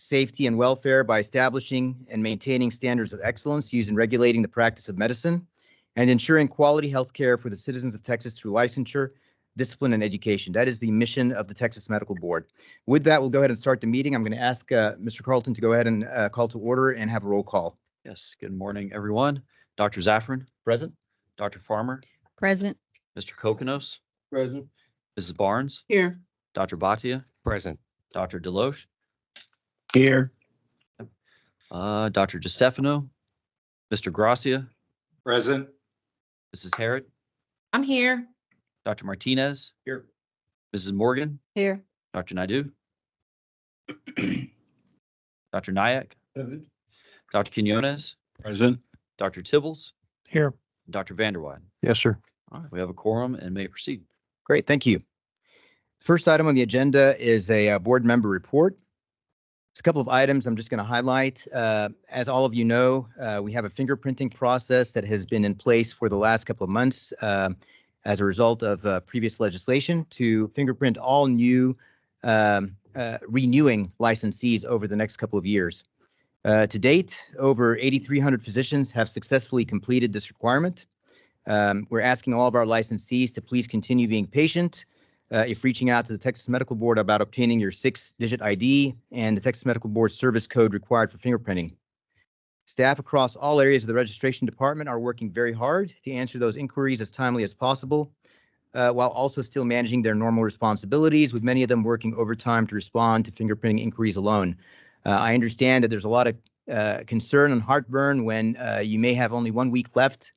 safety, and welfare by establishing and maintaining standards of excellence used in regulating the practice of medicine, and ensuring quality health care for the citizens of Texas through licensure, discipline, and education. That is the mission of the Texas Medical Board. With that, we'll go ahead and start the meeting. I'm going to ask Mr. Carlton to go ahead and call to order and have a roll call. Yes, good morning, everyone. Dr. Zaffron, Present. Dr. Farmer, Present. Mr. Kokonos, Present. Mrs. Barnes, Here. Dr. Bhatia, Present. Dr. Deloche, Here. Dr. DeStefano, Mr. Gracia, Present. Mrs. Harrod, I'm here. Dr. Martinez, Here. Mrs. Morgan, Here. Dr. Naidu, Dr. Nyack, Present. Dr. Quinones, Present. Dr. Tibbles, Here. Dr. Vanderwide. Yes, sir. All right, we have a quorum and may proceed. Great, thank you. First item on the agenda is a board member report. There's a couple of items I'm just going to highlight. As all of you know, we have a fingerprinting process that has been in place for the last couple of months as a result of previous legislation to fingerprint all new renewing licensees over the next couple of years. To date, over 8,300 physicians have successfully completed this requirement. We're asking all of our licensees to please continue being patient if reaching out to the Texas Medical Board about obtaining your 6-digit ID and the Texas Medical Board service code required for fingerprinting. Staff across all areas of the registration department are working very hard to answer those inquiries as timely as possible, while also still managing their normal responsibilities, with many of them working overtime to respond to fingerprinting inquiries alone. I understand that there's a lot of concern and heartburn when you may have only 1 week left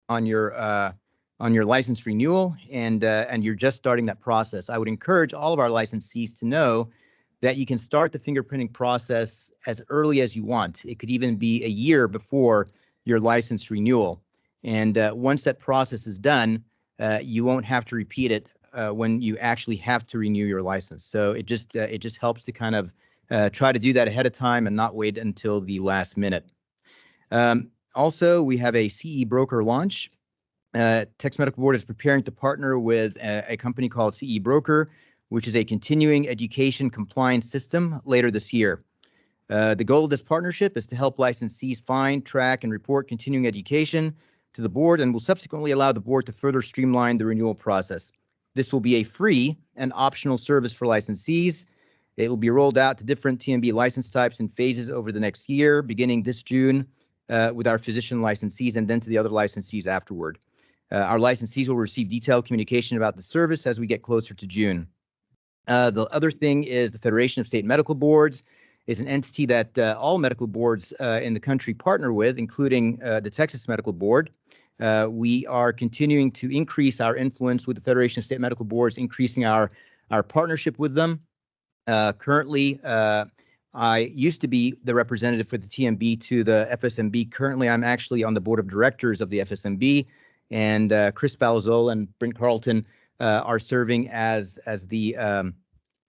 on your license renewal and you're just starting that process. I would encourage all of our licensees to know that you can start the fingerprinting process as early as you want. It could even be a year before your license renewal. And once that process is done, you won't have to repeat it when you actually have to renew your license. So it just helps to kind of try to do that ahead of time and not wait until the last minute. Also, we have a CE broker launch. Texas Medical Board is preparing to partner with a company called CE Broker, which is a continuing education compliance system later this year. The goal of this partnership is to help licensees find, track, and report continuing education to the board, and will subsequently allow the board to further streamline the renewal process. This will be a free and optional service for licensees. It will be rolled out to different TMB license types in phases over the next year, beginning this June with our physician licensees and then to the other licensees afterward. Our licensees will receive detailed communication about the service as we get closer to June. The other thing is the Federation of State Medical Boards is an entity that all medical boards in the country partner with, including the Texas Medical Board. We are continuing to increase our influence with the Federation of State Medical Boards, increasing our partnership with them. Currently, I used to be the representative for the TMB to the FSMB. Currently, I'm actually on the board of directors of the FSMB, and Chris Balzola and Brent Carlton are serving as the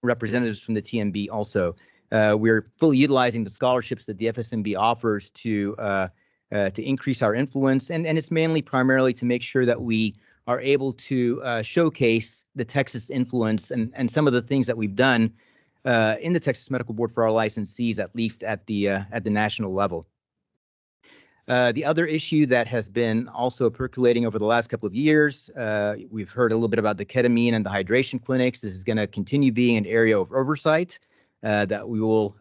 representatives from the TMB also. We're fully utilizing the scholarships that the FSMB offers to increase our influence, and it's primarily to make sure that we are able to showcase the Texas influence and some of the things that we've done in the Texas Medical Board for our licensees, at least at the national level. The other issue that has been also percolating over the last couple of years, we've heard a little bit about the ketamine and the hydration clinics. This is going to continue being an area of oversight that we will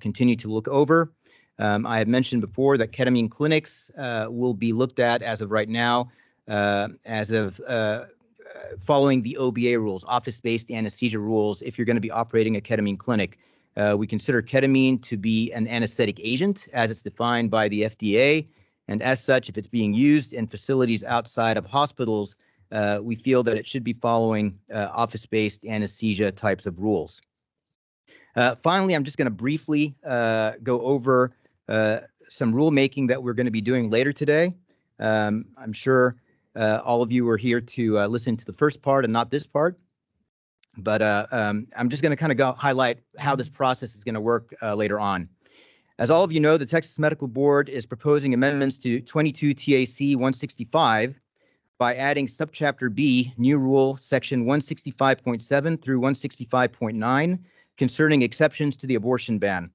continue to look over. I have mentioned before that ketamine clinics will be looked at as of right now, as of following the OBA rules, office-based anesthesia rules, if you're going to be operating a ketamine clinic. We consider ketamine to be an anesthetic agent as it's defined by the FDA. And as such, if it's being used in facilities outside of hospitals, we feel that it should be following office-based anesthesia types of rules. Finally, I'm just going to briefly go over some rulemaking that we're going to be doing later today. I'm sure all of you are here to listen to the first part and not this part. But I'm just going to kind of highlight how this process is going to work later on. As all of you know, the Texas Medical Board is proposing amendments to 22 TAC 165 by adding subchapter B, new rule, section 165.7 through 165.9 concerning exceptions to the abortion ban.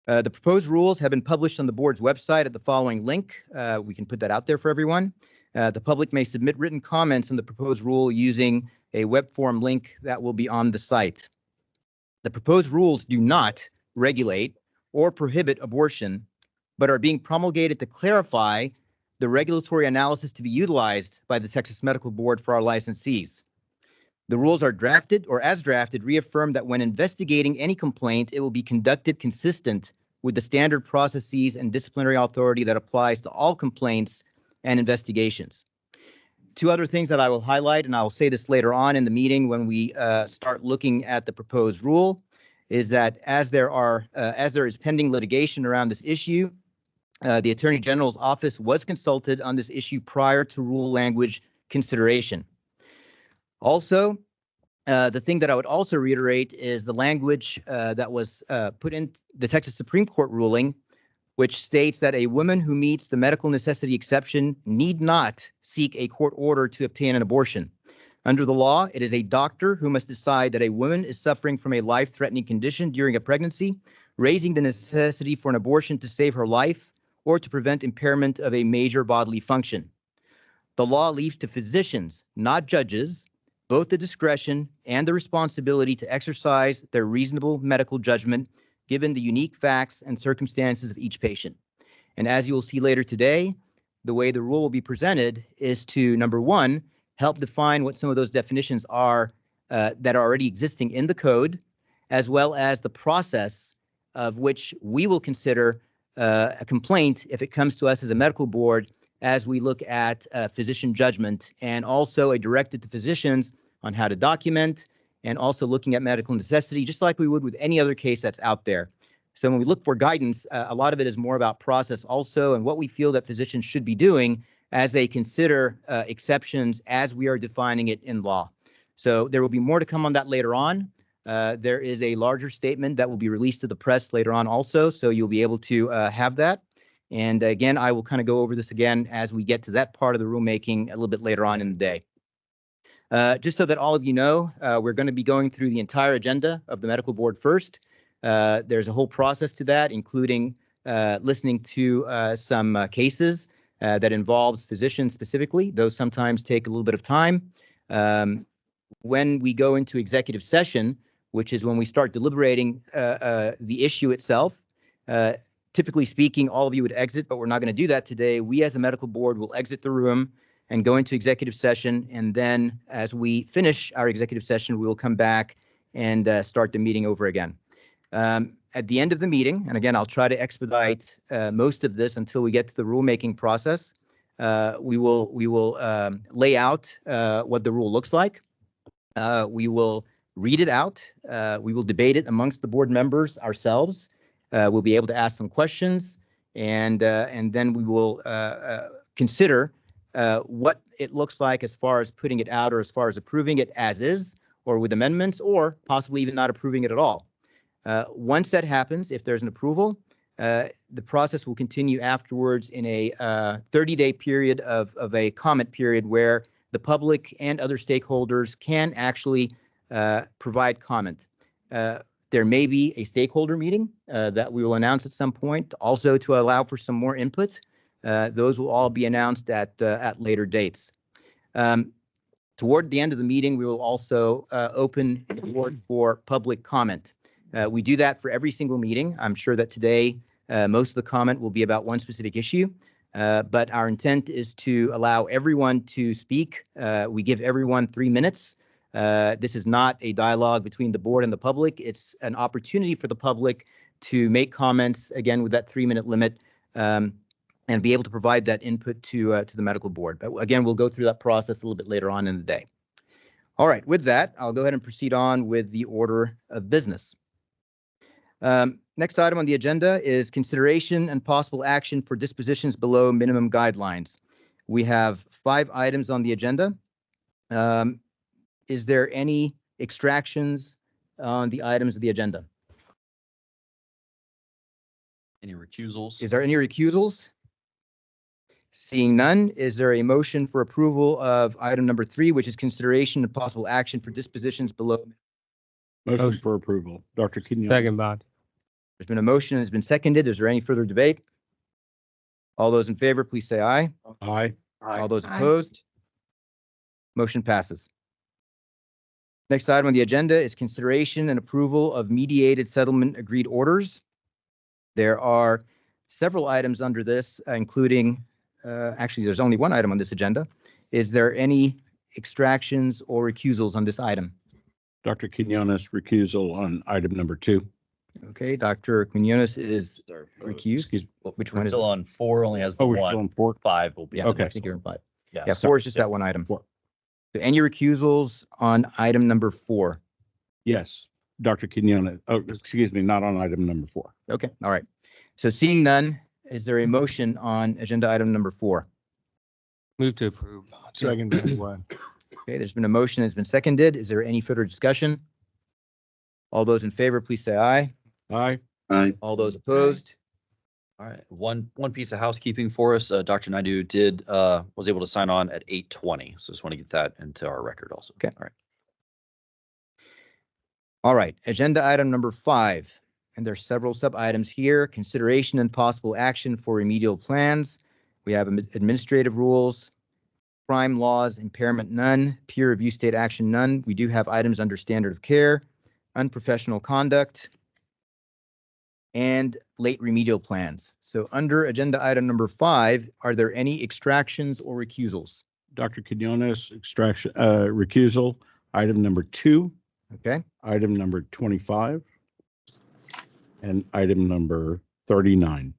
The proposed rules have been published on the board's website at the following link. We can put that out there for everyone. The public may submit written comments on the proposed rule using a web form link that will be on the site. The proposed rules do not regulate or prohibit abortion, but are being promulgated to clarify the regulatory analysis to be utilized by the Texas Medical Board for our licensees. The rules are drafted or as drafted reaffirm that when investigating any complaint, it will be conducted consistent with the standard processes and disciplinary authority that applies to all complaints and investigations. Two other things that I will highlight, and I will say this later on in the meeting when we start looking at the proposed rule, is that as there is pending litigation around this issue, the Attorney General's office was consulted on this issue prior to rule language consideration. Also, the thing that I would also reiterate is the language that was put in the Texas Supreme Court ruling, which states that a woman who meets the medical necessity exception need not seek a court order to obtain an abortion. Under the law, it is a doctor who must decide that a woman is suffering from a life-threatening condition during a pregnancy, raising the necessity for an abortion to save her life or to prevent impairment of a major bodily function. The law leaves to physicians, not judges, both the discretion and the responsibility to exercise their reasonable medical judgment given the unique facts and circumstances of each patient. And as you will see later today, the way the rule will be presented is to, number one, help define what some of those definitions are that are already existing in the code, as well as the process of which we will consider a complaint if it comes to us as a medical board as we look at physician judgment, and also a directive to physicians on how to document, and also looking at medical necessity, just like we would with any other case that's out there. So when we look for guidance, a lot of it is more about process also and what we feel that physicians should be doing as they consider exceptions as we are defining it in law. So there will be more to come on that later on. There is a larger statement that will be released to the press later on also, so you'll be able to have that. And again, I will kind of go over this again as we get to that part of the rulemaking a little bit later on in the day. Just so that all of you know, we're going to be going through the entire agenda of the medical board first. There's a whole process to that, including listening to some cases that involves physicians specifically. Those sometimes take a little bit of time. When we go into executive session, which is when we start deliberating the issue itself, typically speaking, all of you would exit, but we're not going to do that today. We as a medical board will exit the room and go into executive session. And then as we finish our executive session, we will come back and start the meeting over again. At the end of the meeting, and again, I'll try to expedite most of this until we get to the rulemaking process, we will lay out what the rule looks like. We will read it out. We will debate it amongst the board members ourselves. We'll be able to ask some questions, and then we will consider what it looks like as far as putting it out or as far as approving it as is or with amendments, or possibly even not approving it at all. Once that happens, if there's an approval, the process will continue afterwards in a 30-day period of a comment period where the public and other stakeholders can actually provide comment. There may be a stakeholder meeting that we will announce at some point, also to allow for some more input. Those will all be announced at later dates. Toward the end of the meeting, we will also open the board for public comment. We do that for every single meeting. I'm sure that today most of the comment will be about one specific issue, but our intent is to allow everyone to speak. We give everyone 3 minutes. This is not a dialogue between the board and the public. It's an opportunity for the public to make comments, again, with that 3-minute limit, and be able to provide that input to the medical board. But again, we'll go through that process a little bit later on in the day. All right, with that, I'll go ahead and proceed on with the order of business. Next item on the agenda is consideration and possible action for dispositions below minimum guidelines. We have 5 items on the agenda. Is there any extractions on the items of the agenda? Any recusals? Is there any recusals? Seeing none, is there a motion for approval of item number 3, which is consideration and possible action for dispositions below? Motion for approval. Dr. Quinones. Second, Bond. There's been a motion and it's been seconded. Is there any further debate? All those in favor, please say aye. Aye. All those Aye. opposed? Motion passes. Next item on the agenda is consideration and approval of mediated settlement agreed orders. There are several items under this, including, actually, there's only one item on this agenda. Is there any extractions or recusals on this item? Dr. Quinones recusal on item number 2. Okay, Dr. Quinones is Sorry. recused. Excuse me. Which We're one is it? still on 4, only has the Oh, we're still one. on 4. 5 will be. Yeah, the okay. I next think one. you're in 5. Yeah. Yeah, 4 is just that one item. 4. So any recusals on item number 4? Yes. Dr. Quinones, oh, excuse me, not on item number 4. Okay, all right. So seeing none, is there a motion on agenda item number 4? Move to approve. Second, Vanderwine. Okay, there's been a motion, it's been seconded. Is there any further discussion? All those in favor, please say aye. Aye. Aye. All those opposed? All right. One piece of housekeeping for us. Dr. Naidu was able to sign on at 8:20. So just want to get that into our record also. Okay. All right. All right, agenda item number 5, and there's several sub items here. Consideration and possible action for remedial plans. We have administrative rules, crime laws, impairment none, peer review state action none. We do have items under standard of care, unprofessional conduct, and late remedial plans. So under agenda item number 5, are there any extractions or recusals? Dr. Quinones extraction, recusal, item number 2, Okay, item number 25, and item number 39.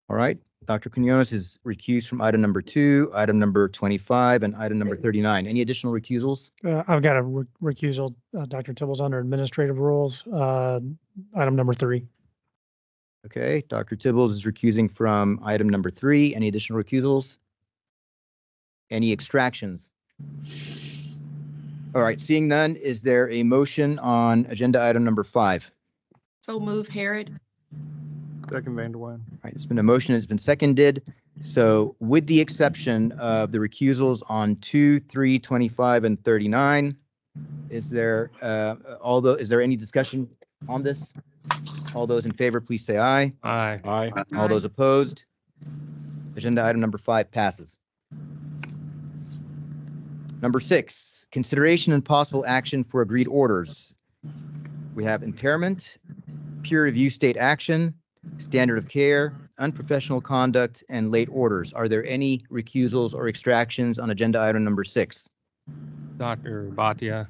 all right. Dr. Quinones is recused from item number 2, item number 25, and item number 39. Any additional recusals? I've got a recusal, Dr. Tibbles, under administrative rules, item number 3. Okay, Dr. Tibbles is recusing from item number 3. Any additional recusals? Any extractions? All right, seeing none, is there a motion on agenda item number 5? So move Harrod. Second, Vanderwine. All right, there's been a motion, it's been seconded. So with the exception of the recusals on 2, 3, 25, and 39, is there, is there any discussion on this? All those in favor, please say aye. Aye. Aye. All Aye. those opposed? Agenda item number 5 passes. Number 6, consideration and possible action for agreed orders. We have impairment, peer review state action, standard of care, unprofessional conduct, and late orders. Are there any recusals or extractions on agenda item number 6? Dr. Bhatia,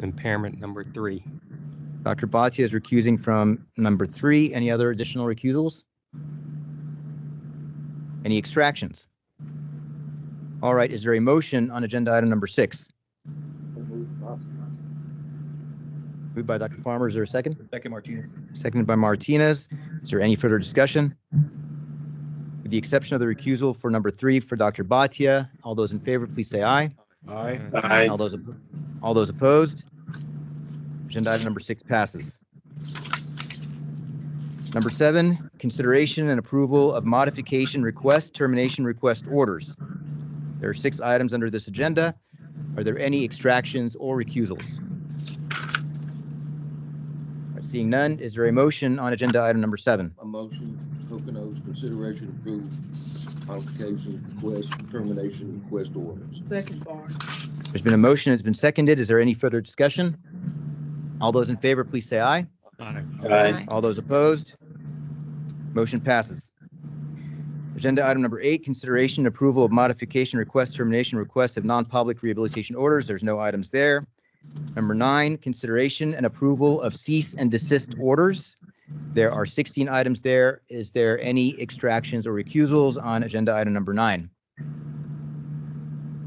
impairment number 3. Dr. Bhatia is recusing from number 3. Any other additional recusals? Any extractions? All right, is there a motion on agenda item number 6? Moved by Dr. Farmer, is there a second? Second, Martinez. Seconded by Martinez. Is there any further discussion? With the exception of the recusal for number 3 for Dr. Bhatia, all those in favor, please say aye. Aye. Aye. All those opposed? Agenda item number 6 passes. Number 7, consideration and approval of modification request, termination request orders. There are 6 items under this agenda. Are there any extractions or recusals? Seeing none, is there a motion on agenda item number 7? A motion, Poconos, consideration approve modification request, termination request orders. Second bar. There's been a motion, it's been seconded. Is there any further discussion? All those in favor, please say aye. Aye. Aye. All those opposed? Motion passes. Agenda item number 8, consideration and approval of modification request, termination request of non-public rehabilitation orders. There's no items there. Number 9, consideration and approval of cease and desist orders. There are 16 items there. Is there any extractions or recusals on agenda item number 9?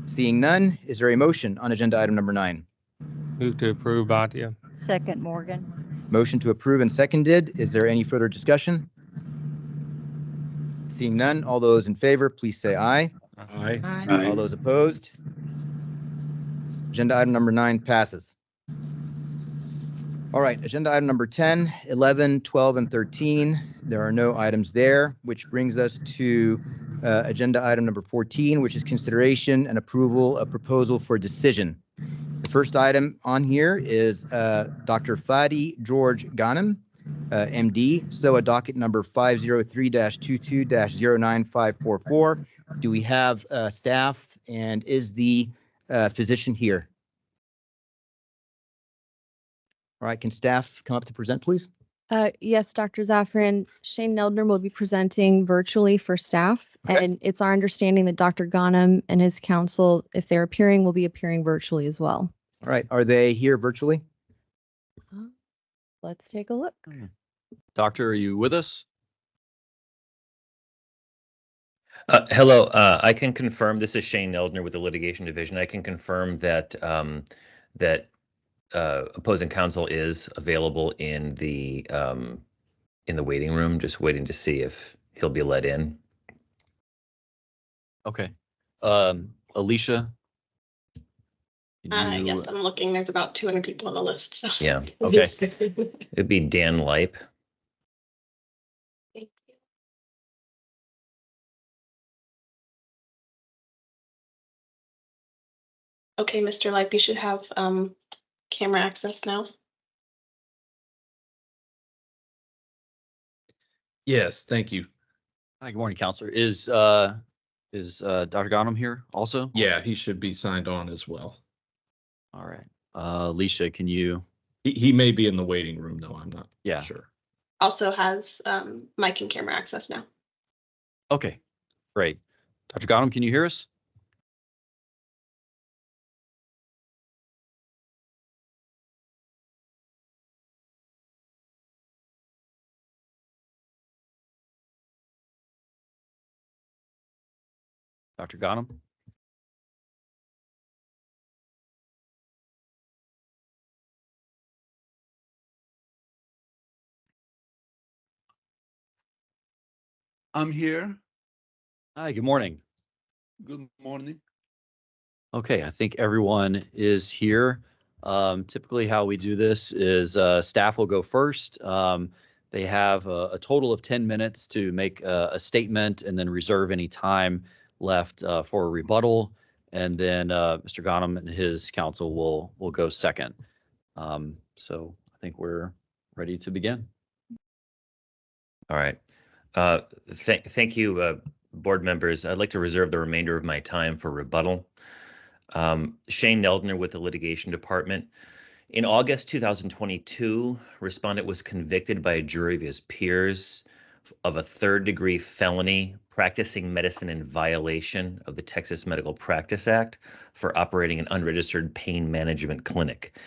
Seeing none, is there a motion on agenda item number 9? Move to approve Bhatia. Second, Morgan. Motion to approve and seconded. Is there any further discussion? Seeing none, all those in favor, please say aye. Aye. Aye. All those opposed? Agenda item number 9 passes. All right, agenda item number 10, 11, 12, and 13. There are no items there, which brings us to agenda item number 14, which is consideration and approval of proposal for decision. The First item on here is Dr. Fadi George Ghanem, MD, SOA docket number 503-22-09544. Do we have staff, and is the physician here? All right, can staff come up to present, please? Yes, Dr. Zafran, Shane Neldner will be presenting virtually for staff. Okay. And it's our understanding that Dr. Ghanem and his counsel, if they're appearing, will be appearing virtually as well. All right, are they here virtually? Let's take a look. Doctor, are you with us? Hello, I can confirm, this is Shane Neldner with the Litigation Division. I can confirm that opposing counsel is available in the waiting room, just waiting to see if he'll be let in. Okay. Alicia? can you- Yes, I'm looking. There's about 200 people on the list. So. Yeah, Okay. it'd be Dan Leip. Thank you. Okay, Mr. Leip, you should have camera access now. Yes, thank you. Hi, good morning, Counselor. Is Dr. Ghanem here also? Yeah, he should be signed on as well. All right. Alicia, can you? He may be in the waiting room though. I'm not Yeah. sure. Also has mic and camera access now. Okay, great. Dr. Ghanem, can you hear us? Dr. Ghanem? I'm here. Hi, good morning. Good morning. Okay, I think everyone is here. Typically how we do this is staff will go first. They have a total of 10 minutes to make a statement and then reserve any time left for a rebuttal. And then Mr. Ghanem and his counsel will go second. So I think we're ready to begin. All right. Thank you, board members. I'd like to reserve the remainder of my time for rebuttal. Shane Neldner with the Litigation Department. In August 2022, respondent was convicted by a jury of his peers of a third-degree felony practicing medicine in violation of the Texas Medical Practice Act for operating an unregistered pain management clinic.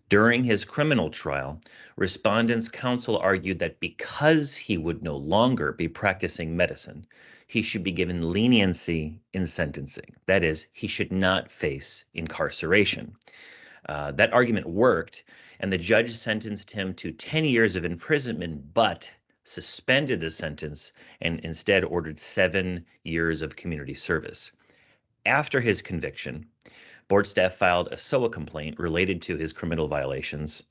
During his criminal trial, respondent's counsel argued that because he would no longer be practicing medicine, he should be given leniency in sentencing. That is, he should not face incarceration. That argument worked, and the judge sentenced him to 10 years of imprisonment, but suspended the sentence and instead ordered 7 years of community service. After his conviction, board staff filed a SOA complaint related to his criminal violations,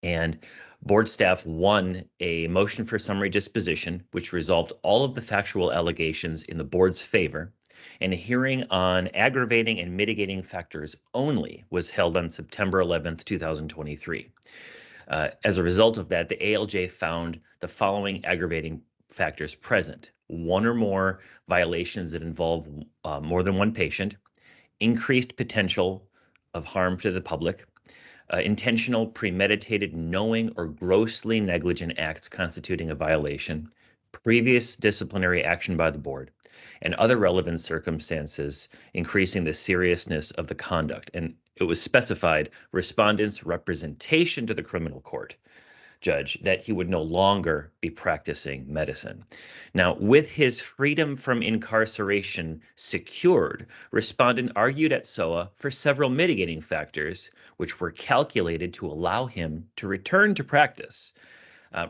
and board staff won a motion for summary disposition, which resolved all of the factual allegations in the board's favor, and a hearing on aggravating and mitigating factors only was held on September 11th, 2023. As a result of that, the ALJ found the following aggravating factors present: 1 or more violations that involve more than one patient, increased potential of harm to the public, intentional, premeditated, knowing, or grossly negligent acts constituting a violation, previous disciplinary action by the board, and other relevant circumstances increasing the seriousness of the conduct. And it was specified respondent's representation to the criminal court judge that he would no longer be practicing medicine. Now, with his freedom from incarceration secured, respondent argued at SOA for several mitigating factors, which were calculated to allow him to return to practice.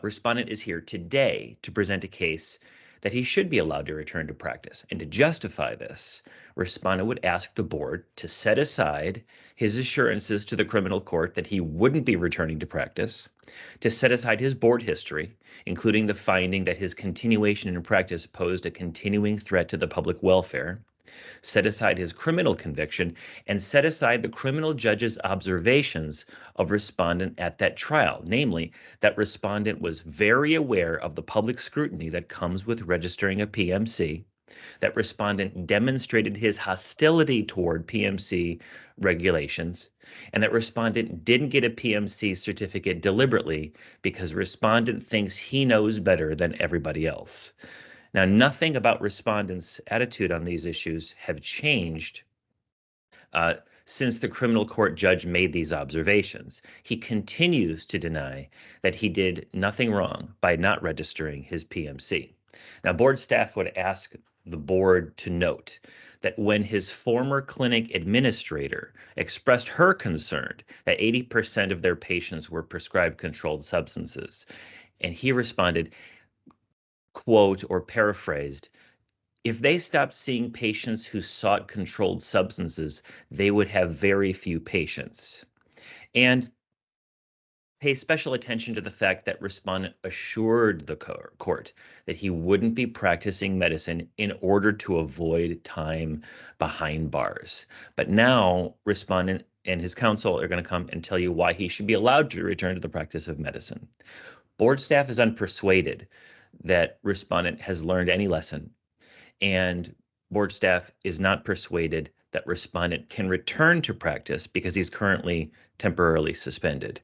Respondent is here today to present a case that he should be allowed to return to practice. And to justify this, respondent would ask the board to set aside his assurances to the criminal court that he wouldn't be returning to practice, to set aside his board history, including the finding that his continuation in practice posed a continuing threat to the public welfare, set aside his criminal conviction, and set aside the criminal judge's observations of respondent at that trial, namely that respondent was very aware of the public scrutiny that comes with registering a PMC, that respondent demonstrated his hostility toward PMC regulations, and that respondent didn't get a PMC certificate deliberately because respondent thinks he knows better than everybody else. Now, nothing about respondent's attitude on these issues have changed since the criminal court judge made these observations. He continues to deny that he did nothing wrong by not registering his PMC. Now, board staff would ask the board to note that when his former clinic administrator expressed her concern that 80% of their patients were prescribed controlled substances, and he responded, quote, or paraphrased, if they stopped seeing patients who sought controlled substances, they would have very few patients. And pay special attention to the fact that respondent assured the court that he wouldn't be practicing medicine in order to avoid time behind bars. But now respondent and his counsel are going to come and tell you why he should be allowed to return to the practice of medicine. Board staff is unpersuaded that respondent has learned any lesson, and board staff is not persuaded that respondent can return to practice because he's currently temporarily suspended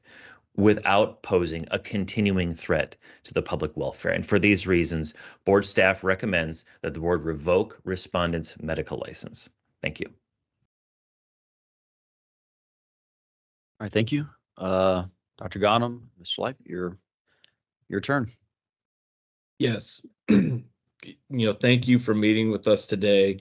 without posing a continuing threat to the public welfare. And for these reasons, board staff recommends that the board revoke respondent's medical license. Thank you. All right, thank you. Dr. Ghanem, Mr. Leip, your turn. Yes. Thank you for meeting with us today.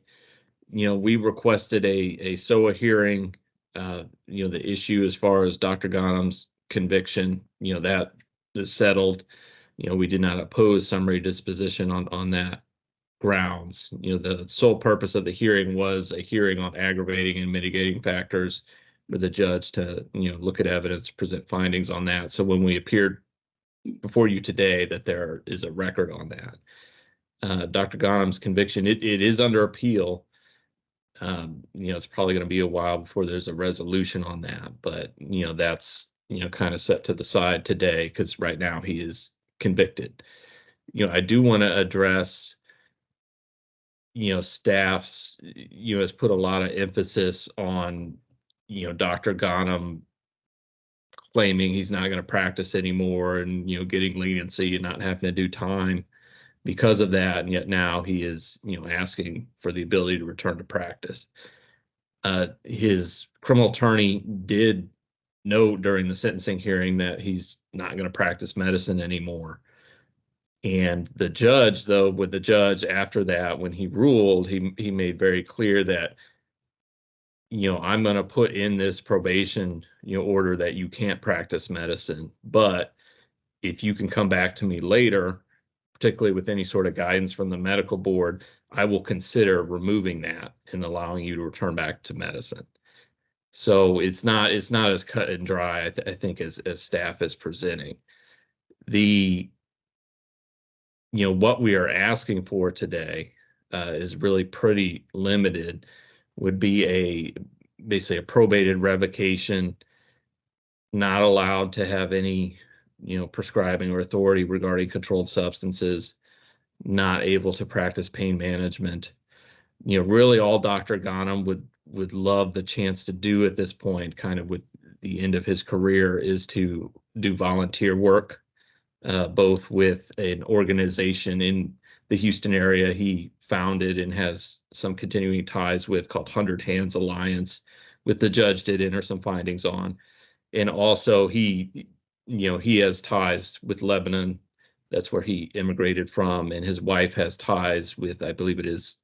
We requested a SOA hearing. The issue as far as Dr. Ghanem's conviction, that is settled. We did not oppose summary disposition on that grounds. The sole purpose of the hearing was a hearing on aggravating and mitigating factors for the judge to, look at evidence, present findings on that. So when we appeared before you today, that there is a record on that. Dr. Ghanem's conviction, it is under appeal. It's probably going to be a while before there's a resolution on that, but that's kind of set to the side today because right now he is convicted. I do want to address staff's has put a lot of emphasis on Dr. Ghanem claiming he's not going to practice anymore and getting leniency and not having to do time because of that, and yet now he is asking for the ability to return to practice. His criminal attorney did note during the sentencing hearing that he's not going to practice medicine anymore. And the judge, though, after that, when he ruled, he made very clear that I'm going to put in this probation order that you can't practice medicine, but if you can come back to me later, particularly with any sort of guidance from the medical board, I will consider removing that and allowing you to return back to medicine. So it's not as cut and dry, I think, as staff is presenting. What we are asking for today is really pretty limited. Would be basically a probated revocation, not allowed to have any prescribing or authority regarding controlled substances, not able to practice pain management. Really all Dr. Ghanem would love the chance to do at this point, kind of with the end of his career, is to do volunteer work, both with an organization in the Houston area he founded and has some continuing ties with, called 100 Hands Alliance, with the judge did enter some findings on. And also he has ties with Lebanon. That's where he immigrated from. And his wife has ties with, I believe it is,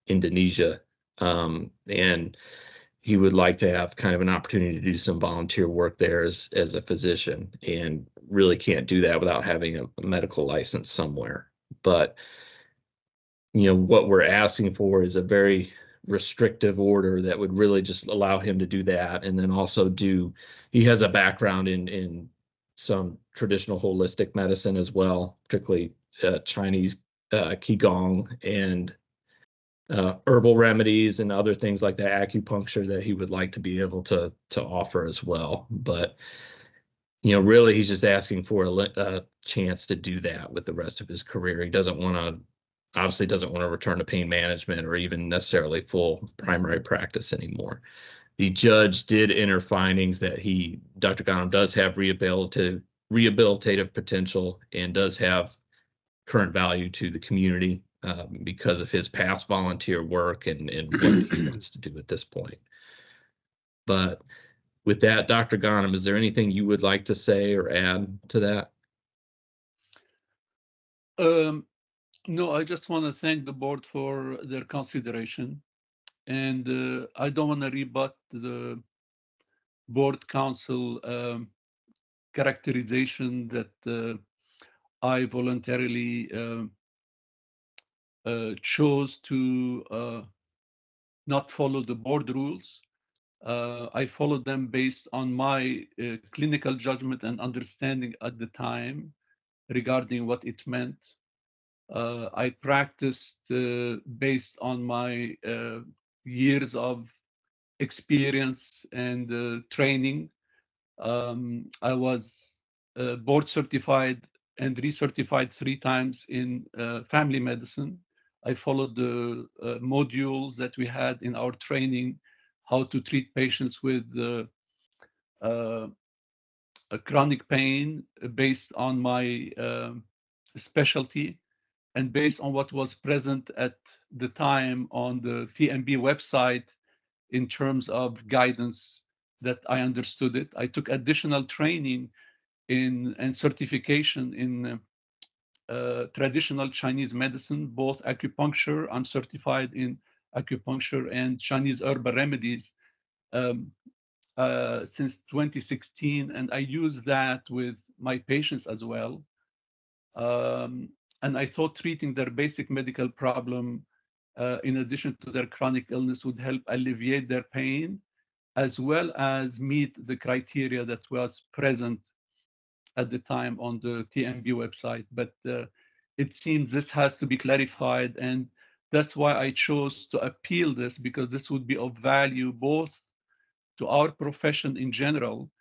Indonesia. And he would like to have kind of an opportunity to do some volunteer work there as a physician, and really can't do that without having a medical license somewhere. But, what we're asking for is a very restrictive order that would really just allow him to do that. And then also he has a background in some traditional holistic medicine as well, particularly Chinese Qigong and herbal remedies and other things like that, acupuncture, that he would like to be able to offer as well. But really, he's just asking for a chance to do that with the rest of his career. He obviously doesn't want to return to pain management or even necessarily full primary practice anymore. The judge did enter findings that Dr. Ghanem does have rehabilitative potential and does have current value to the community because of his past volunteer work and what he wants to do at this point. But with that, Dr. Ghanem, is there anything you would like to say or add to that? No, I just want to thank the board for their consideration. And I don't want to rebut the board council characterization that I voluntarily chose to not follow the board rules. I followed them based on my clinical judgment and understanding at the time regarding what it meant. I practiced based on my years of experience and training. I was board certified and recertified 3 times in family medicine. I followed the modules that we had in our training, how to treat patients with chronic pain based on my specialty and based on what was present at the time on the TMB website in terms of guidance that I understood it. I took additional training and certification in traditional Chinese medicine, both acupuncture. I'm certified in acupuncture and Chinese herbal remedies since 2016, and I use that with my patients as well. And I thought treating their basic medical problem in addition to their chronic illness would help alleviate their pain, as well as meet the criteria that was present at the time on the TMB website. But it seems this has to be clarified, and that's why I chose to appeal this, because this would be of value both to our profession in general,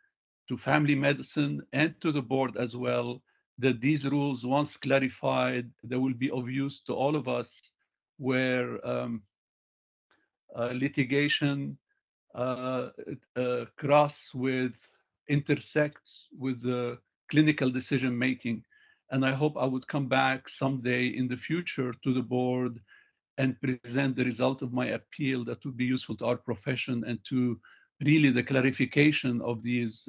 to family medicine, and to the board as well, that these rules, once clarified, they will be of use to all of us, where litigation intersects with the clinical decision making. And I hope I would come back someday in the future to the board and present the result of my appeal that would be useful to our profession and to really the clarification of these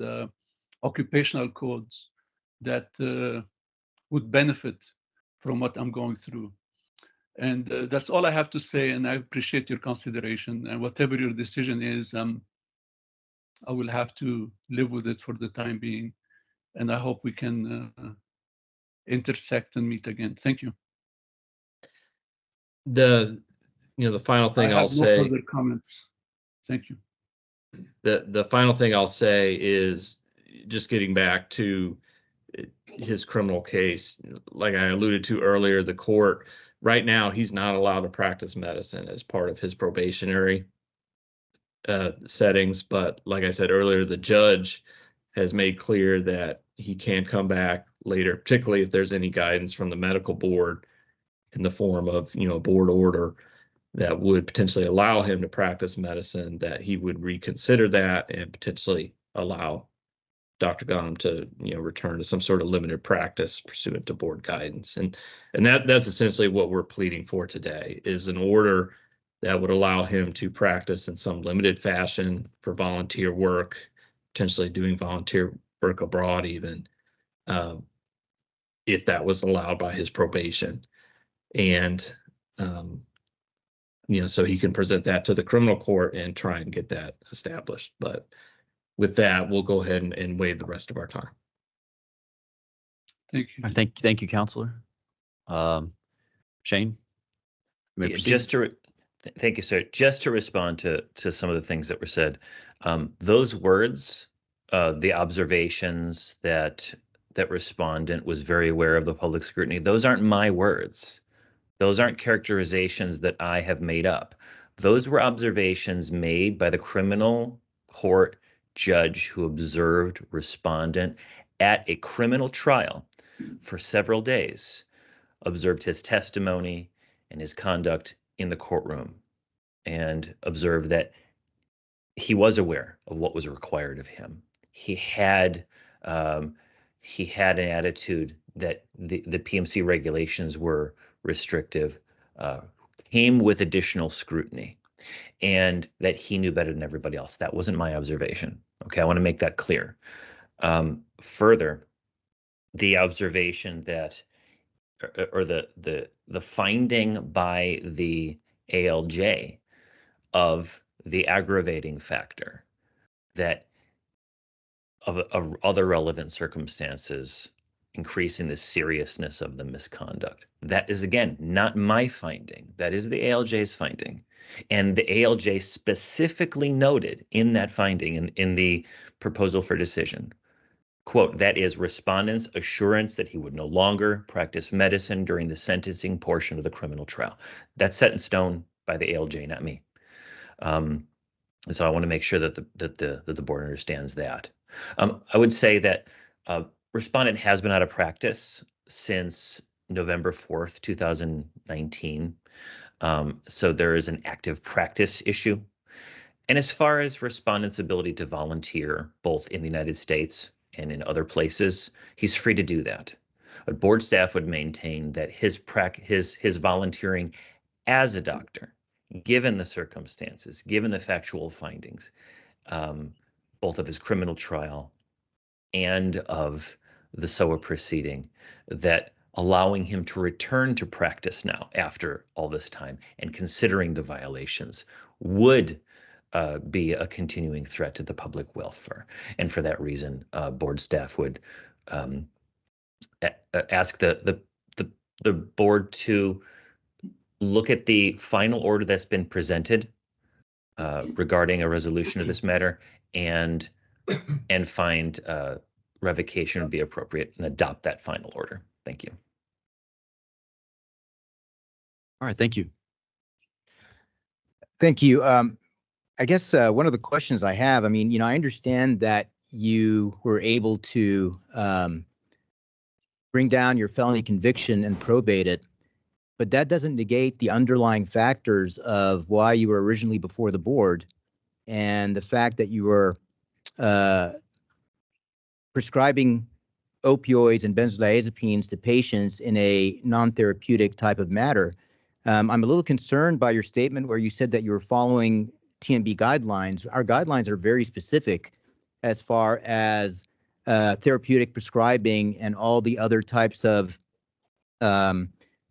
occupational codes that would benefit from what I'm going through. And that's all I have to say, and I appreciate your consideration. And whatever your decision is, I will have to live with it for the time being. And I hope we can intersect and meet again. Thank you. The final thing I'll say. No further comments. Thank you. The final thing I'll say is just getting back to his criminal case. Like I alluded to earlier, the court right now, he's not allowed to practice medicine as part of his probationary settings. But like I said earlier, the judge has made clear that he can come back later, particularly if there's any guidance from the medical board in the form of, a board order that would potentially allow him to practice medicine, that he would reconsider that and potentially allow Dr. Ghanem to, return to some sort of limited practice pursuant to board guidance. And that's essentially what we're pleading for today, is an order that would allow him to practice in some limited fashion for volunteer work, potentially doing volunteer work abroad even, if that was allowed by his probation. And, so he can present that to the criminal court and try and get that established. But with that, we'll go ahead and waive the rest of our time. Thank you. Thank you, Counselor. Shane? You may proceed. Thank you, sir. Just to respond to some of the things that were said, those words, the observations that respondent was very aware of the public scrutiny, those aren't my words. Those aren't characterizations that I have made up. Those were observations made by the criminal court judge who observed respondent at a criminal trial for several days, observed his testimony and his conduct in the courtroom, and observed that he was aware of what was required of him. He had an attitude that the PMC regulations were restrictive, came with additional scrutiny, and that he knew better than everybody else. That wasn't my observation. Okay, I want to make that clear. Further, the observation that, or the finding by the ALJ of the aggravating factor that of other relevant circumstances increasing the seriousness of the misconduct. That is, again, not my finding. That is the ALJ's finding. And the ALJ specifically noted in that finding, in the proposal for decision, quote, that is respondent's assurance that he would no longer practice medicine during the sentencing portion of the criminal trial. That's set in stone by the ALJ, not me. And so I want to make sure that the board understands that. I would say that respondent has been out of practice since November 4th, 2019. So there is an active practice issue. And as far as respondent's ability to volunteer, both in the United States and in other places, he's free to do that. But board staff would maintain that his volunteering as a doctor, given the circumstances, given the factual findings, both of his criminal trial and of the SOA proceeding, that allowing him to return to practice now after all this time and considering the violations would be a continuing threat to the public welfare. And for that reason, board staff would ask the board to look at the final order that's been presented regarding a resolution of this matter and find revocation would be appropriate and adopt that final order. Thank you. All right, thank you. Thank you. I guess one of the questions I have, I mean, I understand that you were able to bring down your felony conviction and probate it, but that doesn't negate the underlying factors of why you were originally before the board and the fact that you were prescribing opioids and benzodiazepines to patients in a non-therapeutic type of matter. I'm a little concerned by your statement where you said that you were following TMB guidelines. Our guidelines are very specific as far as therapeutic prescribing and all the other types of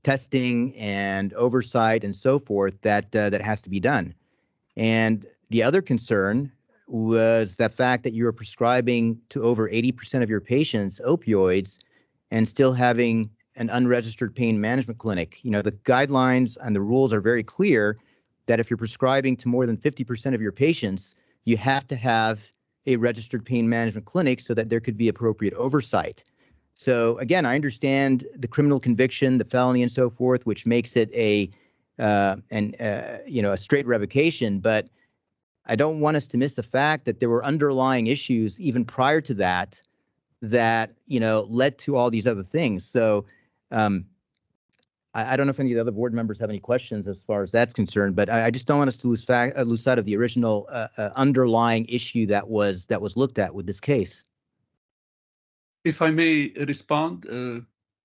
testing and oversight and so forth that has to be done. And the other concern was the fact that you were prescribing to over 80% of your patients opioids and still having an unregistered pain management clinic. The guidelines and the rules are very clear that if you're prescribing to more than 50% of your patients, you have to have a registered pain management clinic so that there could be appropriate oversight. So again, I understand the criminal conviction, the felony and so forth, which makes it a straight revocation, but I don't want us to miss the fact that there were underlying issues even prior to that led to all these other things. So I don't know if any of the other board members have any questions as far as that's concerned, but I just don't want us to lose sight of the original underlying issue that was looked at with this case. If I may respond,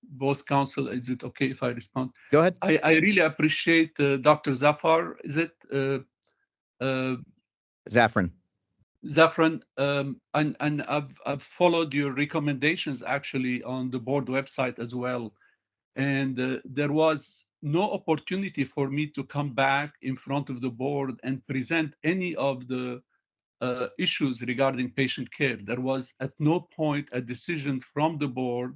both counsel, is it okay if I respond? Go ahead. I really appreciate Dr. Zafar. Is it? Zafran. Zafran, and I've followed your recommendations actually on the board website as well. And there was no opportunity for me to come back in front of the board and present any of the issues regarding patient care. There was at no point a decision from the board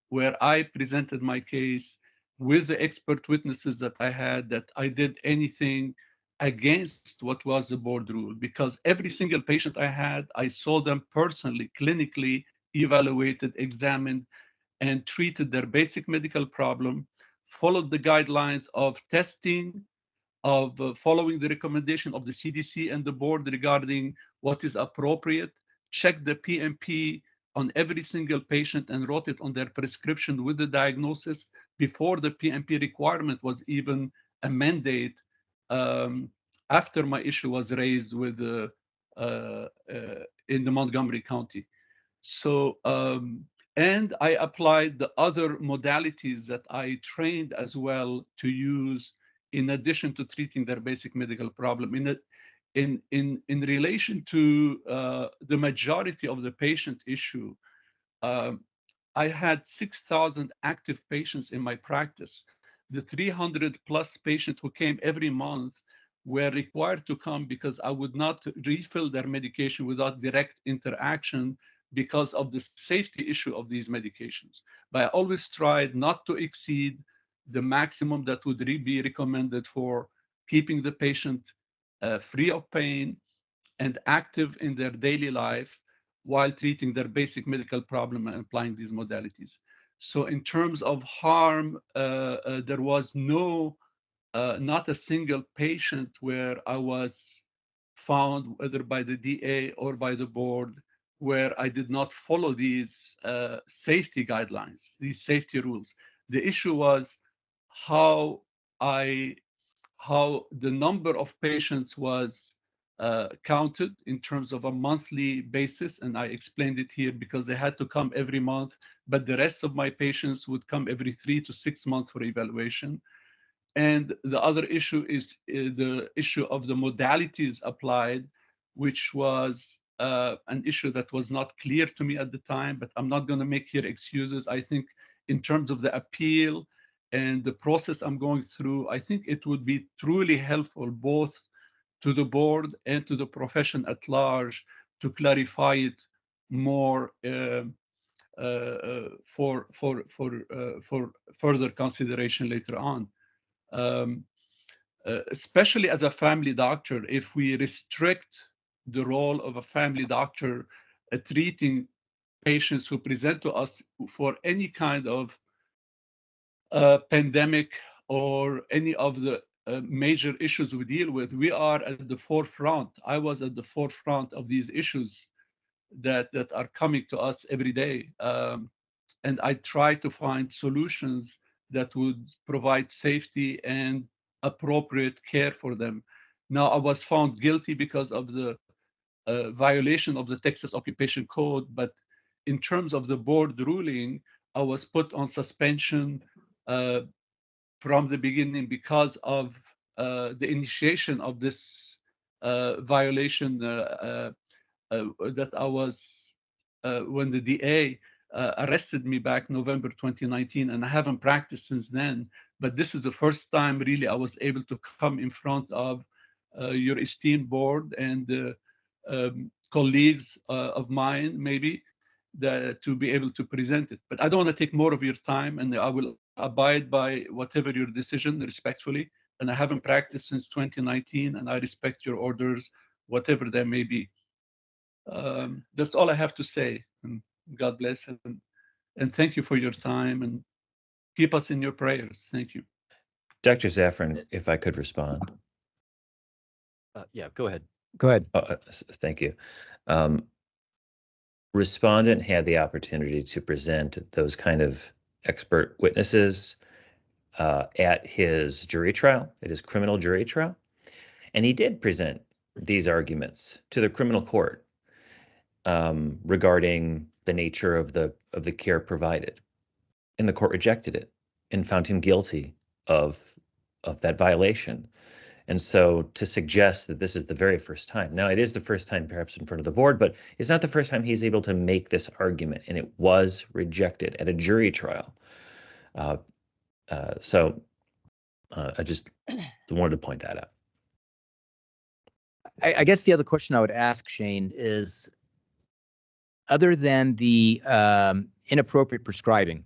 where I presented my case with the expert witnesses that I had that I did anything against what was the board rule, because every single patient I had, I saw them personally, clinically evaluated, examined, and treated their basic medical problem followed the guidelines of testing, of following the recommendation of the CDC and the board regarding what is appropriate, checked the PMP on every single patient and wrote it on their prescription with the diagnosis before the PMP requirement was even a mandate, after my issue was raised with in the Montgomery County. So, and I applied the other modalities that I trained as well to use in addition to treating their basic medical problem. In relation to the majority of the patient issue, I had 6,000 active patients in my practice. The 300 plus patients who came every month were required to come because I would not refill their medication without direct interaction because of the safety issue of these medications. But I always tried not to exceed the maximum that would be recommended for keeping the patient free of pain and active in their daily life while treating their basic medical problem and applying these modalities. So in terms of harm, there was not a single patient where I was found, whether by the DA or by the board, where I did not follow these safety guidelines, these safety rules. The issue was how the number of patients was counted in terms of a monthly basis, and I explained it here because they had to come every month, but the rest of my patients would come every 3 to 6 months for evaluation. And the other issue is the issue of the modalities applied, which was an issue that was not clear to me at the time, but I'm not going to make here excuses. I think in terms of the appeal and the process I'm going through, I think it would be truly helpful both to the board and to the profession at large to clarify it more for further consideration later on. Especially as a family doctor, if we restrict the role of a family doctor treating patients who present to us for any kind of pandemic or any of the major issues we deal with, we are at the forefront. I was at the forefront of these issues that are coming to us every day. And I try to find solutions that would provide safety and appropriate care for them. Now, I was found guilty because of the violation of the Texas Occupation Code, but in terms of the board ruling, I was put on suspension from the beginning because of the initiation of this violation that I was, when the DA arrested me back November 2019, and I haven't practiced since then. But this is the first time really I was able to come in front of your esteemed board and colleagues of mine, maybe, to be able to present it. But I don't want to take more of your time, and I will abide by whatever your decision respectfully. And I haven't practiced since 2019, and I respect your orders, whatever they may be. That's all I have to say. And God bless, and thank you for your time, and keep us in your prayers. Thank you. Dr. Zafran, if I could respond. Yeah, go ahead. Go ahead. Thank you. Respondent had the opportunity to present those kind of expert witnesses at his jury trial, at his criminal jury trial, and he did present these arguments to the criminal court regarding the nature of the care provided, and the court rejected it and found him guilty of that violation. And so to suggest that this is the very first time, now it is the first time perhaps in front of the board, but it's not the first time he's able to make this argument, and it was rejected at a jury trial. So I just wanted to point that out. I guess the other question I would ask, Shane, is other than the inappropriate prescribing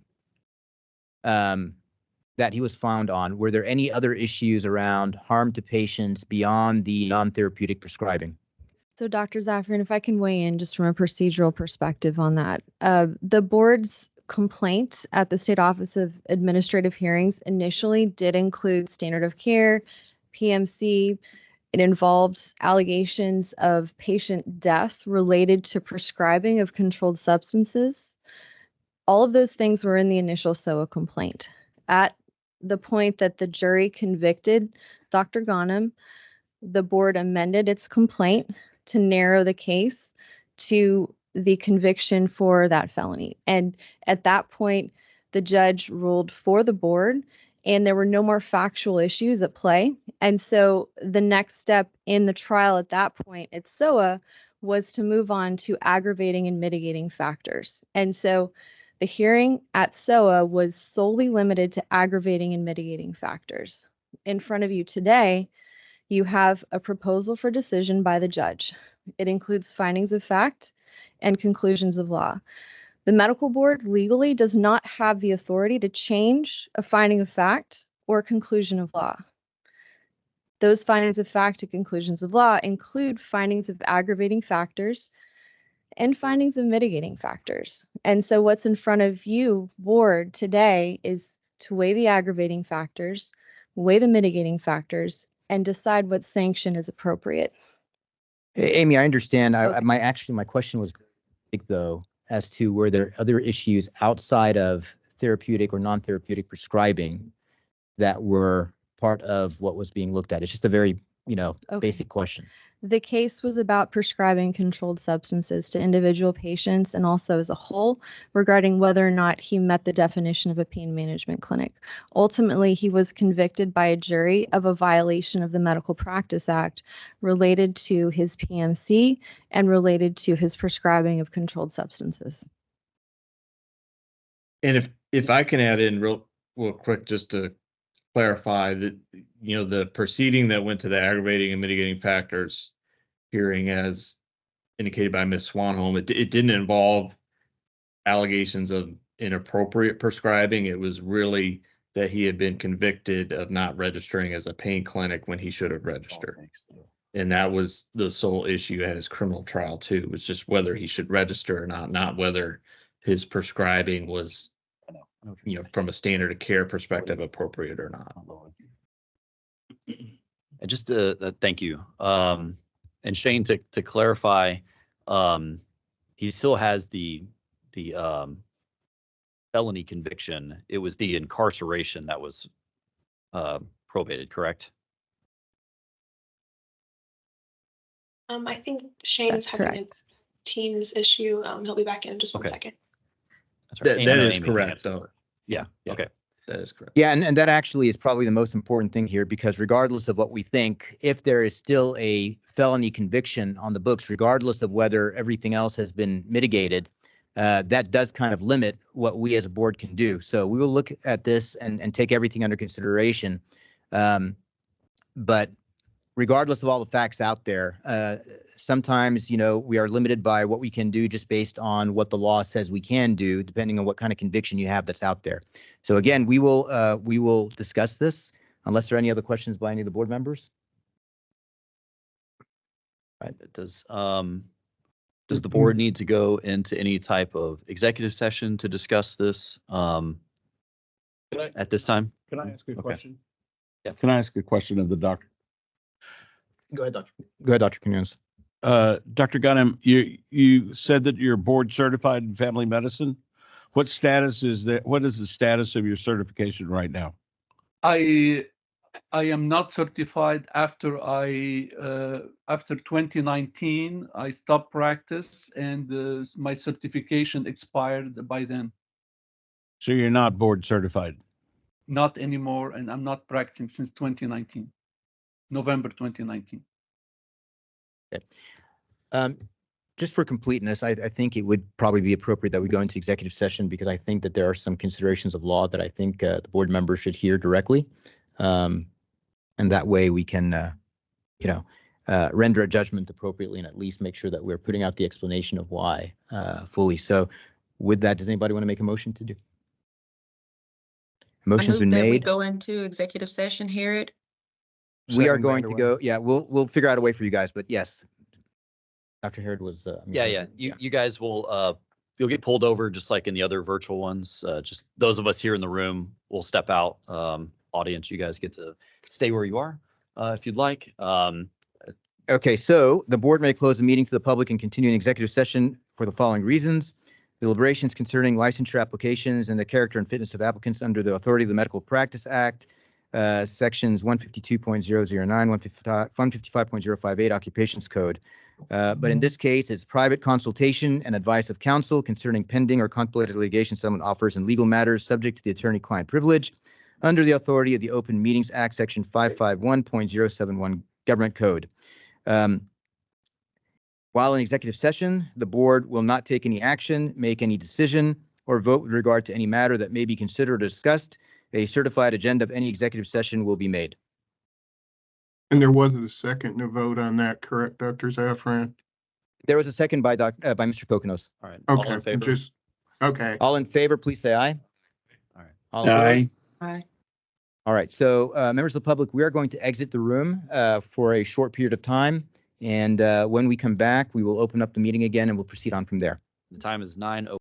that he was found on, were there any other issues around harm to patients beyond the non-therapeutic prescribing? So Dr. Zafran, if I can weigh in just from a procedural perspective on that, the board's complaint at the State Office of Administrative Hearings initially did include standard of care, PMC. It involved allegations of patient death related to prescribing of controlled substances. All of those things were in the initial SOA complaint. At the point that the jury convicted Dr. Ghanem, the board amended its complaint to narrow the case to the conviction for that felony. And at that point, the judge ruled for the board and there were no more factual issues at play. And so the next step in the trial at that point at SOA was to move on to aggravating and mitigating factors. And so the hearing at SOA was solely limited to aggravating and mitigating factors. In front of you today, you have a proposal for decision by the judge. It includes findings of fact and conclusions of law. The medical board legally does not have the authority to change a finding of fact or conclusion of law. Those findings of fact and conclusions of law include findings of aggravating factors and findings of mitigating factors. And so what's in front of you, board, today is to weigh the aggravating factors, weigh the mitigating factors, and decide what sanction is appropriate. Amy, I understand. Okay. My question was big though, as to were there other issues outside of therapeutic or non-therapeutic prescribing that were part of what was being looked at? It's just a very, basic question. The case was about prescribing controlled substances to individual patients and also as a whole regarding whether or not he met the definition of a pain management clinic. Ultimately, he was convicted by a jury of a violation of the Medical Practice Act related to his PMC and related to his prescribing of controlled substances. And if I can add in real quick, just to clarify that, the proceeding that went to the aggravating and mitigating factors hearing, as indicated by Ms. Swanholm, it didn't involve allegations of inappropriate prescribing. It was really that he had been convicted of not registering as a pain clinic when he should have registered. And that was the sole issue at his criminal trial too, was just whether he should register or not whether his prescribing was, from a standard of care perspective, appropriate or not. Just thank you. And Shane, to clarify, he still has the felony conviction. It was the incarceration that was probated, correct? I think Shane's That's having correct. a Teams issue. He'll be back in just one second. That's right. That Amy is can correct, answer though. for it. Yeah. Okay. That is correct. Yeah, and that actually is probably the most important thing here, because regardless of what we think, if there is still a felony conviction on the books, regardless of whether everything else has been mitigated, that does kind of limit what we as a board can do. So we will look at this and take everything under consideration. But regardless of all the facts out there, sometimes, we are limited by what we can do just based on what the law says we can do, depending on what kind of conviction you have that's out there. So again, we will discuss this unless there are any other questions by any of the board members. Right. Does the board need to go into any type of executive session to discuss this at this time? Can I ask a Okay. question? Yeah. Can I ask a question of the doctor? Go ahead, Doctor. Go ahead, Dr. Quinones. Dr. Ghanem, you said that you're board certified in family medicine. What status is that? What is the status of your certification right now? I am not certified after 2019. I stopped practice and my certification expired by then. So you're not board certified. Not anymore, and I'm not practicing since 2019, November 2019. Okay. Just for completeness, I think it would probably be appropriate that we go into executive session, because I think that there are some considerations of law that I think the board members should hear directly. And that way we can, render a judgment appropriately and at least make sure that we're putting out the explanation of why fully. So with that, does anybody want to make a motion to do? Motion's been We made. go into executive session, Harriet. We are Second, going to Vanderway. go. Yeah, we'll figure out a way for you guys, but yes. Dr. Harrod was. Yeah. You guys will you'll get pulled over just like in the other virtual ones. Just those of us here in the room will step out. Audience, you guys get to stay where you are if you'd like. Okay, so the board may close the meeting to the public and continue an executive session for the following reasons. Deliberations concerning licensure applications and the character and fitness of applicants under the authority of the Medical Practice Act, sections 152.009, 155.058 Occupations Code. But in this case, it's private consultation and advice of counsel concerning pending or contemplated litigation settlement offers and legal matters subject to the attorney-client privilege under the authority of the Open Meetings Act, section 551.071 Government Code. While in executive session, the board will not take any action, make any decision, or vote with regard to any matter that may be considered or discussed. A certified agenda of any executive session will be made. And there wasn't a second to vote on that, correct, Dr. Zafran? There was a second by Mr. Kokonos. All right. All in Okay, favor? just, okay. All in favor, please say aye. All right. All opposed? Aye. All right, so members of the public, we are going to exit the room for a short period of time. And when we come back, we will open up the meeting again and we'll proceed on from there. The time is 9:00.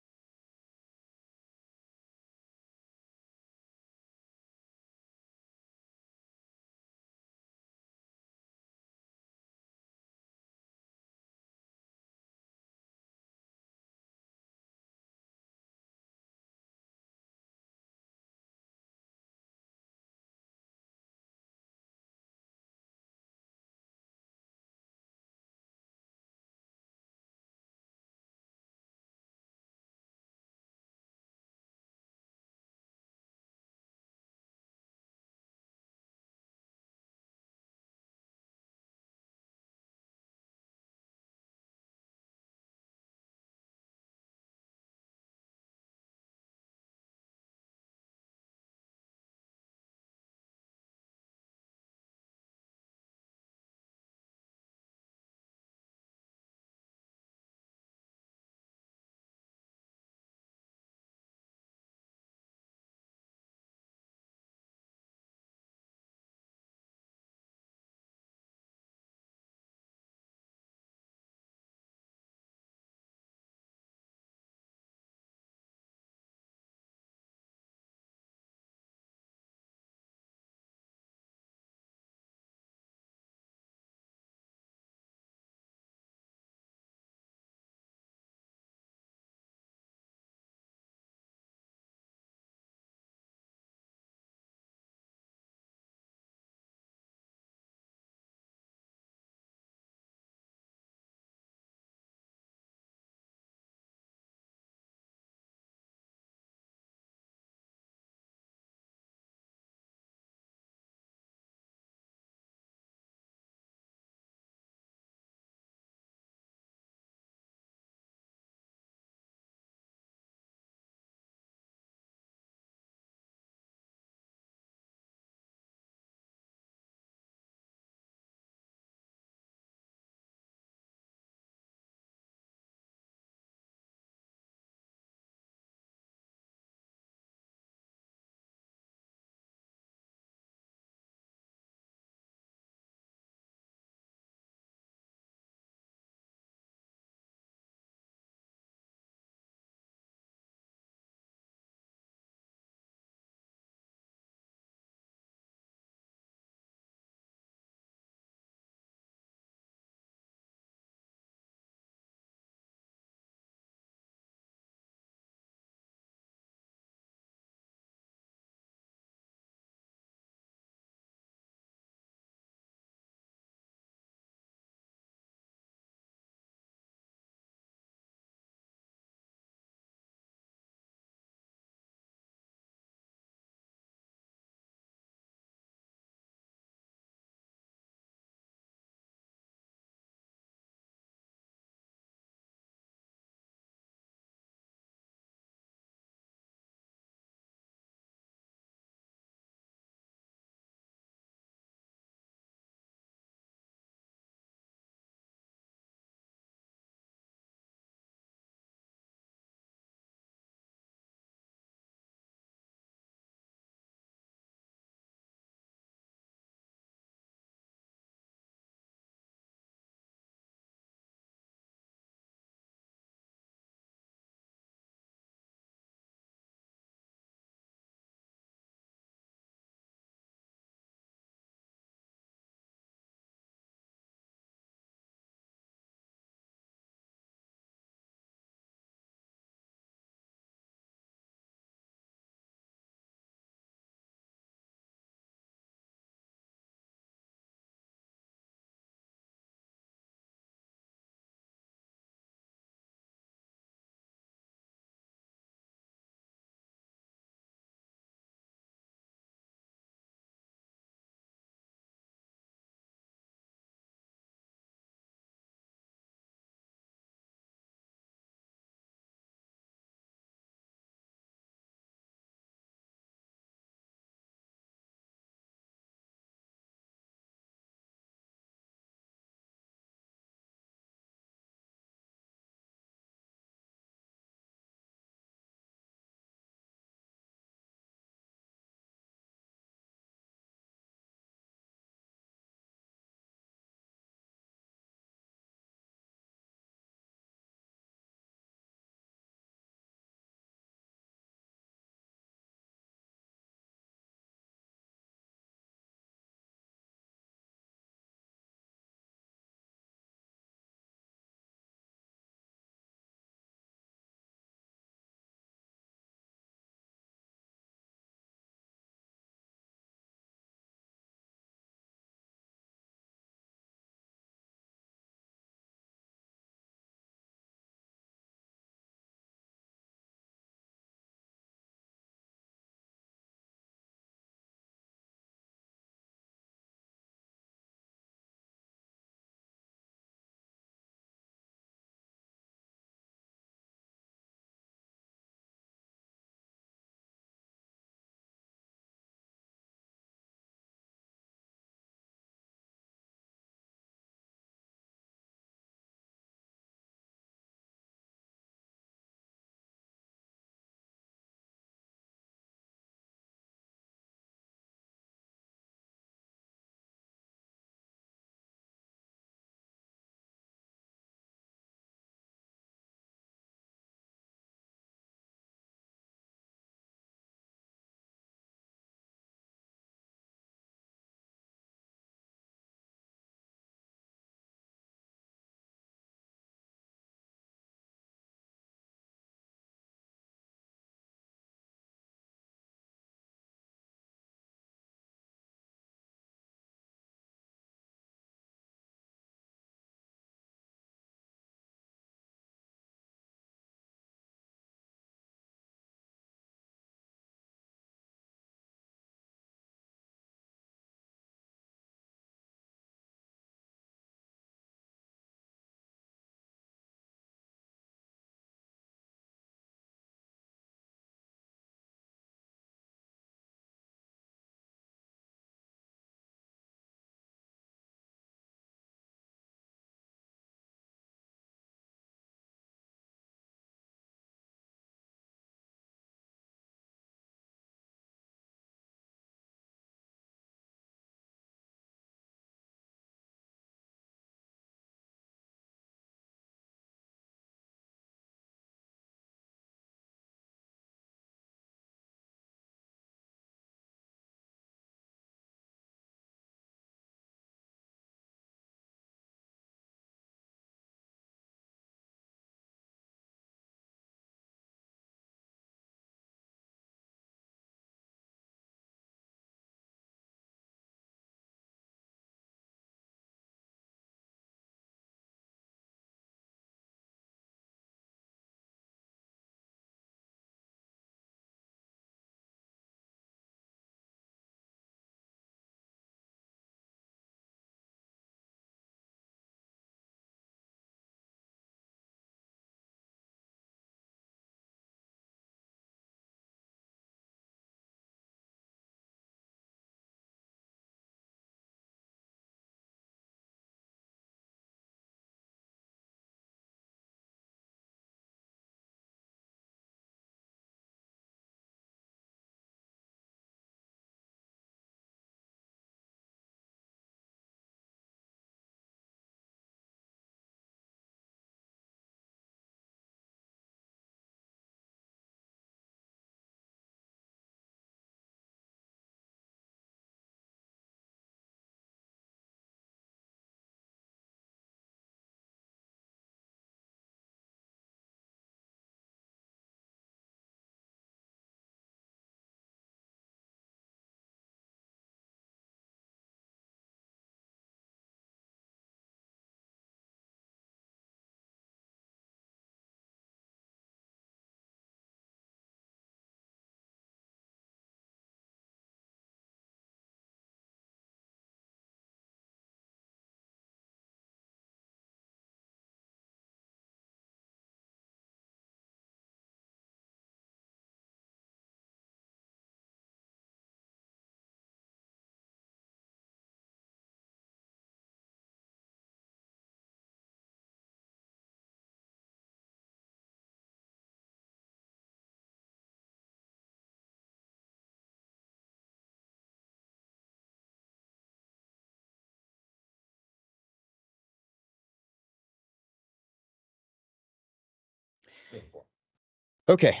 Okay.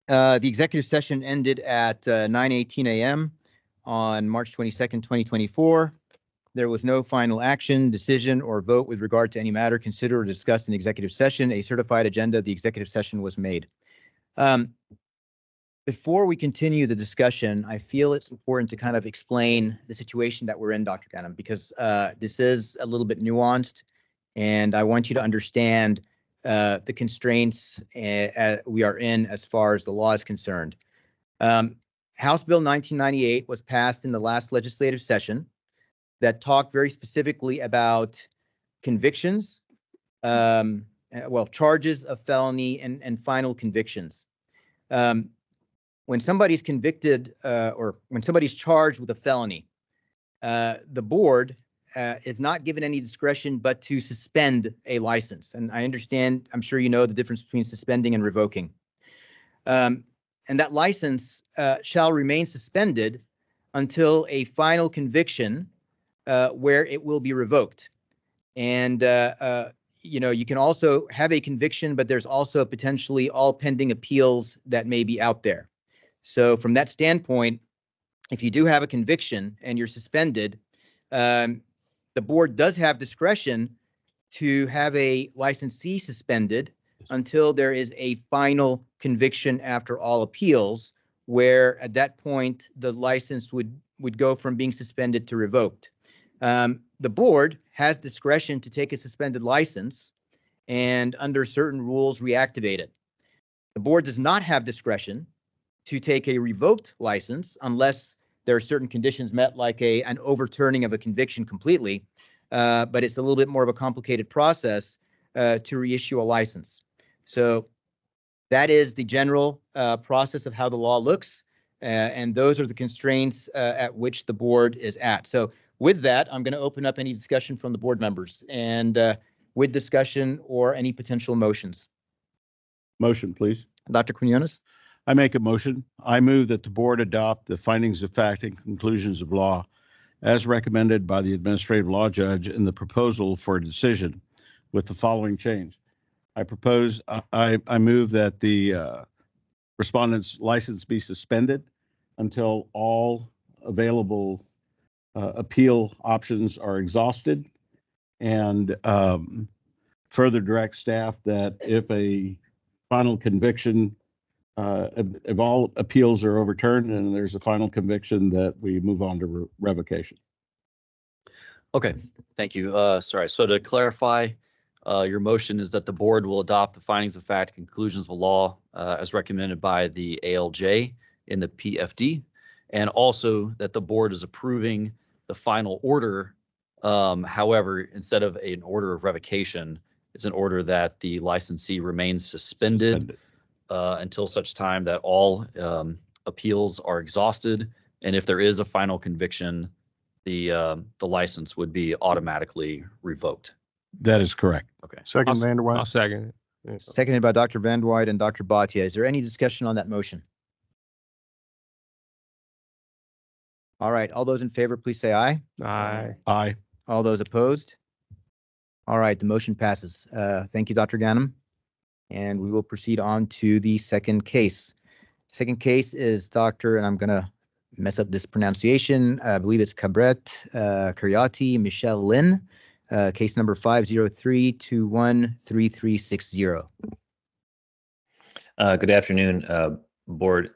The executive session ended at 9:18 a.m. on March 22nd, 2024. There was no final action, decision, or vote with regard to any matter considered or discussed in executive session. A certified agenda of the executive session was made. Before we continue the discussion, I feel it's important to kind of explain the situation that we're in, Dr. Ghanem, because this is a little bit nuanced, and I want you to understand the constraints we are in as far as the law is concerned. House Bill 1998 was passed in the last legislative session that talked very specifically about convictions, charges of felony and final convictions. When somebody's convicted or when somebody's charged with a felony, the board is not given any discretion but to suspend a license. And I understand, I'm sure you know the difference between suspending and revoking. And that license shall remain suspended until a final conviction where it will be revoked. And, you can also have a conviction, but there's also potentially all pending appeals that may be out there. So from that standpoint, if you do have a conviction and you're suspended, the board does have discretion to have a licensee suspended until there is a final conviction after all appeals, where at that point, the license would go from being suspended to revoked. The board has discretion to take a suspended license and under certain rules reactivate it. The board does not have discretion to take a revoked license unless there are certain conditions met, like an overturning of a conviction completely, but it's a little bit more of a complicated process to reissue a license. So that is the general process of how the law looks, and those are the constraints at which the board is at. So with that, I'm going to open up any discussion from the board members and with discussion or any potential motions. Motion, please. Dr. Quinones? I make a motion. I move that the board adopt the findings of fact and conclusions of law as recommended by the administrative law judge in the proposal for a decision with the following change. I move that the respondent's license be suspended until all available appeal options are exhausted, and further direct staff that if a final conviction, if all appeals are overturned and there's a final conviction, that we move on to revocation. Okay, thank you. Sorry, so to clarify, your motion is that the board will adopt the findings of fact, conclusions of law as recommended by the ALJ in the PFD, and also that the board is approving the final order. However, instead of an order of revocation, it's an order that the licensee remains suspended until such time that all appeals are exhausted. And if there is a final conviction, the license would be automatically revoked. That is correct. Okay. Second, Vanderwide. I'll second it. Seconded by Dr. Van Wyk and Dr. Bhatia. Is there any discussion on that motion? All right, all those in favor, please say aye. Aye. Aye. All those opposed? All right, the motion passes. Thank you, Dr. Ghanem. And we will proceed on to the second case. Second case is Dr., and I'm going to mess up this pronunciation. I believe it's Cabret Karyati Michelle Lin, case number 503213360. Good afternoon, board.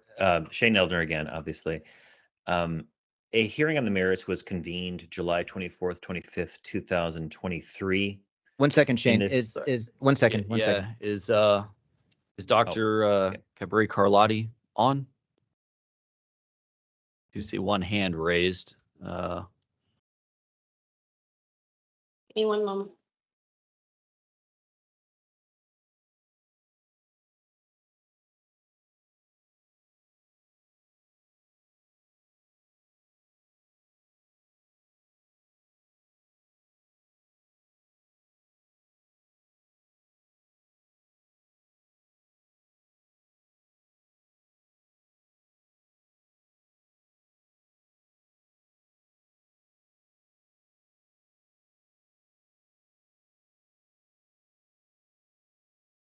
Shane Eldner again, obviously. A hearing on the merits was convened July 24th, 25th, 2023. 1 second, Shane. Is 1 second. One yeah, second. Is Dr. Okay. Cabret Carlotti on? You see one hand raised. Give me one moment.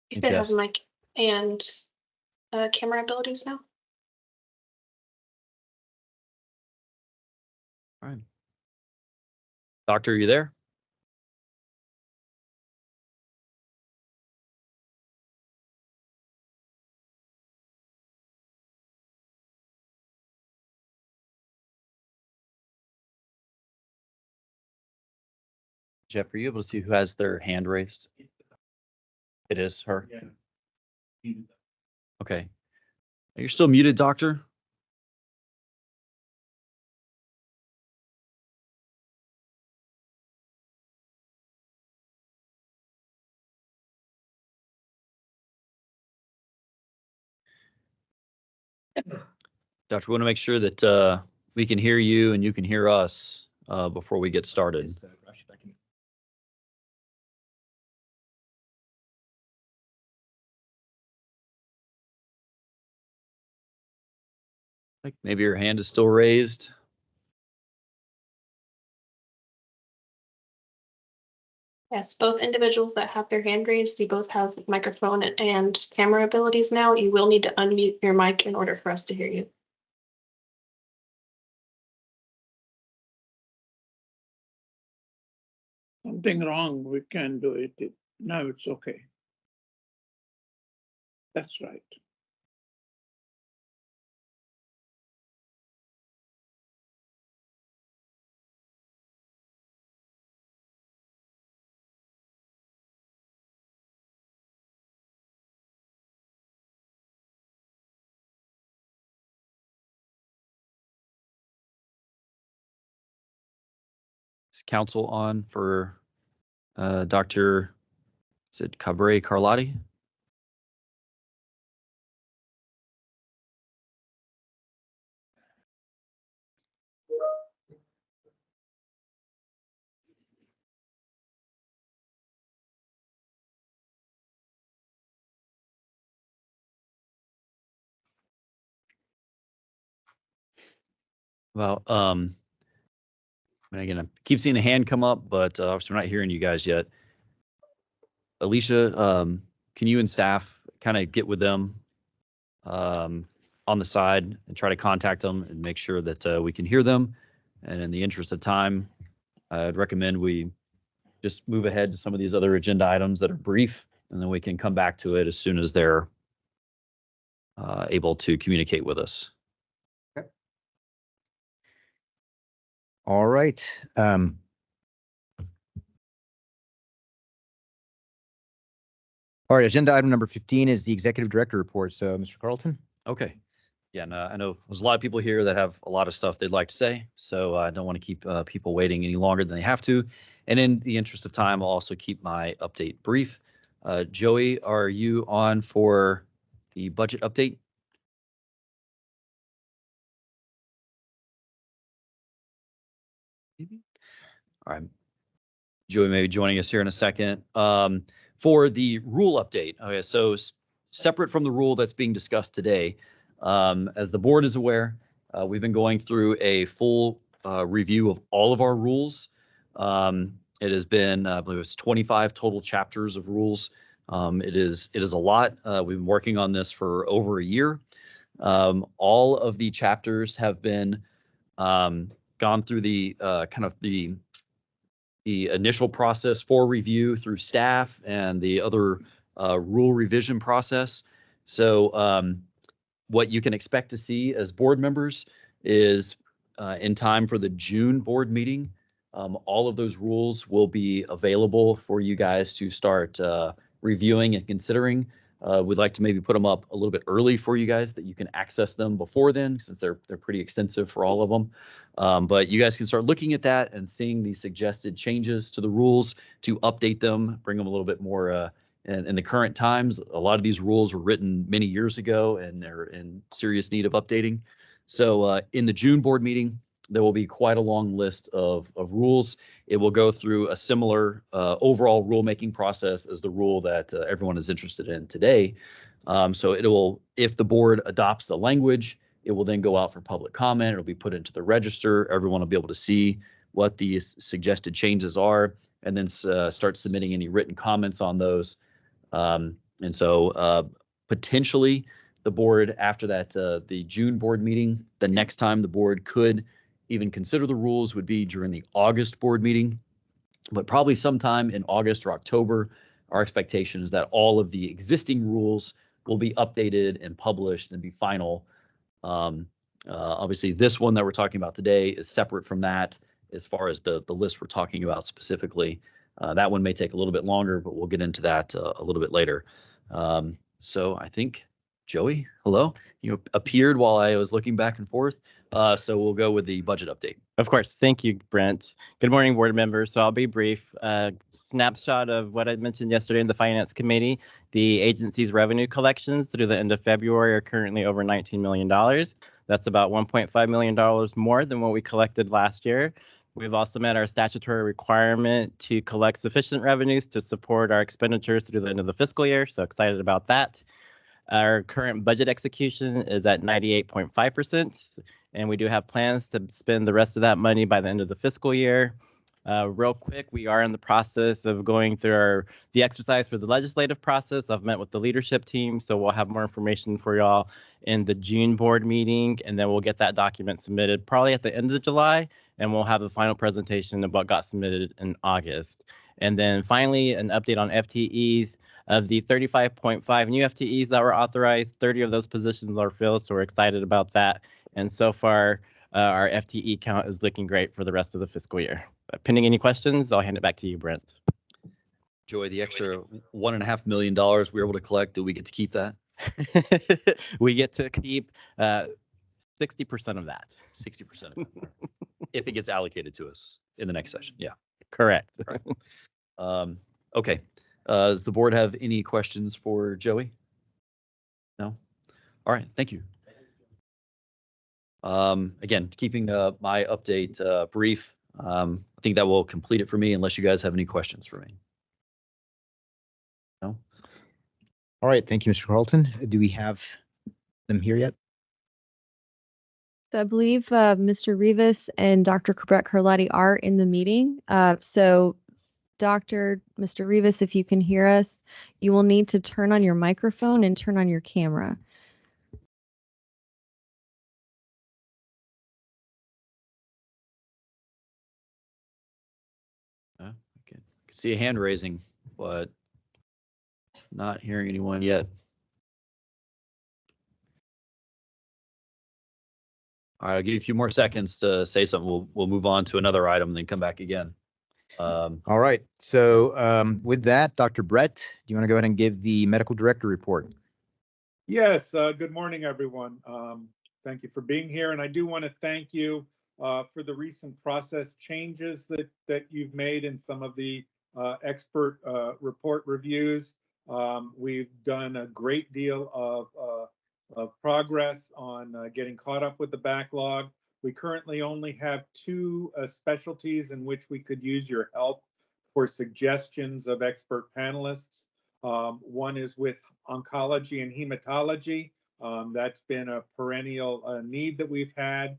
You still have Jeff. mic. and camera abilities now. All right. Doctor, are you there? Jeff, are you able to see who has their hand raised? It is her. Okay. You're still muted, Doctor. Doctor, we want to make sure that we can hear you and you can hear us before we get started. Like maybe your hand is still raised. Yes, both individuals that have their hand raised, you both have microphone and camera abilities now. You will need to unmute your mic in order for us to hear you. Something wrong, we can do it. No, it's okay. That's right. Is counsel on for Dr. Is it Cabre Carlotti? Well, and again, I keep seeing a hand come up, but obviously we're not hearing you guys yet. Alicia, can you and staff kind of get with them on the side and try to contact them and make sure that we can hear them? And in the interest of time, I'd recommend we just move ahead to some of these other agenda items that are brief, and then we can come back to it as soon as they're able to communicate with us. All right. All right, agenda item number 15 is the executive director report. So, Mr. Carlton. Okay. Yeah, and I know there's a lot of people here that have a lot of stuff they'd like to say, so I don't want to keep people waiting any longer than they have to. And in the interest of time, I'll also keep my update brief. Joey, are you on for the budget update? All right. Joey may be joining us here in a second. For the rule update, okay, so separate from the rule that's being discussed today, as the board is aware, we've been going through a full review of all of our rules. It has been, I believe it's 25 total chapters of rules. It is a lot. We've been working on this for over a year. All of the chapters have been gone through the kind of the initial process for review through staff and the other rule revision process. So what you can expect to see as board members is in time for the June board meeting, all of those rules will be available for you guys to start reviewing and considering. We'd like to maybe put them up a little bit early for you guys that you can access them before then, since they're pretty extensive for all of them. But you guys can start looking at that and seeing the suggested changes to the rules to update them, bring them a little bit more in the current times. A lot of these rules were written many years ago and they're in serious need of updating. So in the June board meeting, there will be quite a long list of rules. It will go through a similar overall rulemaking process as the rule that everyone is interested in today. So it will, if the board adopts the language, it will then go out for public comment. It'll be put into the register. Everyone will be able to see what the suggested changes are, and then start submitting any written comments on those. And so Potentially, the board after that, the June board meeting, the next time the board could even consider the rules would be during the August board meeting, but probably sometime in August or October. Our expectation is that all of the existing rules will be updated and published and be final. Obviously, this one that we're talking about today is separate from that as far as the list we're talking about specifically. That one may take a little bit longer, but we'll get into that a little bit later. So I think, Joey, hello. You appeared while I was looking back and forth. So we'll go with the budget update. Of course. Thank you, Brent. Good morning, board members. So I'll be brief. Snapshot of what I mentioned yesterday in the Finance Committee. The agency's revenue collections through the end of February are currently over $19 million. That's about $1.5 million more than what we collected last year. We've also met our statutory requirement to collect sufficient revenues to support our expenditures through the end of the fiscal year. So excited about that. Our current budget execution is at 98.5%, and we do have plans to spend the rest of that money by the end of the fiscal year. Real quick, we are in the process of going through the exercise for the legislative process. I've met with the leadership team, so we'll have more information for y'all in the June board meeting, and then we'll get that document submitted probably at the end of July, and we'll have the final presentation of what got submitted in August. And then finally, an update on FTEs. Of the 35.5 new FTEs that were authorized, 30 of those positions are filled, so we're excited about that. And so far, our FTE count is looking great for the rest of the fiscal year. Pending any questions, I'll hand it back to you, Brent. Joey, the extra $1.5 million we were able to collect, do we get to keep that? We get to keep 60% of that. 60% of it. If it gets allocated to us in the next session. Yeah. Correct. Okay. Does the board have any questions for Joey? No? All right. Thank you. Again, keeping my update brief, I think that will complete it for me unless you guys have any questions for me. No? All right. Thank you, Mr. Carlton. Do we have them here yet? So I believe Mr. Rivas and Dr. Carletti are in the meeting. So Mr. Rivas, if you can hear us, you will need to turn on your microphone and turn on your camera. I can see a hand raising, but not hearing anyone yet. All right, I'll give you a few more seconds to say something. We'll move on to another item and then come back again. All right. So with that, Dr. Brett, do you want to go ahead and give the medical director report? Yes. Good morning, everyone. Thank you for being here. And I do want to thank you for the recent process changes that you've made in some of the expert report reviews. We've done a great deal of progress on getting caught up with the backlog. We currently only have 2 specialties in which we could use your help for suggestions of expert panelists. One is with oncology and hematology. That's been a perennial need that we've had.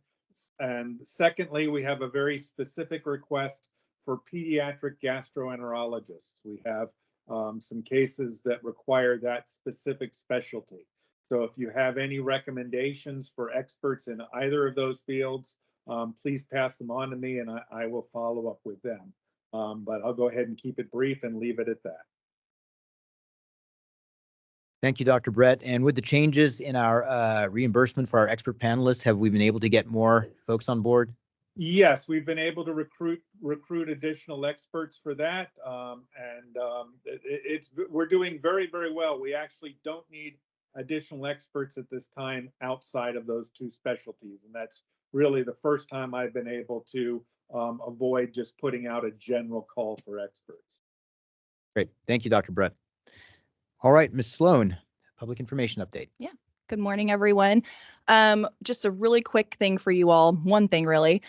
And secondly, we have a very specific request for pediatric gastroenterologists. We have some cases that require that specific specialty. So if you have any recommendations for experts in either of those fields, please pass them on to me and I will follow up with them. But I'll go ahead and keep it brief and leave it at that. Thank you, Dr. Brett. And with the changes in our reimbursement for our expert panelists, have we been able to get more folks on board? Yes, we've been able to recruit additional experts for that. We're doing very, very well. We actually don't need additional experts at this time outside of those 2 specialties. And that's really the first time I've been able to avoid just putting out a general call for experts. Great. Thank you, Dr. Brett. All right, Ms. Sloan, public information update. Yeah. Good morning, everyone. Just a really quick thing for you all. One thing, really.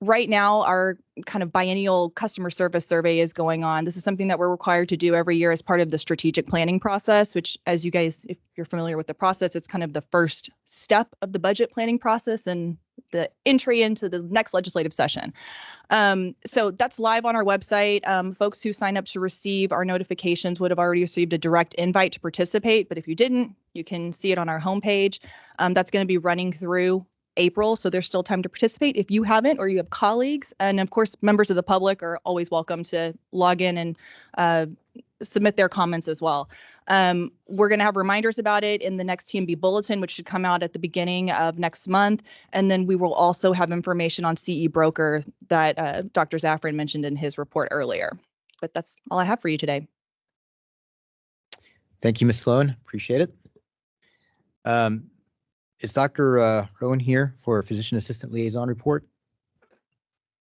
Right now, our kind of biennial customer service survey is going on. This is something that we're required to do every year as part of the strategic planning process, which, as you guys, if you're familiar with the process, it's kind of the first step of the budget planning process. And the entry into the next legislative session. So that's live on our website. Folks who sign up to receive our notifications would have already received a direct invite to participate, but if you didn't, you can see it on our homepage. That's going to be running through April, so there's still time to participate if you haven't, or you have colleagues. And of course, members of the public are always welcome to log in and submit their comments as well. We're going to have reminders about it in the next TMB bulletin, which should come out at the beginning of next month. And then we will also have information on CE Broker that Dr. Zafran mentioned in his report earlier. But that's all I have for you today. Thank you, Ms. Sloan. Appreciate it. Is Dr. Rowan here for a physician assistant liaison report?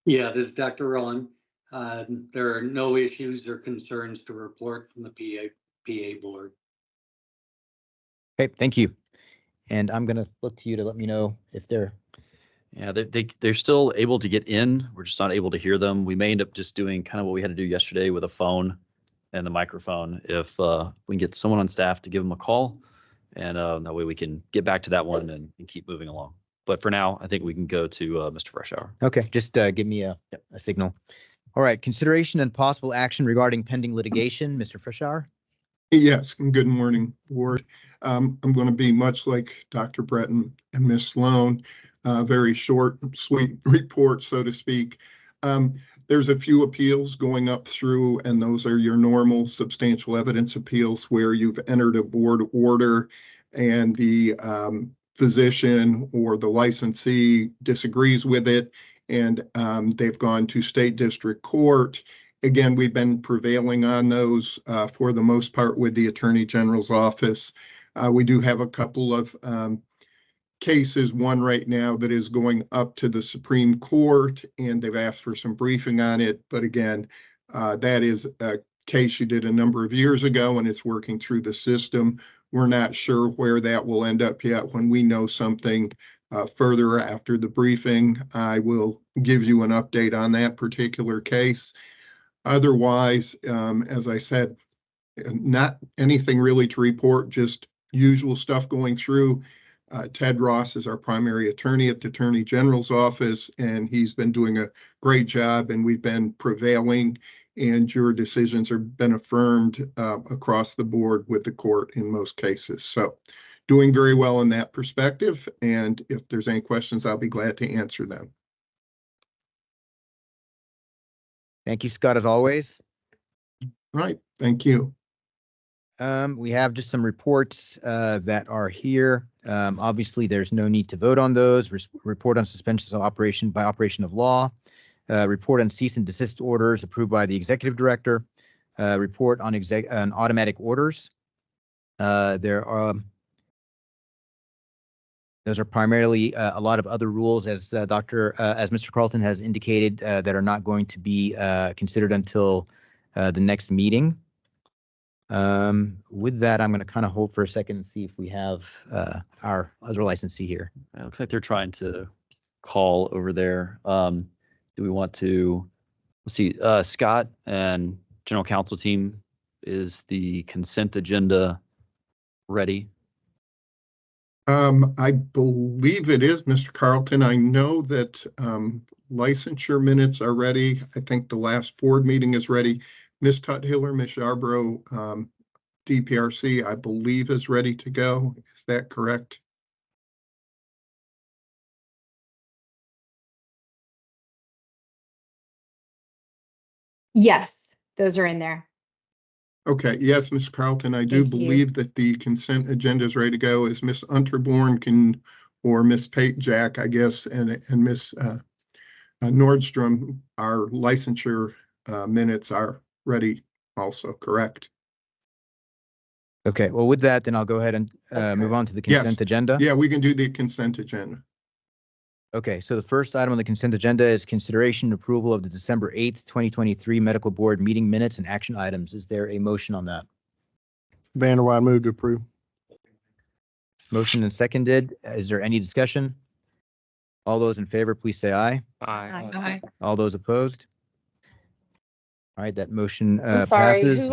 Yeah, this is Dr. Rowan. There are no issues or concerns to report from the PA board. Okay, thank you. And I'm going to look to you to let me know if they're. Yeah, they're still able to get in. We're just not able to hear them. We may end up just doing kind of what we had to do yesterday with a phone and the microphone. If we can get someone on staff to give them a call, and that way we can get back to that one and keep moving along. But for now, I think we can go to Mr. Freshour. Okay, just give me a signal. All right, consideration and possible action regarding pending litigation. Mr. Freshour? Yes, and good morning, board. I'm going to be much like Dr. Breton and Ms. Sloan, very short, sweet report, so to speak. There's a few appeals going up through, and those are your normal substantial evidence appeals where you've entered a board order and the physician or the licensee disagrees with it, and they've gone to state district court. Again, we've been prevailing on those for the most part with the Attorney General's office. We do have a couple of cases, one right now that is going up to the Supreme Court, and they've asked for some briefing on it. But again, that is a case you did a number of years ago, and it's working through the system. We're not sure where that will end up yet. When we know something further after the briefing, I will give you an update on that particular case. Otherwise, as I said, not anything really to report, just usual stuff going through. Ted Ross is our primary attorney at the Attorney General's office, and he's been doing a great job, and we've been prevailing, and your decisions have been affirmed across the board with the court in most cases. So doing very well in that perspective, and if there's any questions, I'll be glad to answer them. Thank you, Scott, as always. Right, thank you. We have just some reports that are here. Obviously, there's no need to vote on those. Report on suspensions of operation by operation of law. Report on cease and desist orders approved by the executive director. Report on automatic orders. Those are primarily a lot of other rules, as Mr. Carlton has indicated, that are not going to be considered until the next meeting. With that, I'm going to kind of hold for a second and see if we have our other licensee here. It looks like they're trying to call over there. Do we want to, let's see, Scott and General Counsel team, is the consent agenda ready? I believe it is, Mr. Carlton. I know that licensure minutes are ready. I think the last board meeting is ready. Ms. Tuthiller, Ms. Yarbrough, DPRC, I believe is ready to go. Is that correct? Yes, those are in there. Okay, yes, Ms. Carlton, I do believe that the consent agenda is ready to go. As Ms. Unterborn can, or Ms. Jack, I guess, and Ms. Nordstrom, our licensure minutes are ready also, correct? Okay, well, with that, then I'll go ahead and move on to the consent agenda. Yeah, we can do the consent agenda. Okay, so the first item on the consent agenda is consideration and approval of the December 8th, 2023 Medical Board meeting minutes and action items. Is there a motion on that? Vanderwide, move to approve. Motion and seconded. Is there any discussion? All those in favor, please say aye. Aye. Aye. All those opposed? All right, that motion I'm sorry, passes.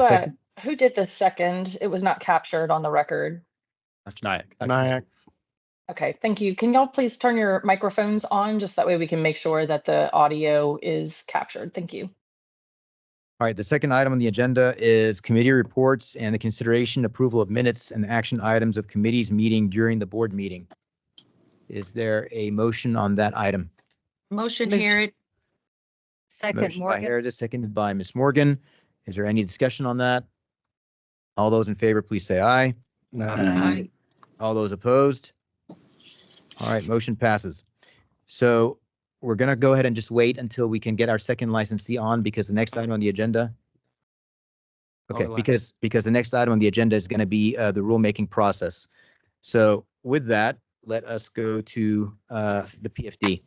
who did the second? It was not captured on the record. Dr. Nayak. Nayak. Okay, thank you. Can y'all please turn your microphones on, just that way we can make sure that the audio is captured? Thank you. All right, the second item on the agenda is committee reports and the consideration approval of minutes and action items of committees meeting during the board meeting. Is there a motion on that item? Motion, Harrod. Second, Motion by Morgan. Harris, seconded by Ms. Morgan. Is there any discussion on that? All those in favor, please say aye. Aye. All those opposed? All right, motion passes. So we're going to go ahead and just wait until we can get our second licensee on, because the next item on the agenda. Okay, because the next item on the agenda is going to be the rulemaking process. So with that, let us go to the PFD.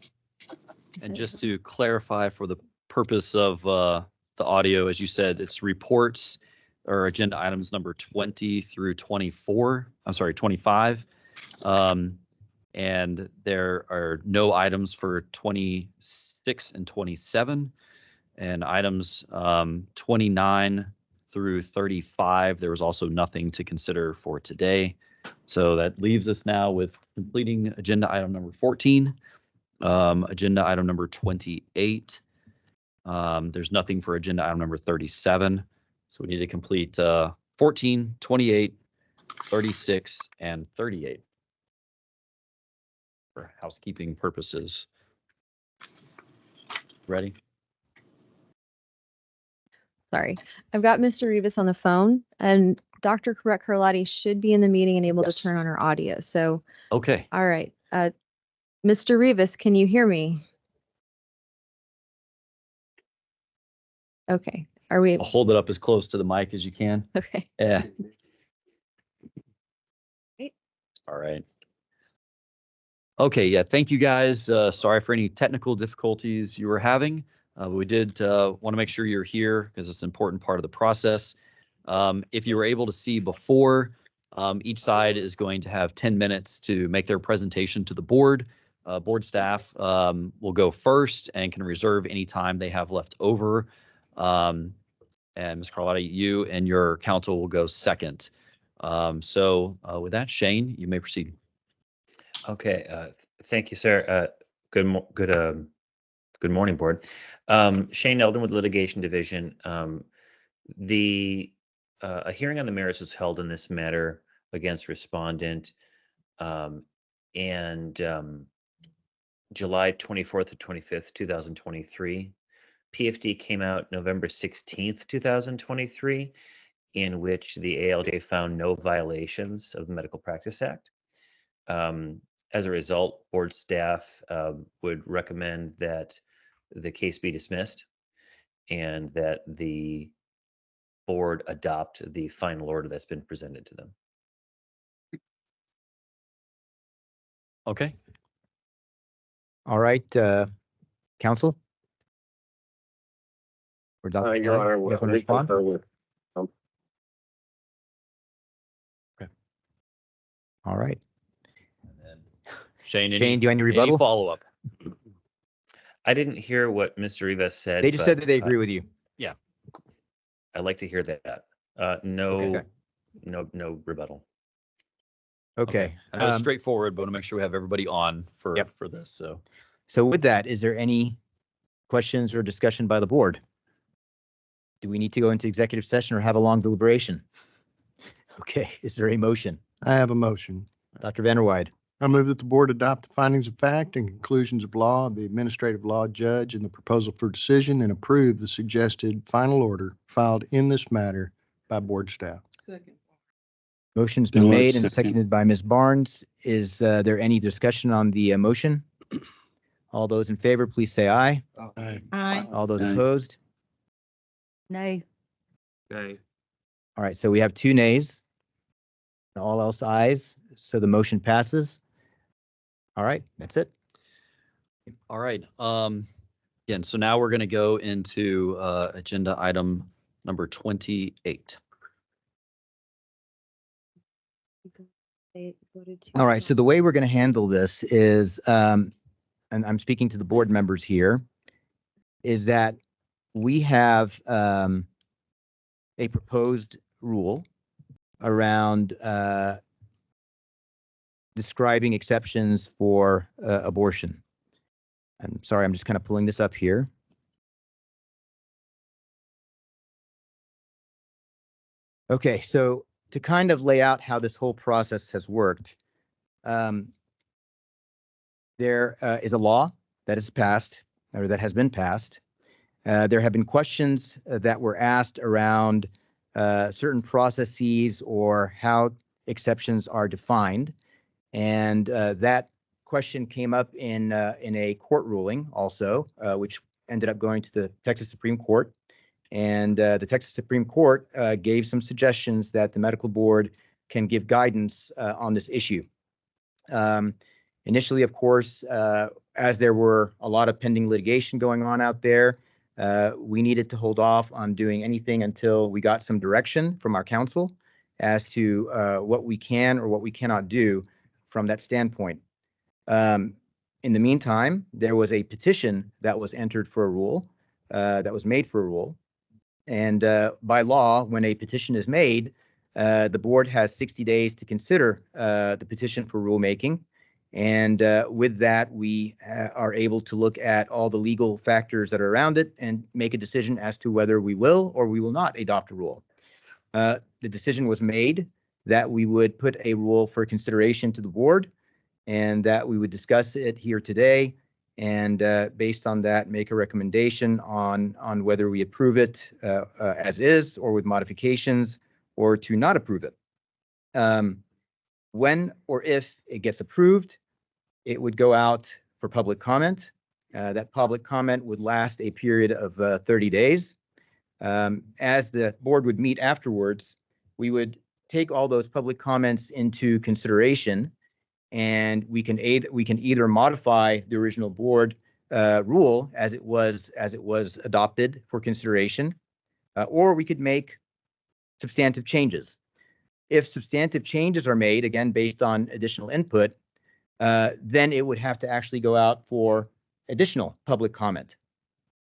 And just to clarify for the purpose of the audio, as you said, it's reports or agenda items number 20 through 24. I'm sorry, 25. And there are no items for 26 and 27. And items 29 through 35, there was also nothing to consider for today. So that leaves us now with completing agenda item number 14, agenda item number 28. There's nothing for agenda item number 37. So we need to complete 14, 28, 36, and 38 for housekeeping purposes. Ready? Sorry, I've got Mr. Rivas on the phone, and Dr. Carlotti should be in the meeting and able to turn on her audio. So, okay. All right. Mr. Rivas, can you hear me? Okay. Are we? I'll hold it up as close to the mic as you can. Okay. Yeah. All right. Okay, yeah, thank you guys. Sorry for any technical difficulties you were having. We did want to make sure you're here because it's an important part of the process. If you were able to see before, each side is going to have 10 minutes to make their presentation to the board. Board staff will go first and can reserve any time they have left over. And Ms. Carlotti, you and your counsel will go second. So with that, Shane, you may proceed. Okay, thank you, sir. Good morning, board. Shane Eldon with Litigation Division. A hearing on the merits was held in this matter against respondent, and July 24th to 25th, 2023. PFD came out November 16th, 2023, in which the ALJ found no violations of the Medical Practice Act. As a result, board staff would recommend that the case be dismissed and that the board adopt the final order that's been presented to them. Okay. All right, counsel? Or Dr. Your Honor, you have to respond? okay. All right. Shane, Shane, do you have any rebuttal? Any follow-up? I didn't hear what Mr. Rivas said. They just said that they agree with you. Yeah. I'd like to hear that. No rebuttal. Okay. I know it's straightforward, but I want to make sure we have everybody on for this. So with that, is there any questions or discussion by the board? Do we need to go into executive session or have a long deliberation? Okay, is there a motion? I have a motion. Dr. Vanderweide. I move that the board adopt the findings of fact and conclusions of law of the administrative law judge and the proposal for decision and approve the suggested final order filed in this matter by board staff. Second. Motion's been made and seconded by Ms. Barnes. Is there any discussion on the motion? All those in favor, please say aye. Aye. Aye. All those opposed? Nay. Okay. All right, so we have 2 nays. All else ayes, so the motion passes. All right, that's it. All right. Again, so now we're going to go into agenda item number 28. All right, so the way we're going to handle this is, and I'm speaking to the board members here, is that we have a proposed rule around describing exceptions for abortion. I'm sorry, I'm just kind of pulling this up here. Okay, so to kind of lay out how this whole process has worked, there is a law that is passed, or that has been passed. There have been questions that were asked around certain processes or how exceptions are defined. And that question came up in a court ruling also, which ended up going to the Texas Supreme Court. And the Texas Supreme Court gave some suggestions that the medical board can give guidance on this issue. Initially, of course, as there were a lot of pending litigation going on out there, we needed to hold off on doing anything until we got some direction from our counsel as to what we can or what we cannot do from that standpoint. In the meantime, there was a petition that was entered for a rule, that was made for a rule. And by law, when a petition is made, the board has 60 days to consider the petition for rulemaking. And with that, we are able to look at all the legal factors that are around it and make a decision as to whether we will or we will not adopt a rule. The decision was made that we would put a rule for consideration to the board and that we would discuss it here today. And based on that, make a recommendation on whether we approve it as is or with modifications or to not approve it. When or if it gets approved, it would go out for public comment. That public comment would last a period of 30 days. As the board would meet afterwards, we would take all those public comments into consideration, and we can either modify the original board rule as it was adopted for consideration, or we could make substantive changes. If substantive changes are made, again based on additional input, then it would have to actually go out for additional public comment.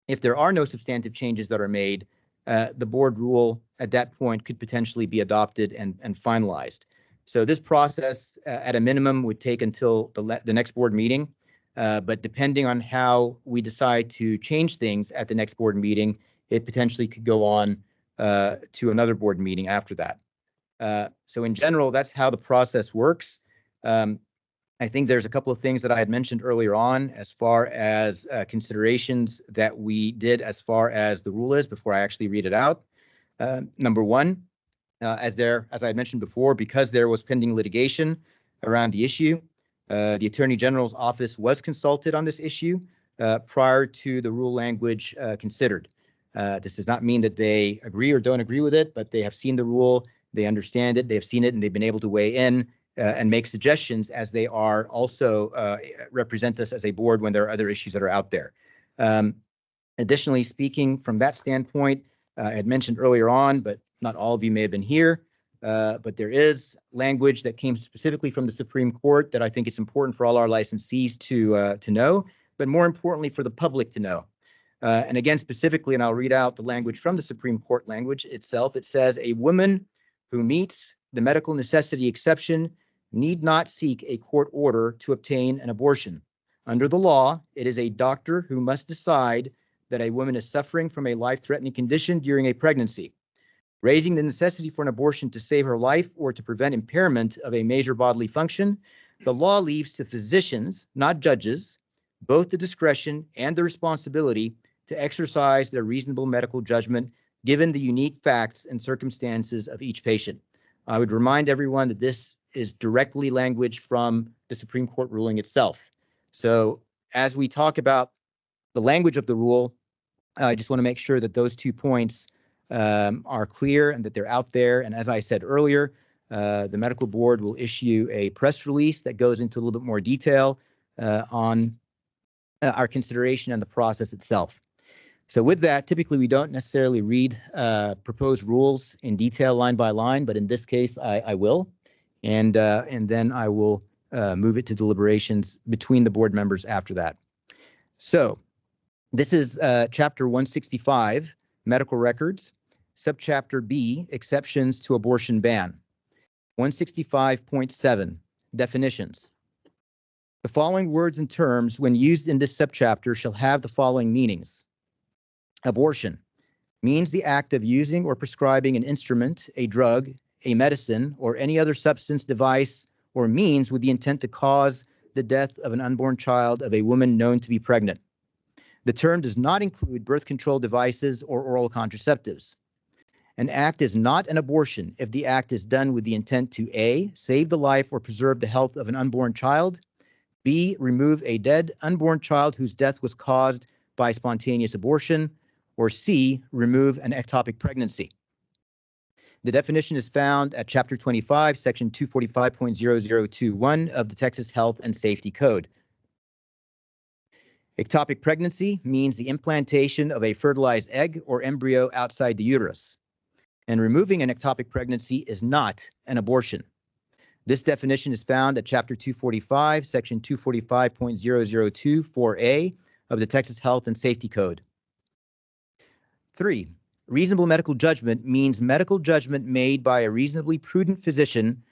If there are no substantive changes that are made, the board rule at that point could potentially be adopted and finalized. So this process, at a minimum, would take until the next board meeting. But depending on how we decide to change things at the next board meeting, it potentially could go on to another board meeting after that. So in general, that's how the process works. I think there's a couple of things that I had mentioned earlier on as far as considerations that we did as far as the rule is before I actually read it out. Number one, as I had mentioned before, because there was pending litigation around the issue, the Attorney General's office was consulted on this issue prior to the rule language considered. This does not mean that they agree or don't agree with it, but they have seen the rule, they understand it, they have seen it, and they've been able to weigh in and make suggestions as they are also represent us as a board when there are other issues that are out there. Additionally, speaking from that standpoint, I had mentioned earlier on, but not all of you may have been here, but there is language that came specifically from the Supreme Court that I think it's important for all our licensees to know, but more importantly for the public to know. And again, specifically, and I'll read out the language from the Supreme Court language itself. It says, a woman who meets the medical necessity exception need not seek a court order to obtain an abortion. Under the law, it is a doctor who must decide that a woman is suffering from a life-threatening condition during a pregnancy. Raising the necessity for an abortion to save her life or to prevent impairment of a major bodily function, the law leaves to physicians, not judges, both the discretion and the responsibility to exercise their reasonable medical judgment given the unique facts and circumstances of each patient. I would remind everyone that this is directly language from the Supreme Court ruling itself. So as we talk about the language of the rule, I just want to make sure that those 2 points are clear and that they're out there. And as I said earlier, the medical board will issue a press release that goes into a little bit more detail on our consideration and the process itself. So with that, typically we don't necessarily read proposed rules in detail line by line, but in this case I will. And then I will move it to deliberations between the board members after that. So this is Chapter 165, Medical Records, Subchapter B, Exceptions to Abortion Ban. 165.7, Definitions. The following words and terms, when used in this subchapter, shall have the following meanings. Abortion means the act of using or prescribing an instrument, a drug, a medicine, or any other substance, device, or means with the intent to cause the death of an unborn child of a woman known to be pregnant. The term does not include birth control devices or oral contraceptives. An act is not an abortion if the act is done with the intent to A, save the life or preserve the health of an unborn child, B, remove a dead unborn child whose death was caused by spontaneous abortion, or C, remove an ectopic pregnancy. The definition is found at Chapter 25, Section 245.0021 of the Texas Health and Safety Code. Ectopic pregnancy means the implantation of a fertilized egg or embryo outside the uterus. And removing an ectopic pregnancy is not an abortion. This definition is found at Chapter 245, Section 245.0024A of the Texas Health and Safety Code. 3. Reasonable medical judgment means medical judgment made by a reasonably prudent physician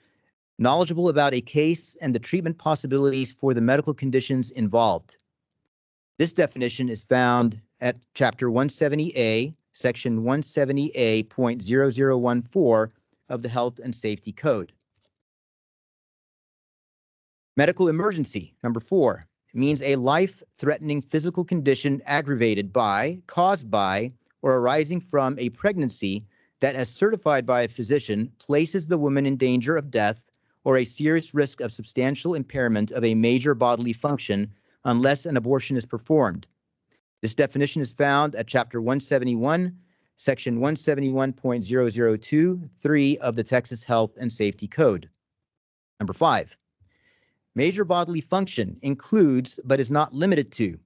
knowledgeable about a case and the treatment possibilities for the medical conditions involved. This definition is found at Chapter 170A, Section 170A.0014 of the Health and Safety Code. Medical emergency, number 4, means a life-threatening physical condition aggravated by, caused by, or arising from a pregnancy that, as certified by a physician, places the woman in danger of death or a serious risk of substantial impairment of a major bodily function unless an abortion is performed. This definition is found at Chapter 171, Section 171.0023 of the Texas Health and Safety Code. Number 5. Major bodily function includes, but is not limited to,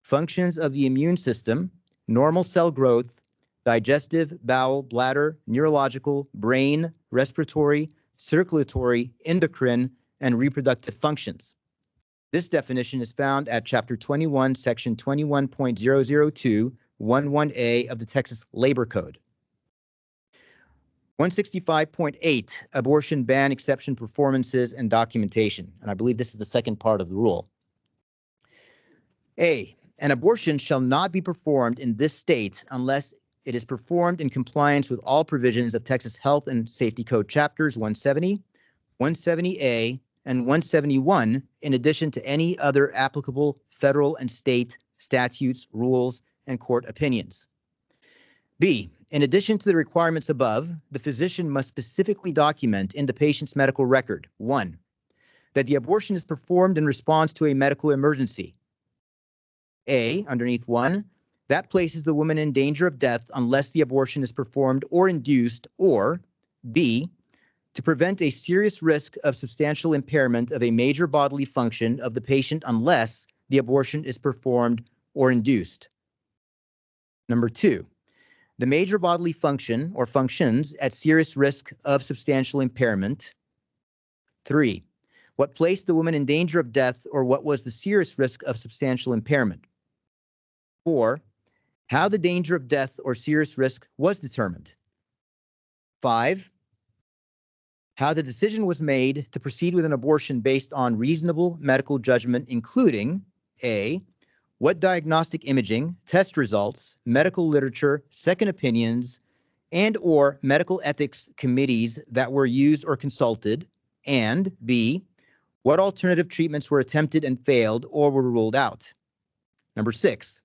functions of the immune system, normal cell growth, digestive, bowel, bladder, neurological, brain, respiratory, circulatory, endocrine, and reproductive functions. This definition is found at Chapter 21, Section 21.00211A of the Texas Labor Code. 165.8, abortion ban exception performances and documentation. And I believe this is the second part of the rule. A, an abortion shall not be performed in this state unless it is performed in compliance with all provisions of Texas Health and Safety Code Chapters 170, 170A, and 171, in addition to any other applicable federal and state statutes, rules, and court opinions. B, in addition to the requirements above, the physician must specifically document in the patient's medical record, 1, that the abortion is performed in response to a medical emergency. A, underneath 1, that places the woman in danger of death unless the abortion is performed or induced, or B, to prevent a serious risk of substantial impairment of a major bodily function of the patient unless the abortion is performed or induced. Number 2, the major bodily function or functions at serious risk of substantial impairment. 3, what placed the woman in danger of death or what was the serious risk of substantial impairment. 4, how the danger of death or serious risk was determined. 5, how the decision was made to proceed with an abortion based on reasonable medical judgment, including A, what diagnostic imaging, test results, medical literature, second opinions, and or medical ethics committees that were used or consulted, and B, what alternative treatments were attempted and failed or were ruled out. Number 6,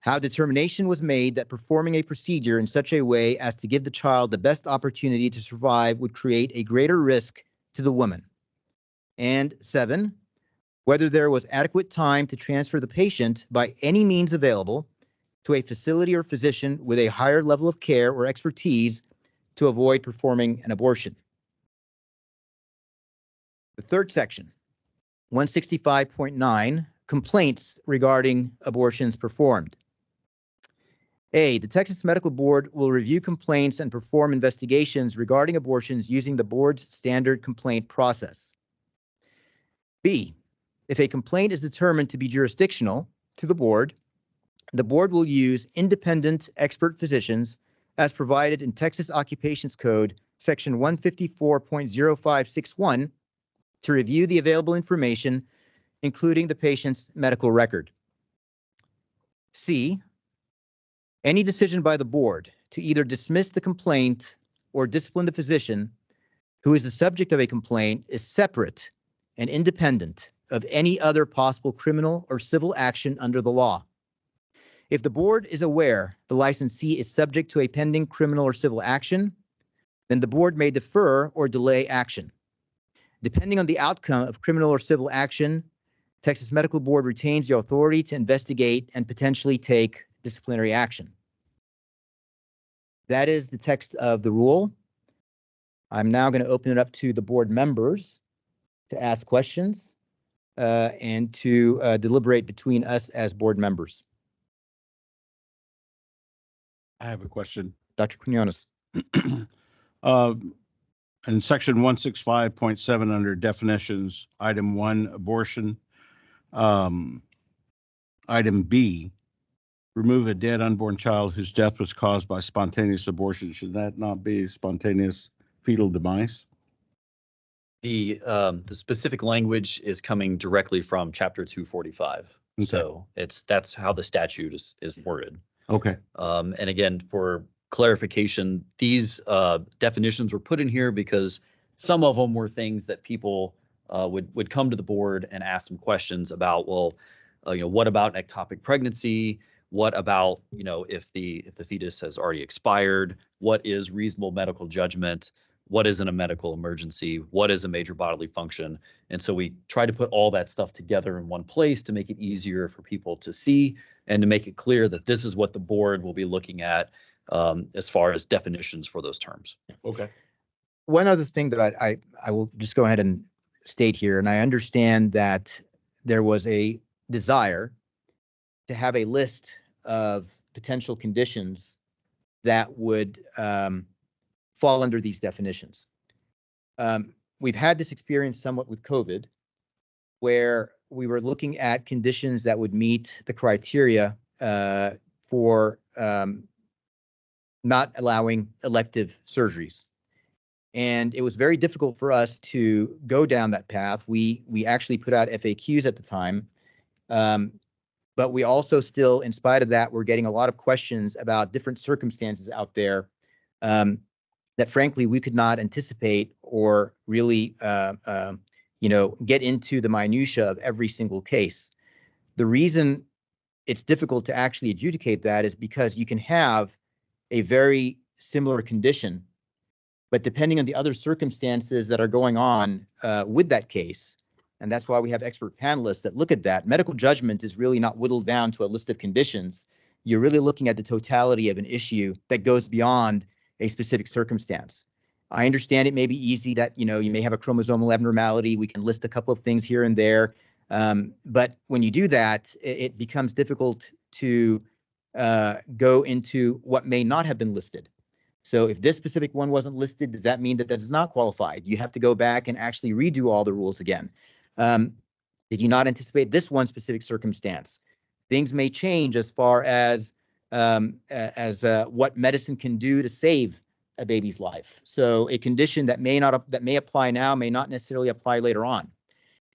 how determination was made that performing a procedure in such a way as to give the child the best opportunity to survive would create a greater risk to the woman. And 7, whether there was adequate time to transfer the patient by any means available to a facility or physician with a higher level of care or expertise to avoid performing an abortion. The third section, 165.9, complaints regarding abortions performed. A, the Texas Medical Board will review complaints and perform investigations regarding abortions using the board's standard complaint process. B, if a complaint is determined to be jurisdictional to the board will use independent expert physicians as provided in Texas Occupations Code, Section 154.0561, to review the available information, including the patient's medical record. C, any decision by the board to either dismiss the complaint or discipline the physician who is the subject of a complaint is separate and independent of any other possible criminal or civil action under the law. If the board is aware the licensee is subject to a pending criminal or civil action, then the board may defer or delay action. Depending on the outcome of criminal or civil action, Texas Medical Board retains the authority to investigate and potentially take disciplinary action. That is the text of the rule. I'm now going to open it up to the board members to ask questions and to deliberate between us as board members. I have a question. Dr. Quinones. In section 165.7 under definitions, item 1, abortion. Item B, remove a dead unborn child whose death was caused by spontaneous abortion. Should that not be spontaneous fetal demise? The specific language is coming directly from Chapter 245. Okay. So that's how the statute is worded. Okay. And again, for clarification, these definitions were put in here because some of them were things that people would come to the board and ask some questions about. Well, what about an ectopic pregnancy? What about, if the fetus has already expired? What is reasonable medical judgment? What isn't a medical emergency? What is a major bodily function? And so we try to put all that stuff together in one place to make it easier for people to see and to make it clear that this is what the board will be looking at as far as definitions for those terms. Okay. One other thing that I will just go ahead and state here, and I understand that there was a desire to have a list of potential conditions that would fall under these definitions. We've had this experience somewhat with COVID, where we were looking at conditions that would meet the criteria for not allowing elective surgeries. And it was very difficult for us to go down that path. We actually put out FAQs at the time, but we also still, in spite of that, we're getting a lot of questions about different circumstances out there that frankly we could not anticipate or really get into the minutia of every single case. The reason it's difficult to actually adjudicate that is because you can have a very similar condition, but depending on the other circumstances that are going on with that case, and that's why we have expert panelists that look at that, medical judgment is really not whittled down to a list of conditions. You're really looking at the totality of an issue that goes beyond a specific circumstance. I understand it may be easy that, you may have a chromosomal abnormality. We can list a couple of things here and there. But when you do that, it becomes difficult to go into what may not have been listed. So if this specific one wasn't listed, does that mean that that's not qualified? You have to go back and actually redo all the rules again. Did you not anticipate this one specific circumstance? Things may change as far as what medicine can do to save a baby's life. So a condition that may apply now may not necessarily apply later on.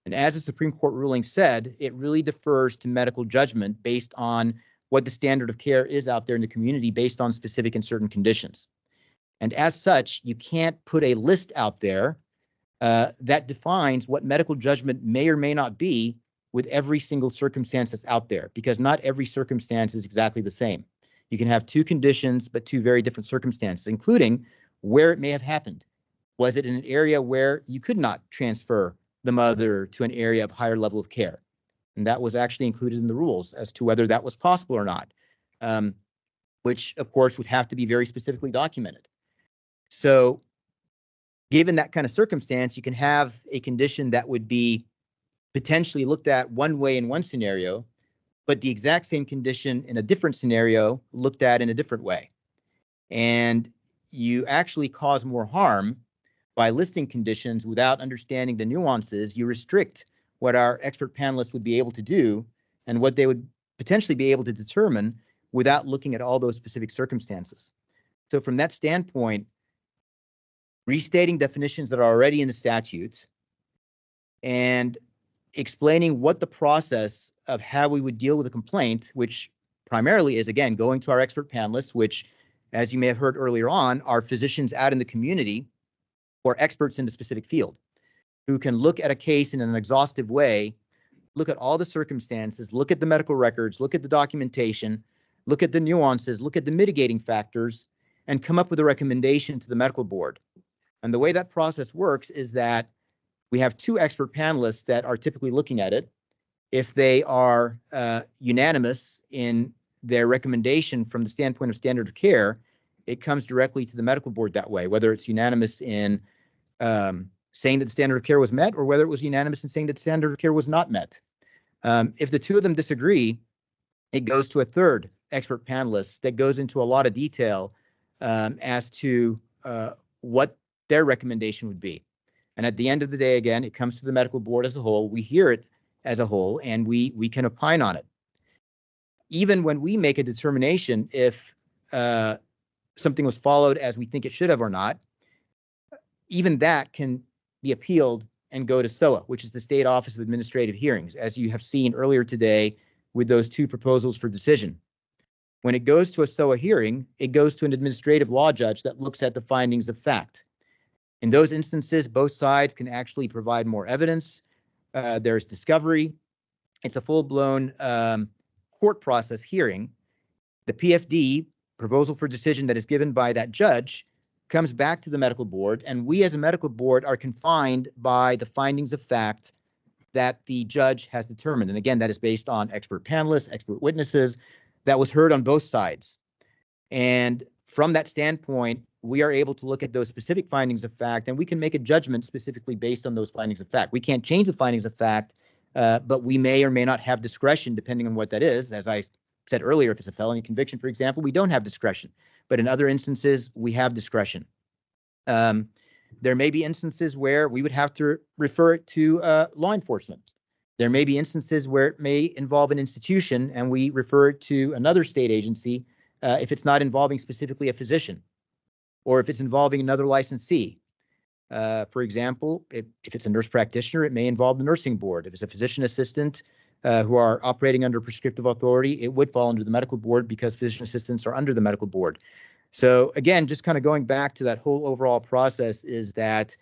And as the Supreme Court ruling said, it really defers to medical judgment based on what the standard of care is out there in the community based on specific and certain conditions. And as such, you can't put a list out there that defines what medical judgment may or may not be with every single circumstance that's out there, because not every circumstance is exactly the same. You can have two conditions, but two very different circumstances, including where it may have happened. Was it in an area where you could not transfer the mother to an area of higher level of care? And that was actually included in the rules as to whether that was possible or not, which of course would have to be very specifically documented. So given that kind of circumstance, you can have a condition that would be potentially looked at one way in one scenario, but the exact same condition in a different scenario looked at in a different way. And you actually cause more harm by listing conditions without understanding the nuances. You restrict what our expert panelists would be able to do and what they would potentially be able to determine without looking at all those specific circumstances. So from that standpoint, restating definitions that are already in the statutes, and explaining what the process of how we would deal with a complaint, which primarily is, again, going to our expert panelists, which, as you may have heard earlier on, are physicians out in the community or experts in the specific field who can look at a case in an exhaustive way, look at all the circumstances, look at the medical records, look at the documentation, look at the nuances, look at the mitigating factors, and come up with a recommendation to the medical board. And the way that process works is that we have two expert panelists that are typically looking at it. If they are unanimous in their recommendation from the standpoint of standard of care, it comes directly to the medical board that way, whether it's unanimous in saying that the standard of care was met or whether it was unanimous in saying that the standard of care was not met. If the two of them disagree, it goes to a third expert panelist that goes into a lot of detail as to what their recommendation would be. And at the end of the day, again, it comes to the medical board as a whole. We hear it as a whole, and we can opine on it. Even when we make a determination if something was followed as we think it should have or not, even that can be appealed and go to SOA, which is the State Office of Administrative Hearings, as you have seen earlier today with those two proposals for decision. When it goes to a SOA hearing, it goes to an administrative law judge that looks at the findings of fact. In those instances, both sides can actually provide more evidence. There's discovery. It's a full-blown court process hearing. The PFD, proposal for decision that is given by that judge, comes back to the medical board, and we as a medical board are confined by the findings of fact that the judge has determined. And again, that is based on expert panelists, expert witnesses, that was heard on both sides. And from that standpoint, we are able to look at those specific findings of fact, and we can make a judgment specifically based on those findings of fact. We can't change the findings of fact, but we may or may not have discretion depending on what that is. As I said earlier, if it's a felony conviction, for example, we don't have discretion. But in other instances, we have discretion. There may be instances where we would have to refer it to law enforcement. There may be instances where it may involve an institution, and we refer it to another state agency if it's not involving specifically a physician, or if it's involving another licensee. For example, if it's a nurse practitioner, it may involve the nursing board. If it's a physician assistant who are operating under prescriptive authority, it would fall under the medical board because physician assistants are under the medical board. So again, just kind of going back to that whole overall process is that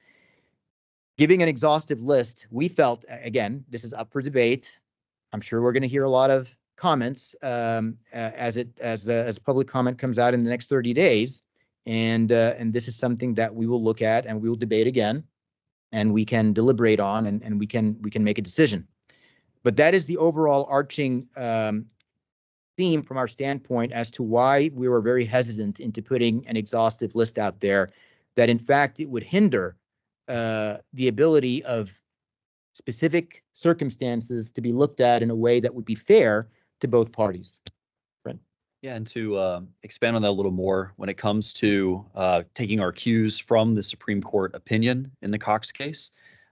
giving an exhaustive list, we felt, again, this is up for debate. I'm sure we're going to hear a lot of comments as public comment comes out in the next 30 days. And this is something that we will look at and we will debate again, and we can deliberate on, and we can make a decision. But that is the overall arching theme from our standpoint as to why we were very hesitant into putting an exhaustive list out there, that in fact it would hinder the ability of specific circumstances to be looked at in a way that would be fair to both parties. Brent. Yeah, and to expand on that a little more, when it comes to taking our cues from the Supreme Court opinion in the Cox case,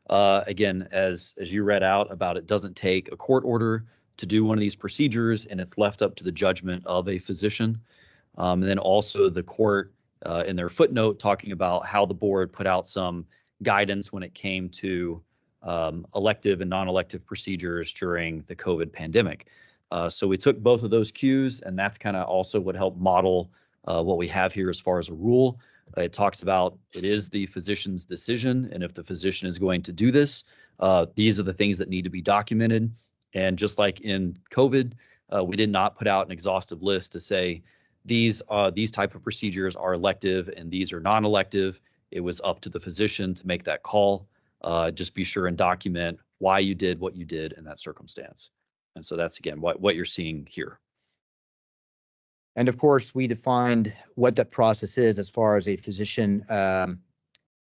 again, as you read out about, it doesn't take a court order to do one of these procedures, and it's left up to the judgment of a physician. And then also the court in their footnote talking about how the board put out some guidance when it came to elective and non-elective procedures during the COVID pandemic. So we took both of those cues, and that's kind of also what helped model what we have here as far as a rule. It talks about it is the physician's decision, and if the physician is going to do this, these are the things that need to be documented. And just like in COVID, we did not put out an exhaustive list to say these type of procedures are elective and these are non-elective. It was up to the physician to make that call. Just be sure and document why you did what you did in that circumstance. And so that's, again, what you're seeing here. And of course, we defined what that process is as far as a physician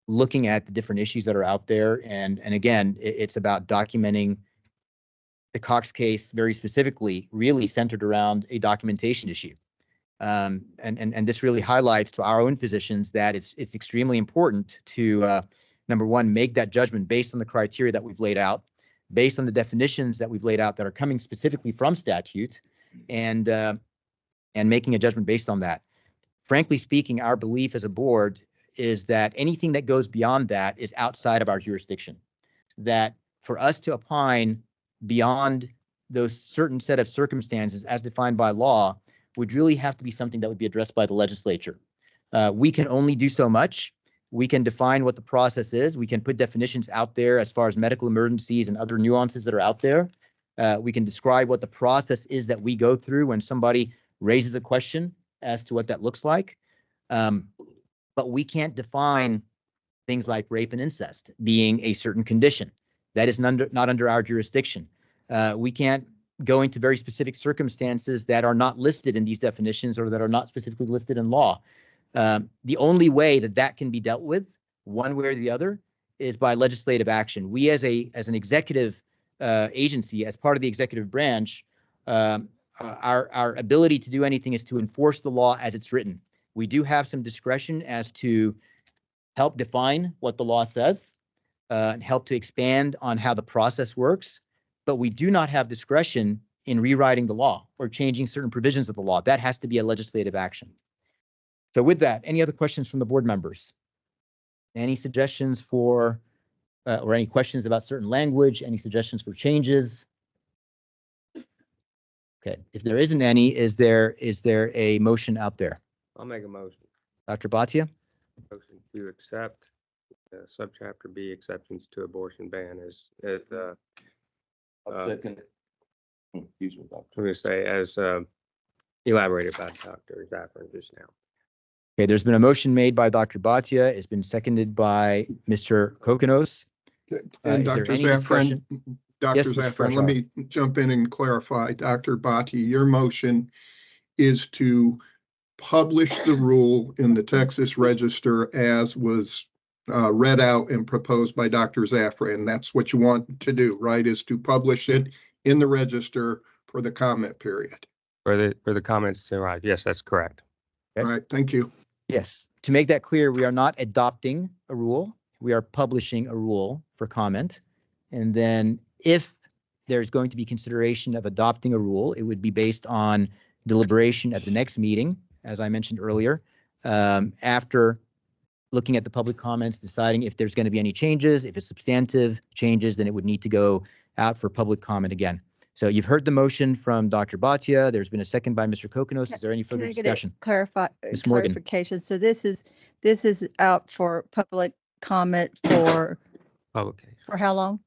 looking at the different issues that are out there. And again, it's about documenting the Cox case very specifically, really centered around a documentation issue. And this really highlights to our own physicians that it's extremely important to, number one, make that judgment based on the criteria that we've laid out, based on the definitions that we've laid out that are coming specifically from statute, and making a judgment based on that. Frankly speaking, our belief as a board is that anything that goes beyond that is outside of our jurisdiction, that for us to opine beyond those certain set of circumstances as defined by law would really have to be something that would be addressed by the legislature. We can only do so much. We can define what the process is. We can put definitions out there as far as medical emergencies and other nuances that are out there. We can describe what the process is that we go through when somebody raises a question as to what that looks like. But we can't define things like rape and incest being a certain condition. That is not under our jurisdiction. We can't go into very specific circumstances that are not listed in these definitions or that are not specifically listed in law. The only way that that can be dealt with, one way or the other, is by legislative action. We as an executive agency, as part of the executive branch, our ability to do anything is to enforce the law as it's written. We do have some discretion as to help define what the law says and help to expand on how the process works, but we do not have discretion in rewriting the law or changing certain provisions of the law. That has to be a legislative action. So with that, any other questions from the board members? Any suggestions for, or any questions about certain language? Any suggestions for changes? Okay, if there isn't any, is there a motion out there? I'll make a motion. Dr. Bhatia? Motion to accept subchapter B, exceptions to abortion ban as Excuse me, Doctor. I'm going to say as elaborated by Dr. Zafran just now. Okay, there's been a motion made by Dr. Bhatia. It's been seconded by Mr. Kokonos. And Is there Dr. any Zafran, discussion? Dr. Yes, Mr. Zafran, let me jump in and clarify. Dr. Bhatia, your motion is to publish the rule in the Texas Register as was read out and proposed by Dr. Zafran. That's what you want to do, right? Is to publish it in the Register for the comment period. For the comments to arrive. Yes, that's correct. All right, thank you. Yes, to make that clear, we are not adopting a rule. We are publishing a rule for comment. And then if there's going to be consideration of adopting a rule, it would be based on deliberation at the next meeting, as I mentioned earlier, after looking at the public comments, deciding if there's going to be any changes. If it's substantive changes, then it would need to go out for public comment again. So you've heard the motion from Dr. Bhatia. There's been a second by Mr. Kokonos. Is there any further discussion? Ms. Morgan. Clarification. So this is out for public comment for how long?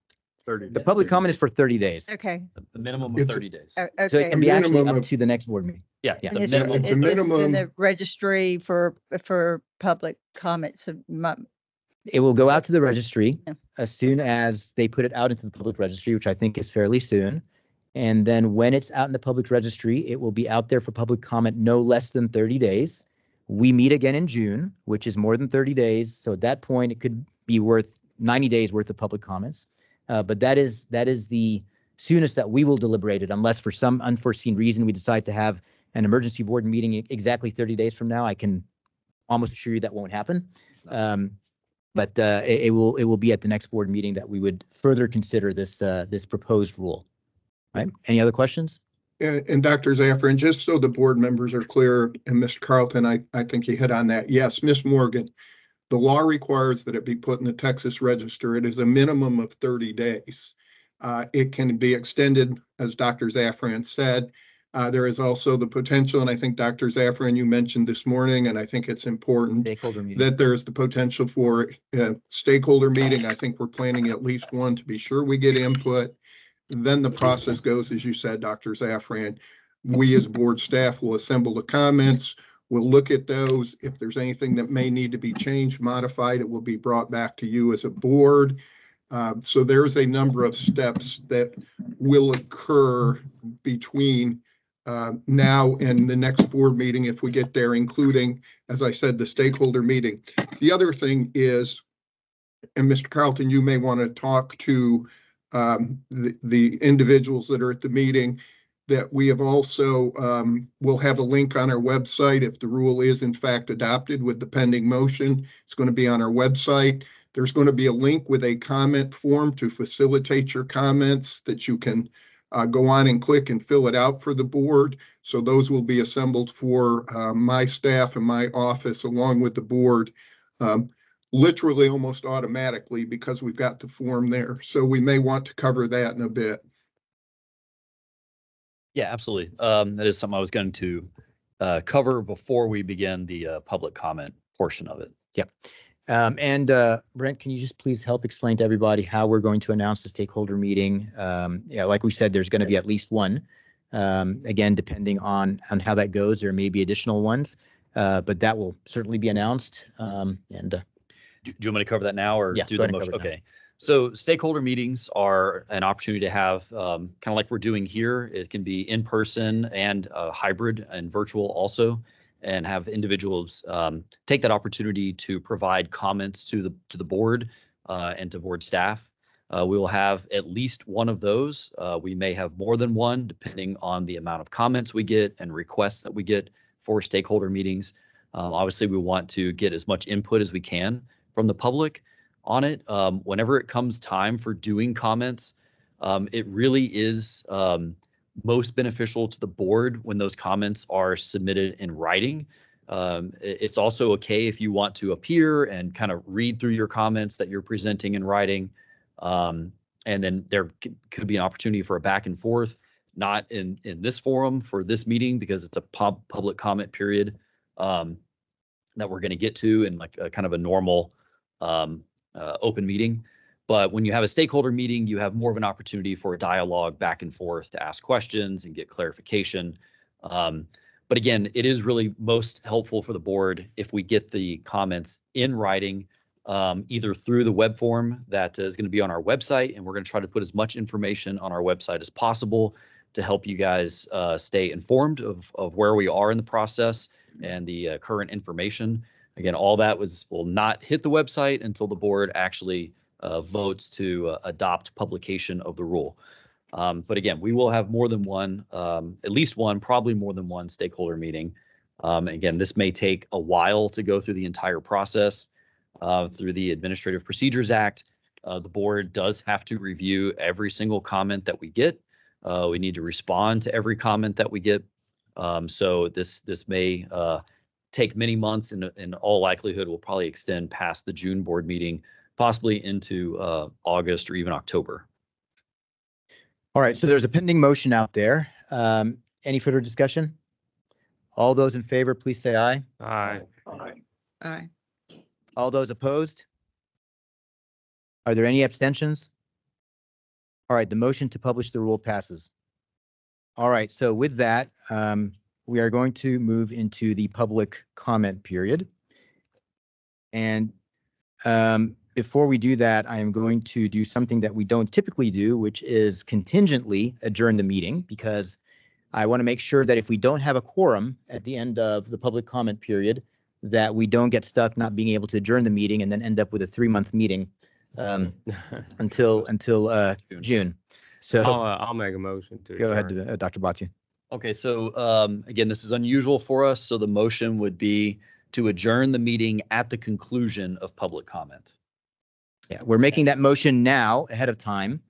30 The public comment is for 30 days. Okay. The minimum of It's- 30 days. So Okay. it can be actually minimum up of- to the next board meeting. Yeah, Yeah. it's a And minimum. it's a this is in minimum. the registry for public comments. It will go out to the registry Yeah. as soon as they put it out into the public registry, which I think is fairly soon. And then when it's out in the public registry, it will be out there for public comment no less than 30 days. We meet again in June, which is more than 30 days. So at that point, it could be worth 90 days worth of public comments. But that is the soonest that we will deliberate it, unless for some unforeseen reason we decide to have an emergency board meeting exactly 30 days from now. I can almost assure you that won't happen. But it will be at the next board meeting that we would further consider this proposed rule. Right? Any other questions? And Dr. Zafran, just so the board members are clear, and Mr. Carlton, I think you hit on that. Yes, Ms. Morgan, the law requires that it be put in the Texas Register. It is a minimum of 30 days. It can be extended, as Dr. Zafran said. There is also the potential, and I think Dr. Zafran, you mentioned this morning, and I think it's important that there's the potential for a stakeholder meeting. I think we're planning at least one to be sure we get input. Then the process goes, as you said, Dr. Zafran. We as board staff will assemble the comments. We'll look at those. If there's anything that may need to be changed, modified, it will be brought back to you as a board. So there's a number of steps that will occur between now and the next board meeting if we get there, including, as I said, the stakeholder meeting. The other thing is, and Mr. Carlton, you may want to talk to the individuals that are at the meeting, that we have also, we'll have a link on our website if the rule is in fact adopted with the pending motion. It's going to be on our website. There's going to be a link with a comment form to facilitate your comments that you can go on and click and fill it out for the board. So those will be assembled for my staff and my office along with the board. literally almost automatically because we've got the form there. So we may want to cover that in a bit. Yeah, absolutely. That is something I was going to cover before we begin the public comment portion of it. Yep. And Brent, can you just please help explain to everybody how we're going to announce the stakeholder meeting? Yeah, like we said, there's going to be at least one. Again, depending on how that goes, there may be additional ones, but that will certainly be announced. Do you want me to cover that now or Yes, do go the ahead and motion? cover it now. Okay. So stakeholder meetings are an opportunity to have kind of like we're doing here. It can be in person and hybrid and virtual also, and have individuals take that opportunity to provide comments to the board and to board staff. We will have at least one of those. We may have more than one, depending on the amount of comments we get and requests that we get for stakeholder meetings. Obviously, we want to get as much input as we can from the public on it. Whenever it comes time for doing comments, it really is most beneficial to the board when those comments are submitted in writing. It's also okay if you want to appear and kind of read through your comments that you're presenting in writing. And then there could be an opportunity for a back and forth, not in this forum for this meeting because it's a public comment period that we're going to get to in like a kind of a normal open meeting. But when you have a stakeholder meeting, you have more of an opportunity for a dialogue back and forth to ask questions and get clarification. But again, it is really most helpful for the board if we get the comments in writing, either through the web form that is going to be on our website, and we're going to try to put as much information on our website as possible to help you guys stay informed of where we are in the process and the current information. Again, all that will not hit the website until the board actually votes to adopt publication of the rule. But again, we will have more than one, at least one, probably more than one stakeholder meeting. Again, this may take a while to go through the entire process through the Administrative Procedures Act. The board does have to review every single comment that we get. We need to respond to every comment that we get. So this may take many months, and in all likelihood will probably extend past the June board meeting, possibly into August or even October. All right, so there's a pending motion out there. Any further discussion? All those in favor, please say aye. Aye. Aye. All those opposed? Are there any abstentions? All right, the motion to publish the rule passes. All right, so with that, we are going to move into the public comment period. And before we do that, I am going to do something that we don't typically do, which is contingently adjourn the meeting, because I want to make sure that if we don't have a quorum at the end of the public comment period, that we don't get stuck not being able to adjourn the meeting and then end up with a 3-month meeting until June. So I'll make a motion to go adjourn. ahead, Dr. Batu. Okay, so again, this is unusual for us. So the motion would be to adjourn the meeting at the conclusion of public comment. Yeah, we're making that motion now ahead of time,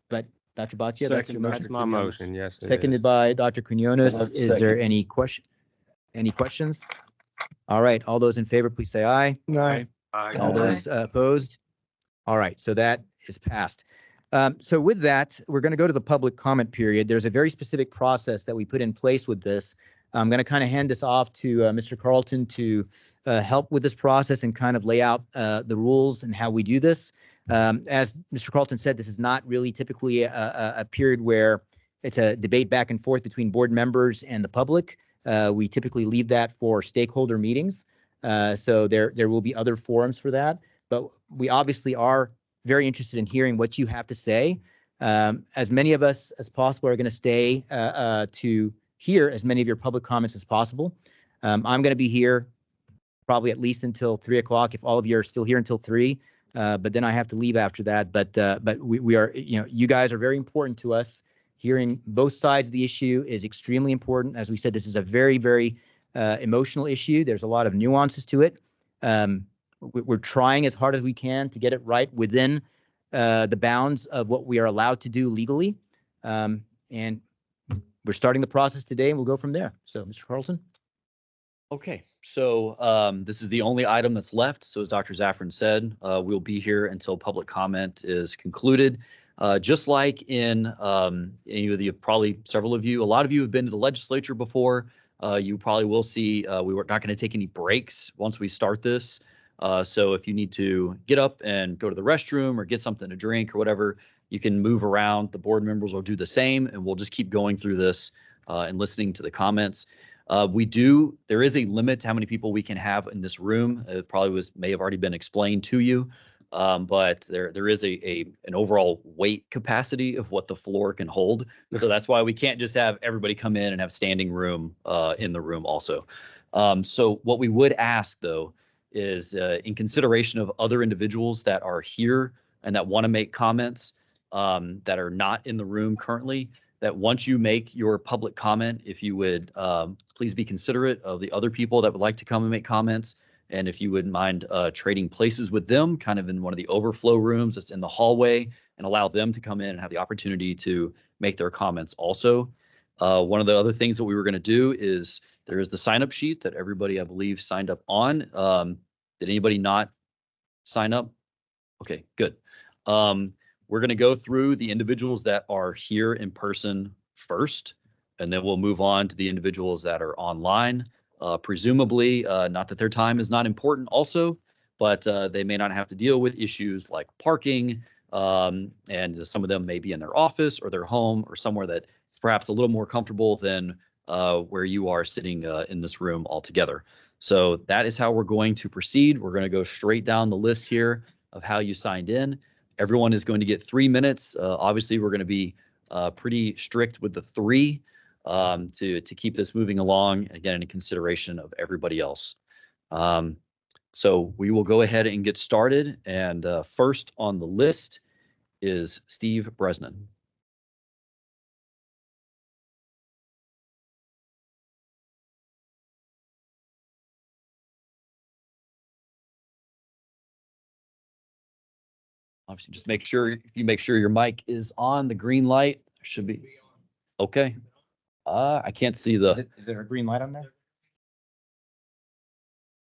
but Dr. Bhatia, that's your motion. That's my motion, yes. it Seconded is. by Dr. Quinones. Second. Is there any questions? All right, all those in favor, please say aye. Aye. All those opposed? All right, so that is passed. So with that, we're going to go to the public comment period. There's a very specific process that we put in place with this. I'm going to kind of hand this off to Mr. Carlton to help with this process and kind of lay out the rules and how we do this. As Mr. Carlton said, this is not really typically a period where it's a debate back and forth between board members and the public. We typically leave that for stakeholder meetings. So there will be other forums for that. But we obviously are very interested in hearing what you have to say. As many of us as possible are going to stay to hear as many of your public comments as possible. I'm going to be here probably at least until 3 o'clock, if all of you are still here until 3. But then I have to leave after that. But we are, you guys are very important to us. Hearing both sides of the issue is extremely important. As we said, this is a very, very emotional issue. There's a lot of nuances to it. We're trying as hard as we can to get it right within the bounds of what we are allowed to do legally. And we're starting the process today, and we'll go from there. So, Mr. Carlson. Okay, so this is the only item that's left. So as Dr. Zaffron said, we'll be here until public comment is concluded. Just like in any of the, probably several of you, a lot of you have been to the legislature before. You probably will see we were not going to take any breaks once we start this. So if you need to get up and go to the restroom or get something to drink or whatever, you can move around. The board members will do the same, and we'll just keep going through this and listening to the comments. There is a limit to how many people we can have in this room. It probably may have already been explained to you, but there is an overall weight capacity of what the floor can hold. So that's why we can't just have everybody come in and have standing room in the room also. So what we would ask though is in consideration of other individuals that are here and that want to make comments that are not in the room currently, that once you make your public comment, if you would please be considerate of the other people that would like to come and make comments. And if you wouldn't mind trading places with them, kind of in one of the overflow rooms that's in the hallway, and allow them to come in and have the opportunity to make their comments also. One of the other things that we were going to do is there is the sign-up sheet that everybody, I believe, signed up on. Did anybody not sign up? Okay, good. We're going to go through the individuals that are here in person first, and then we'll move on to the individuals that are online. Presumably, not that their time is not important also, but they may not have to deal with issues like parking, and some of them may be in their office or their home or somewhere that is perhaps a little more comfortable than where you are sitting in this room altogether. So that is how we're going to proceed. We're going to go straight down the list here of how you signed in. Everyone is going to get 3 minutes. Obviously, we're going to be pretty strict with the 3 to keep this moving along, again, in consideration of everybody else. So we will go ahead and get started. And first on the list is Steve Bresnan. Obviously, just make sure your mic is on. The green light should be okay. I can't see the. Is there a green light on there?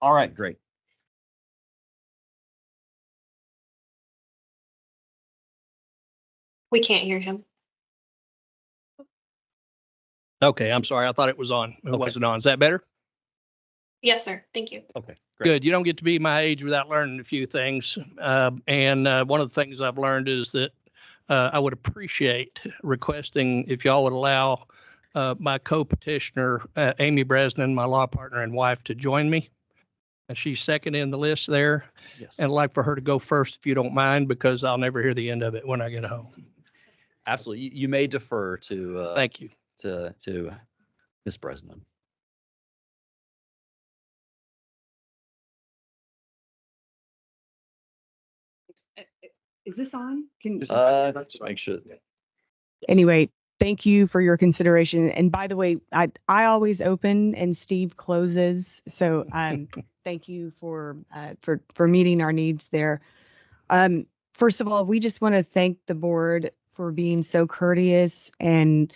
All right, great. We can't hear him. Okay, I'm sorry. I thought it was on. It wasn't on. Is that better? Yes, sir. Thank you. Okay, great. Good. You don't get to be my age without learning a few things. And one of the things I've learned is that I would appreciate requesting if y'all would allow my co-petitioner, Amy Bresnan, my law partner and wife, to join me. And she's second in the list there. Yes. And I'd like for her to go first, if you don't mind, because I'll never hear the end of it when I get home. Absolutely. You may defer to. Thank you. To Ms. Bresnan. Is this on? Can Just make sure. Anyway, thank you for your consideration. And by the way, I always open and Steve closes. So thank you for meeting our needs there. First of all, we just want to thank the board for being so courteous and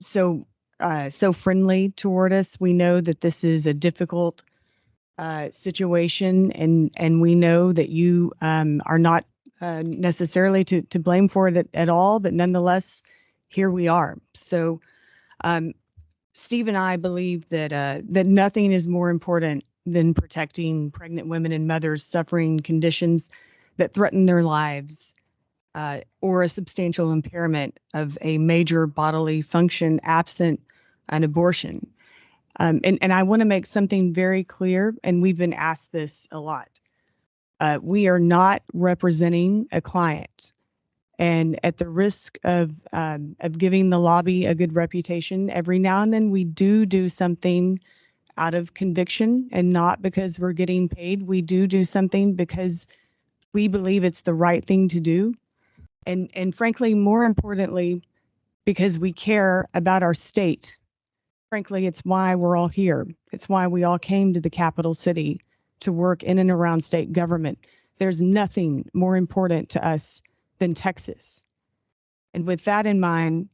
so friendly toward us. We know that this is a difficult situation, and we know that you are not necessarily to blame for it at all, but nonetheless, here we are. So Steve and I believe that nothing is more important than protecting pregnant women and mothers suffering conditions that threaten their lives or a substantial impairment of a major bodily function absent an abortion. And I want to make something very clear, and we've been asked this a lot. We are not representing a client, and at the risk of giving the lobby a good reputation, every now and then we do something out of conviction and not because we're getting paid. We do something because we believe it's the right thing to do, and frankly, more importantly, because we care about our state. Frankly, it's why we're all here. It's why we all came to the capital city to work in and around state government. There's nothing more important to us than Texas. And with that in mind,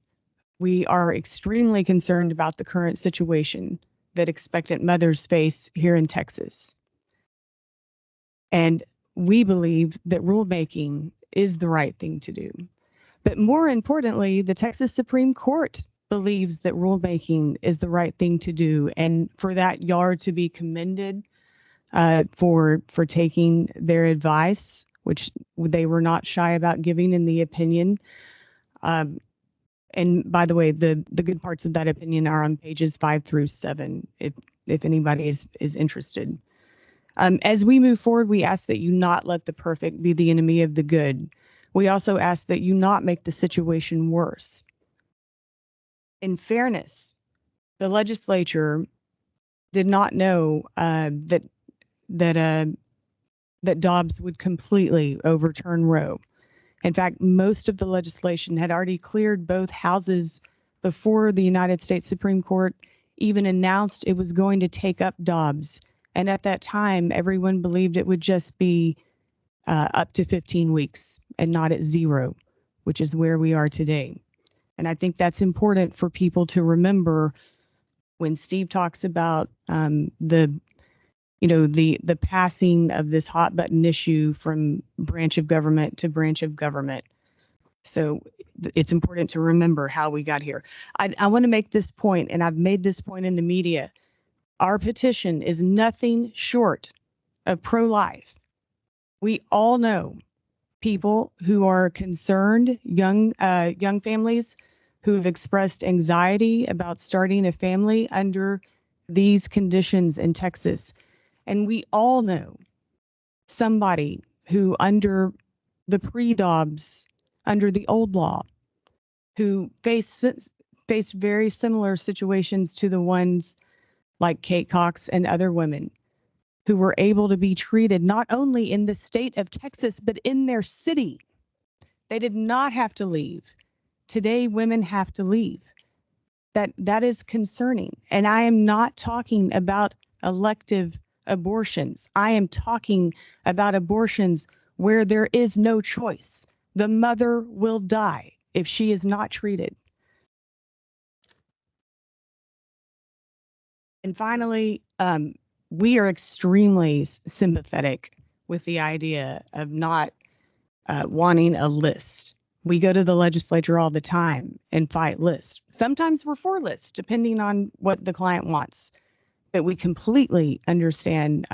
we are extremely concerned about the current situation. that expectant mothers face here in Texas. And we believe that rulemaking is the right thing to do. But more importantly, the Texas Supreme Court believes that rulemaking is the right thing to do. And for that, y'all are to be commended for taking their advice, which they were not shy about giving in the opinion. And by the way, the good parts of that opinion are on pages 5 through 7, if anybody is interested. As we move forward, we ask that you not let the perfect be the enemy of the good. We also ask that you not make the situation worse. In fairness, the legislature did not know that Dobbs would completely overturn Roe. In fact, most of the legislation had already cleared both houses before the United States Supreme Court even announced it was going to take up Dobbs. And at that time, everyone believed it would just be up to 15 weeks and not at 0, which is where we are today. And I think that's important for people to remember when Steve talks about the passing of this hot button issue from branch of government to branch of government. So it's important to remember how we got here. I want to make this point, and I've made this point in the media. Our petition is nothing short of pro-life. We all know people who are concerned, young families who have expressed anxiety about starting a family under these conditions in Texas. And we all know somebody who under the pre-Dobbs, under the old law, who faced very similar situations to the ones like Kate Cox and other women who were able to be treated not only in the state of Texas, but in their city. They did not have to leave. Today, women have to leave. That is concerning. And I am not talking about elective abortions. I am talking about abortions where there is no choice. The mother will die if she is not treated. And finally, we are extremely sympathetic with the idea of not wanting a list. We go to the legislature all the time and fight lists. Sometimes we're for lists, depending on what the client wants. But we completely understand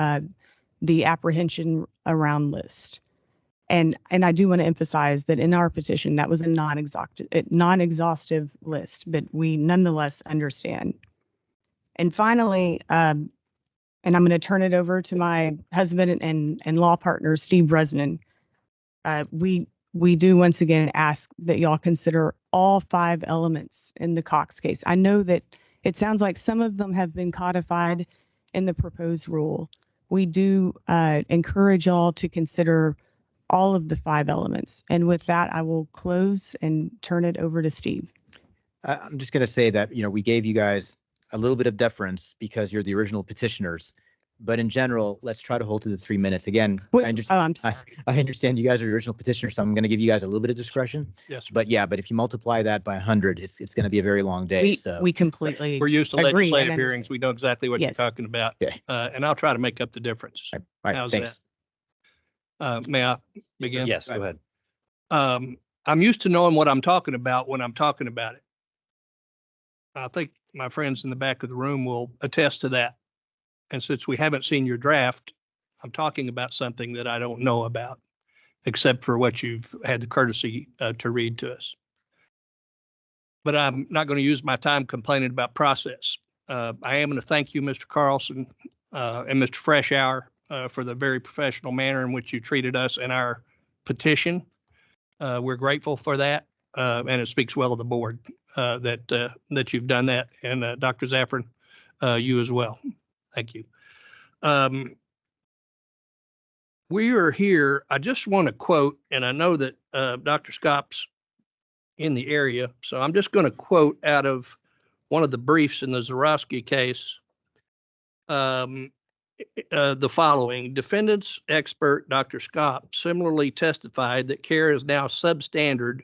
the apprehension around list. And I do want to emphasize that in our petition, that was a non-exhaustive list, but we nonetheless understand. And finally, and I'm going to turn it over to my husband and law partner, Steve Bresnan. We do once again ask that y'all consider all 5 elements in the Cox case. I know that it sounds like some of them have been codified in the proposed rule. We do encourage y'all to consider all of the 5 elements. And with that, I will close and turn it over to Steve. I'm just going to say that, we gave you guys a little bit of deference because you're the original petitioners. But in general, let's try to hold to the 3 minutes. Again, I'm sorry. I understand you guys are the original petitioners, so I'm going to give you guys a little bit of discretion. Yes. Sir. But if you multiply that by 100, it's going to be a very long day. We completely We're used to agree, legislative and hearings. We know exactly what Yes. you're talking about. Okay. And I'll try to make up the difference. All right. How's Thanks. that? May I begin? Yes, go ahead. I'm used to knowing what I'm talking about when I'm talking about it. I think my friends in the back of the room will attest to that. And since we haven't seen your draft, I'm talking about something that I don't know about, except for what you've had the courtesy to read to us. But I'm not going to use my time complaining about process. I am going to thank you, Mr. Carlson and Mr. Freshour, for the very professional manner in which you treated us in our petition. We're grateful for that, and it speaks well of the board that you've done that, and Dr. Zaffron, you as well. Thank you. We are here. I just want to quote, and I know that Dr. Scott's in the area, so I'm just going to quote out of one of the briefs in the Zorowski case. The following: defendant's expert, Dr. Scott, similarly testified that care is now substandard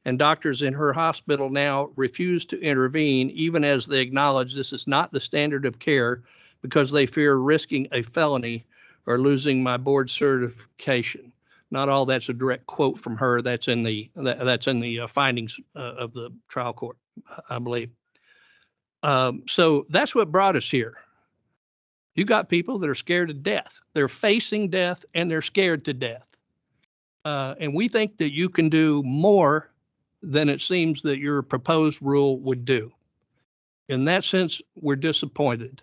And doctors in her hospital now refuse to intervene, even as they acknowledge this is not the standard of care, because they fear risking a felony or losing my board certification. Not all that's a direct quote from her. That's in the findings of the trial court, I believe. So that's what brought us here. You got people that are scared to death. They're facing death and they're scared to death. And we think that you can do more than it seems that your proposed rule would do. In that sense, we're disappointed.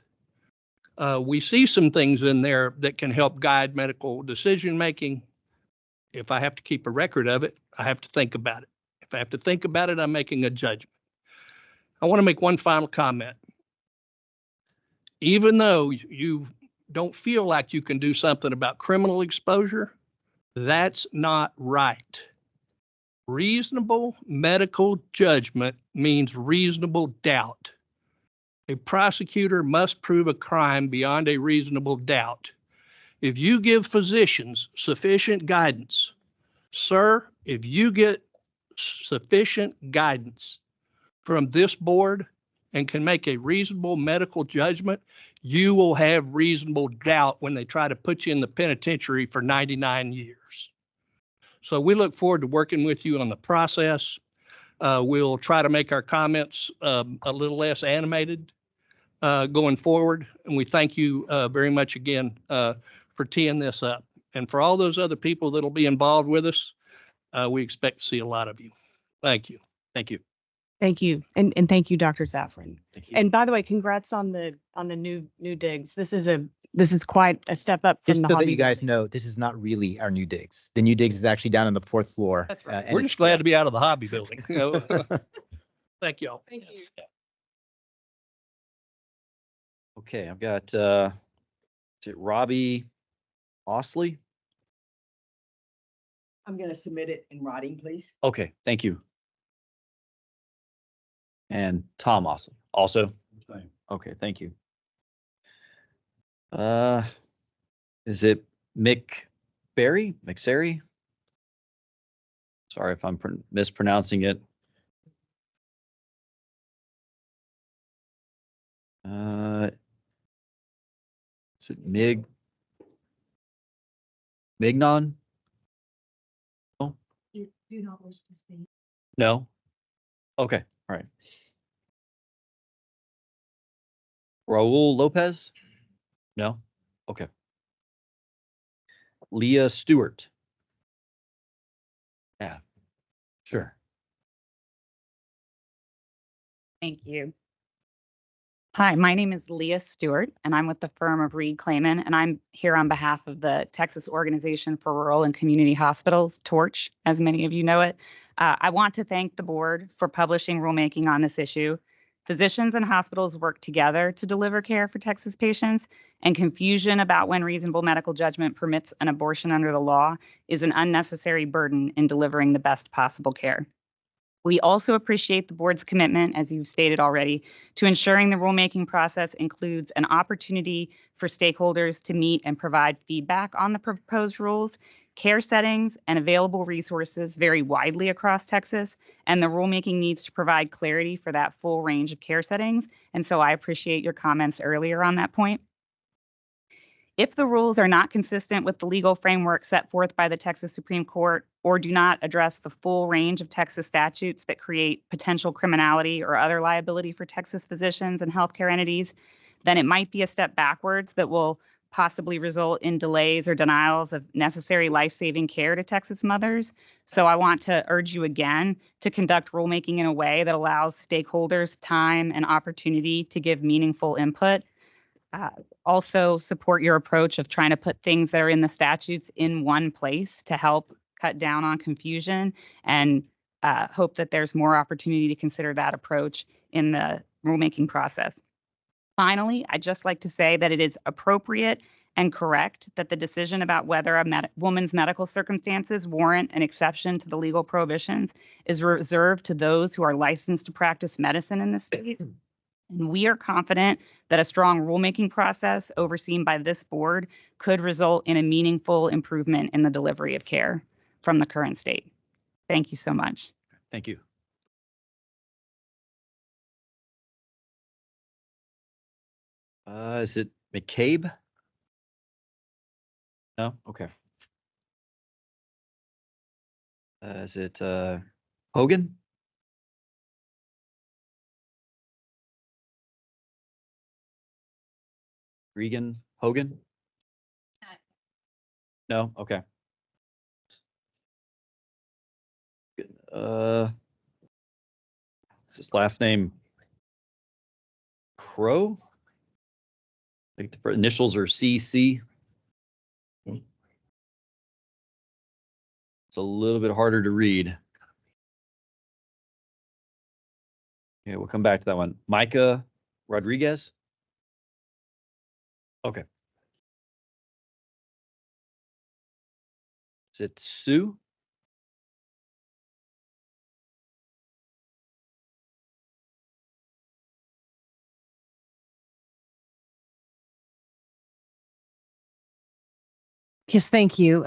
We see some things in there that can help guide medical decision-making. If I have to keep a record of it, I have to think about it. If I have to think about it, I'm making a judgment. I want to make one final comment. Even though you don't feel like you can do something about criminal exposure, that's not right. Reasonable medical judgment means reasonable doubt. A prosecutor must prove a crime beyond a reasonable doubt. If you give physicians sufficient guidance, sir, if you get sufficient guidance from this board and can make a reasonable medical judgment, you will have reasonable doubt when they try to put you in the penitentiary for 99 years. So we look forward to working with you on the process. We'll try to make our comments a little less animated going forward. And we thank you very much again for teeing this up. And for all those other people that'll be involved with us, we expect to see a lot of you. Thank you. Thank you. Thank you. And thank you, Dr. Safran. And by the way, congrats on the new digs. This is quite a step up from Just the so hobby. that you guys know, this is not really our new digs. The new digs is actually down on the 4th floor. That's right. and We're it's- just glad to be out of the hobby building. You know? Thank you all. Thank you. Okay, I've got, is it Robbie Osley? I'm going to submit it in writing, please. Okay, thank you. And Tom Osley, also? Okay, thank you. Is it McSary? Sorry if I'm mispronouncing it. Is it Mignon? You do not wish to speak. No? Okay, all right. Raul Lopez? No? Okay. Leah Stewart? Yeah, sure. Thank you. Hi, my name is Leah Stewart, and I'm with the firm of Reed Clayman, and I'm here on behalf of the Texas Organization for Rural and Community Hospitals, TORCH, as many of you know it. I want to thank the board for publishing rulemaking on this issue. Physicians and hospitals work together to deliver care for Texas patients, and confusion about when reasonable medical judgment permits an abortion under the law is an unnecessary burden in delivering the best possible care. We also appreciate the board's commitment, as you've stated already, to ensuring the rulemaking process includes an opportunity for stakeholders to meet and provide feedback on the proposed rules. Care settings and available resources vary widely across Texas, and the rulemaking needs to provide clarity for that full range of care settings. And so I appreciate your comments earlier on that point. If the rules are not consistent with the legal framework set forth by the Texas Supreme Court or do not address the full range of Texas statutes that create potential criminality or other liability for Texas physicians and healthcare entities, then it might be a step backwards that will possibly result in delays or denials of necessary life-saving care to Texas mothers. So I want to urge you again to conduct rulemaking in a way that allows stakeholders time and opportunity to give meaningful input. Also support your approach of trying to put things that are in the statutes in one place to help cut down on confusion, and hope that there's more opportunity to consider that approach in the rulemaking process. Finally, I'd just like to say that it is appropriate and correct that the decision about whether a woman's medical circumstances warrant an exception to the legal prohibitions is reserved to those who are licensed to practice medicine in the state. And we are confident that a strong rulemaking process overseen by this board could result in a meaningful improvement in the delivery of care from the current state. Thank you so much. thank you. Is it McCabe? No? Okay. Is it Hogan? Regan? Hogan? No? Okay. Is his last name Crow? I think the initials are CC. It's a little bit harder to read. Yeah, we'll come back to that one. Micah Rodriguez. Okay. Is it Sue? Yes, thank you,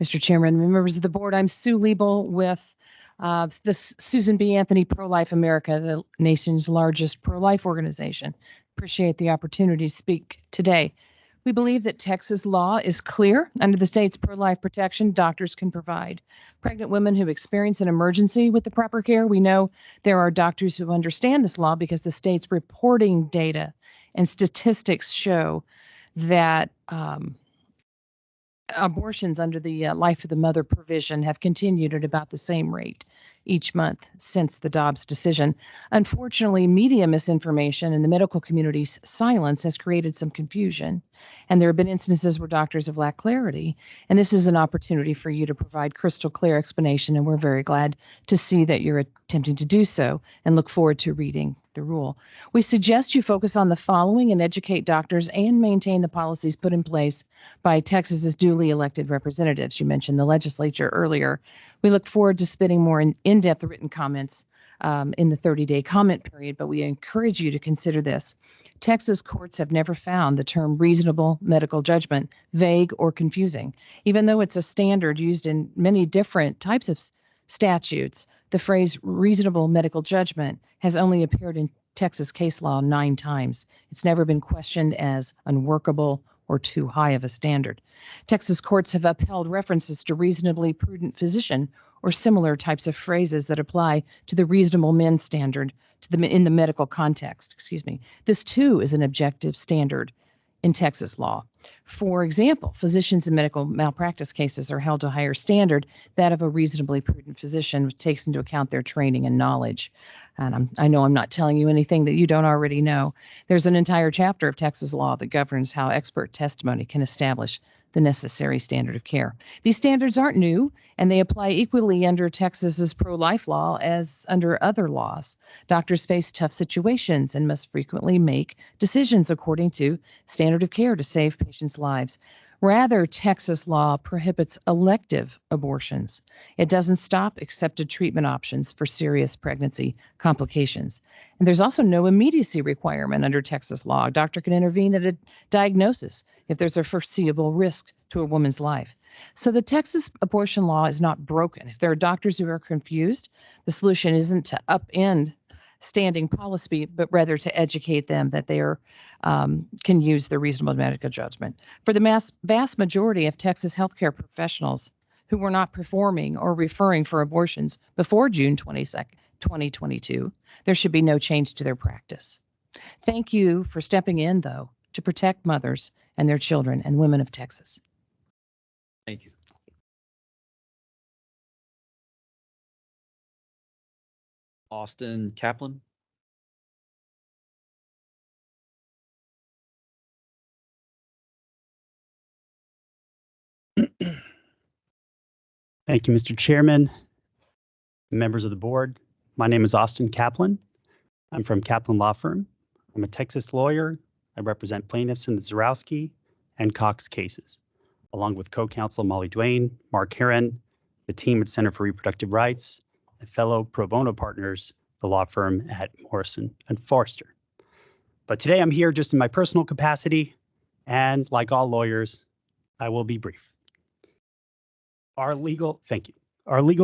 Mr. Chairman, members of the board. I'm Sue Liebel with the Susan B. Anthony Pro-Life America, the nation's largest pro-life organization. Appreciate the opportunity to speak today. We believe that Texas law is clear. Under the state's pro-life protection, doctors can provide pregnant women who experience an emergency with the proper care. We know there are doctors who understand this law because the state's reporting data and statistics show that abortions under the Life of the Mother provision have continued at about the same rate each month since the Dobbs decision. Unfortunately, media misinformation and the medical community's silence has created some confusion, and there have been instances where doctors have lacked clarity, and this is an opportunity for you to provide crystal clear explanation, and we're very glad to see that you're attempting to do so and look forward to reading the rule. We suggest you focus on the following and educate doctors and maintain the policies put in place by Texas's duly elected representatives. You mentioned the legislature earlier. We look forward to spending more in-depth written comments in the 30-day comment period, but we encourage you to consider this. Texas courts have never found the term reasonable medical judgment vague or confusing. Even though it's a standard used in many different types of statutes, the phrase reasonable medical judgment has only appeared in Texas case law 9 times. It's never been questioned as unworkable or too high of a standard. Texas courts have upheld references to reasonably prudent physician or similar types of phrases that apply to the reasonable men standard in the medical context. Excuse me. This too is an objective standard in Texas law. For example, physicians in medical malpractice cases are held to a higher standard, that of a reasonably prudent physician, which takes into account their training and knowledge. And I know I'm not telling you anything that you don't already know. There's an entire chapter of Texas law that governs how expert testimony can establish the necessary standard of care. These standards aren't new, and they apply equally under Texas's pro-life law as under other laws. Doctors face tough situations and must frequently make decisions according to standard of care to save patients' lives. Rather, Texas law prohibits elective abortions. It doesn't stop accepted treatment options for serious pregnancy complications. And there's also no immediacy requirement under Texas law. A doctor can intervene at a diagnosis if there's a foreseeable risk to a woman's life. So the Texas abortion law is not broken. If there are doctors who are confused, the solution isn't to upend standing policy, but rather to educate them that they can use their reasonable medical judgment. For the vast majority of Texas healthcare professionals who were not performing or referring for abortions before June 22nd, 2022, there should be no change to their practice. Thank you for stepping in, though, to protect mothers and their children and women of Texas. Thank you. Austin Kaplan. Thank you, Mr. Chairman, members of the board. My name is Austin Kaplan. I'm from Kaplan Law Firm. I'm a Texas lawyer. I represent plaintiffs in the Zarowski and Cox cases, along with co-counsel Molly Duane, Mark Heron, the team at Center for Reproductive Rights, and fellow pro bono partners, the law firm at Morrison and Foerster. But today I'm here just in my personal capacity, and like all lawyers, I will be brief. Our legal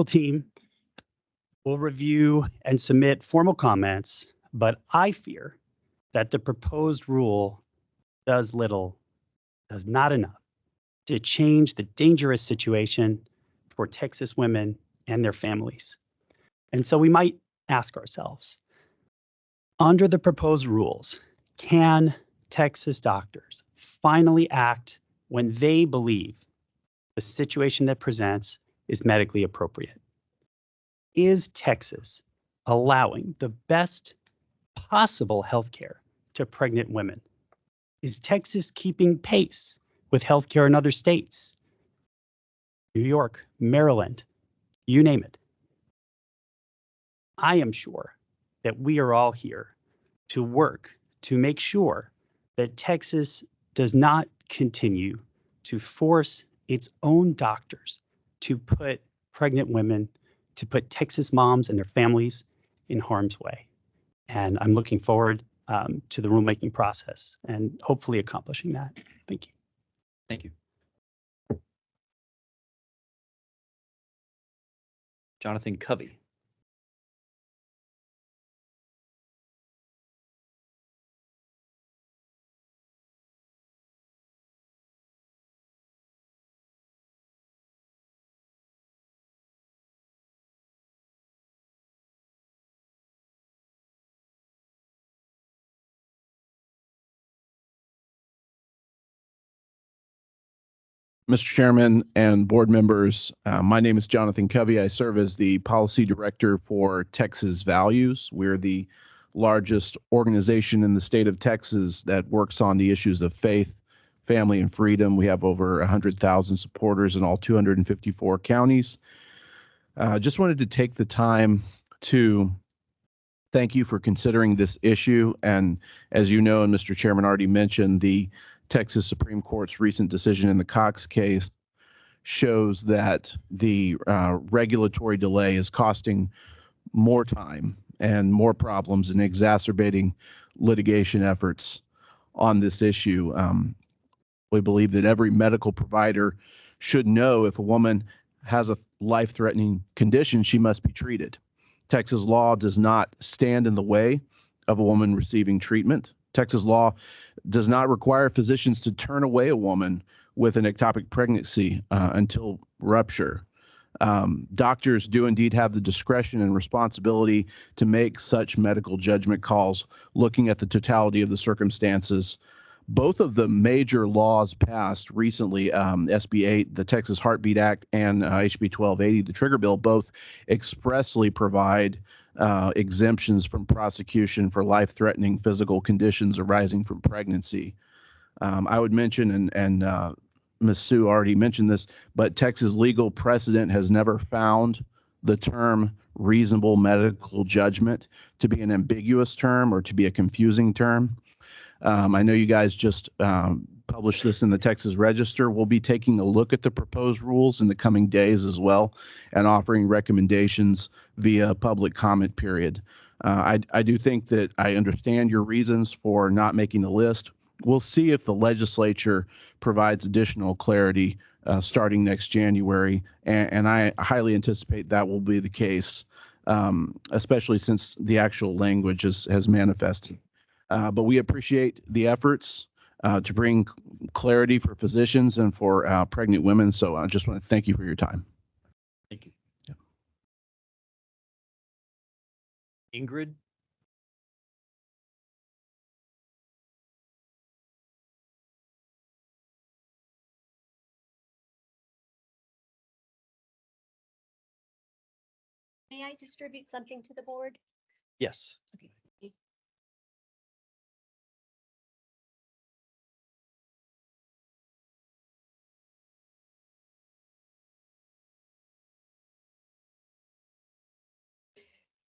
team will review and submit formal comments, but I fear that the proposed rule does not enough to change the dangerous situation for Texas women and their families. And so we might ask ourselves, under the proposed rules, can Texas doctors finally act when they believe the situation that presents is medically appropriate? Is Texas allowing the best possible health care to pregnant women? Is Texas keeping pace with healthcare in other states? New York, Maryland, you name it. I am sure that we are all here to work to make sure that Texas does not continue to force its own doctors to put pregnant women, to put Texas moms and their families in harm's way. And I'm looking forward to the rulemaking process and hopefully accomplishing that. Thank you. Thank you. Jonathan Covey. Mr. Chairman and board members, my name is Jonathan Covey. I serve as the policy director for Texas Values. We're the largest organization in the state of Texas that works on the issues of faith, family, and freedom. We have over 100,000 supporters in all 254 counties. Just wanted to take the time to thank you for considering this issue. And as you know, and Mr. Chairman already mentioned, the Texas Supreme Court's recent decision in the Cox case shows that the regulatory delay is costing more time and more problems and exacerbating litigation efforts on this issue. We believe that every medical provider should know if a woman has a life-threatening condition, she must be treated. Texas law does not stand in the way of a woman receiving treatment. Texas law does not require physicians to turn away a woman with an ectopic pregnancy until rupture. Doctors do indeed have the discretion and responsibility to make such medical judgment calls, looking at the totality of the circumstances. Both of the major laws passed recently, SB 8, the Texas Heartbeat Act, and HB 1280, the Trigger Bill, both expressly provide exemptions from prosecution for life-threatening physical conditions arising from pregnancy. I would mention, and Ms. Sue already mentioned this, but Texas legal precedent has never found the term reasonable medical judgment to be an ambiguous term or to be a confusing term. I know you guys just published this in the Texas Register. We'll be taking a look at the proposed rules in the coming days as well and offering recommendations via public comment period. I do think that I understand your reasons for not making the list. We'll see if the legislature provides additional clarity starting next January, and I highly anticipate that will be the case, especially since the actual language has manifested. But we appreciate the efforts to bring clarity for physicians and for pregnant women. So I just want to thank you for your time. Thank you. Ingrid. May I distribute something to the board? Yes. Okay.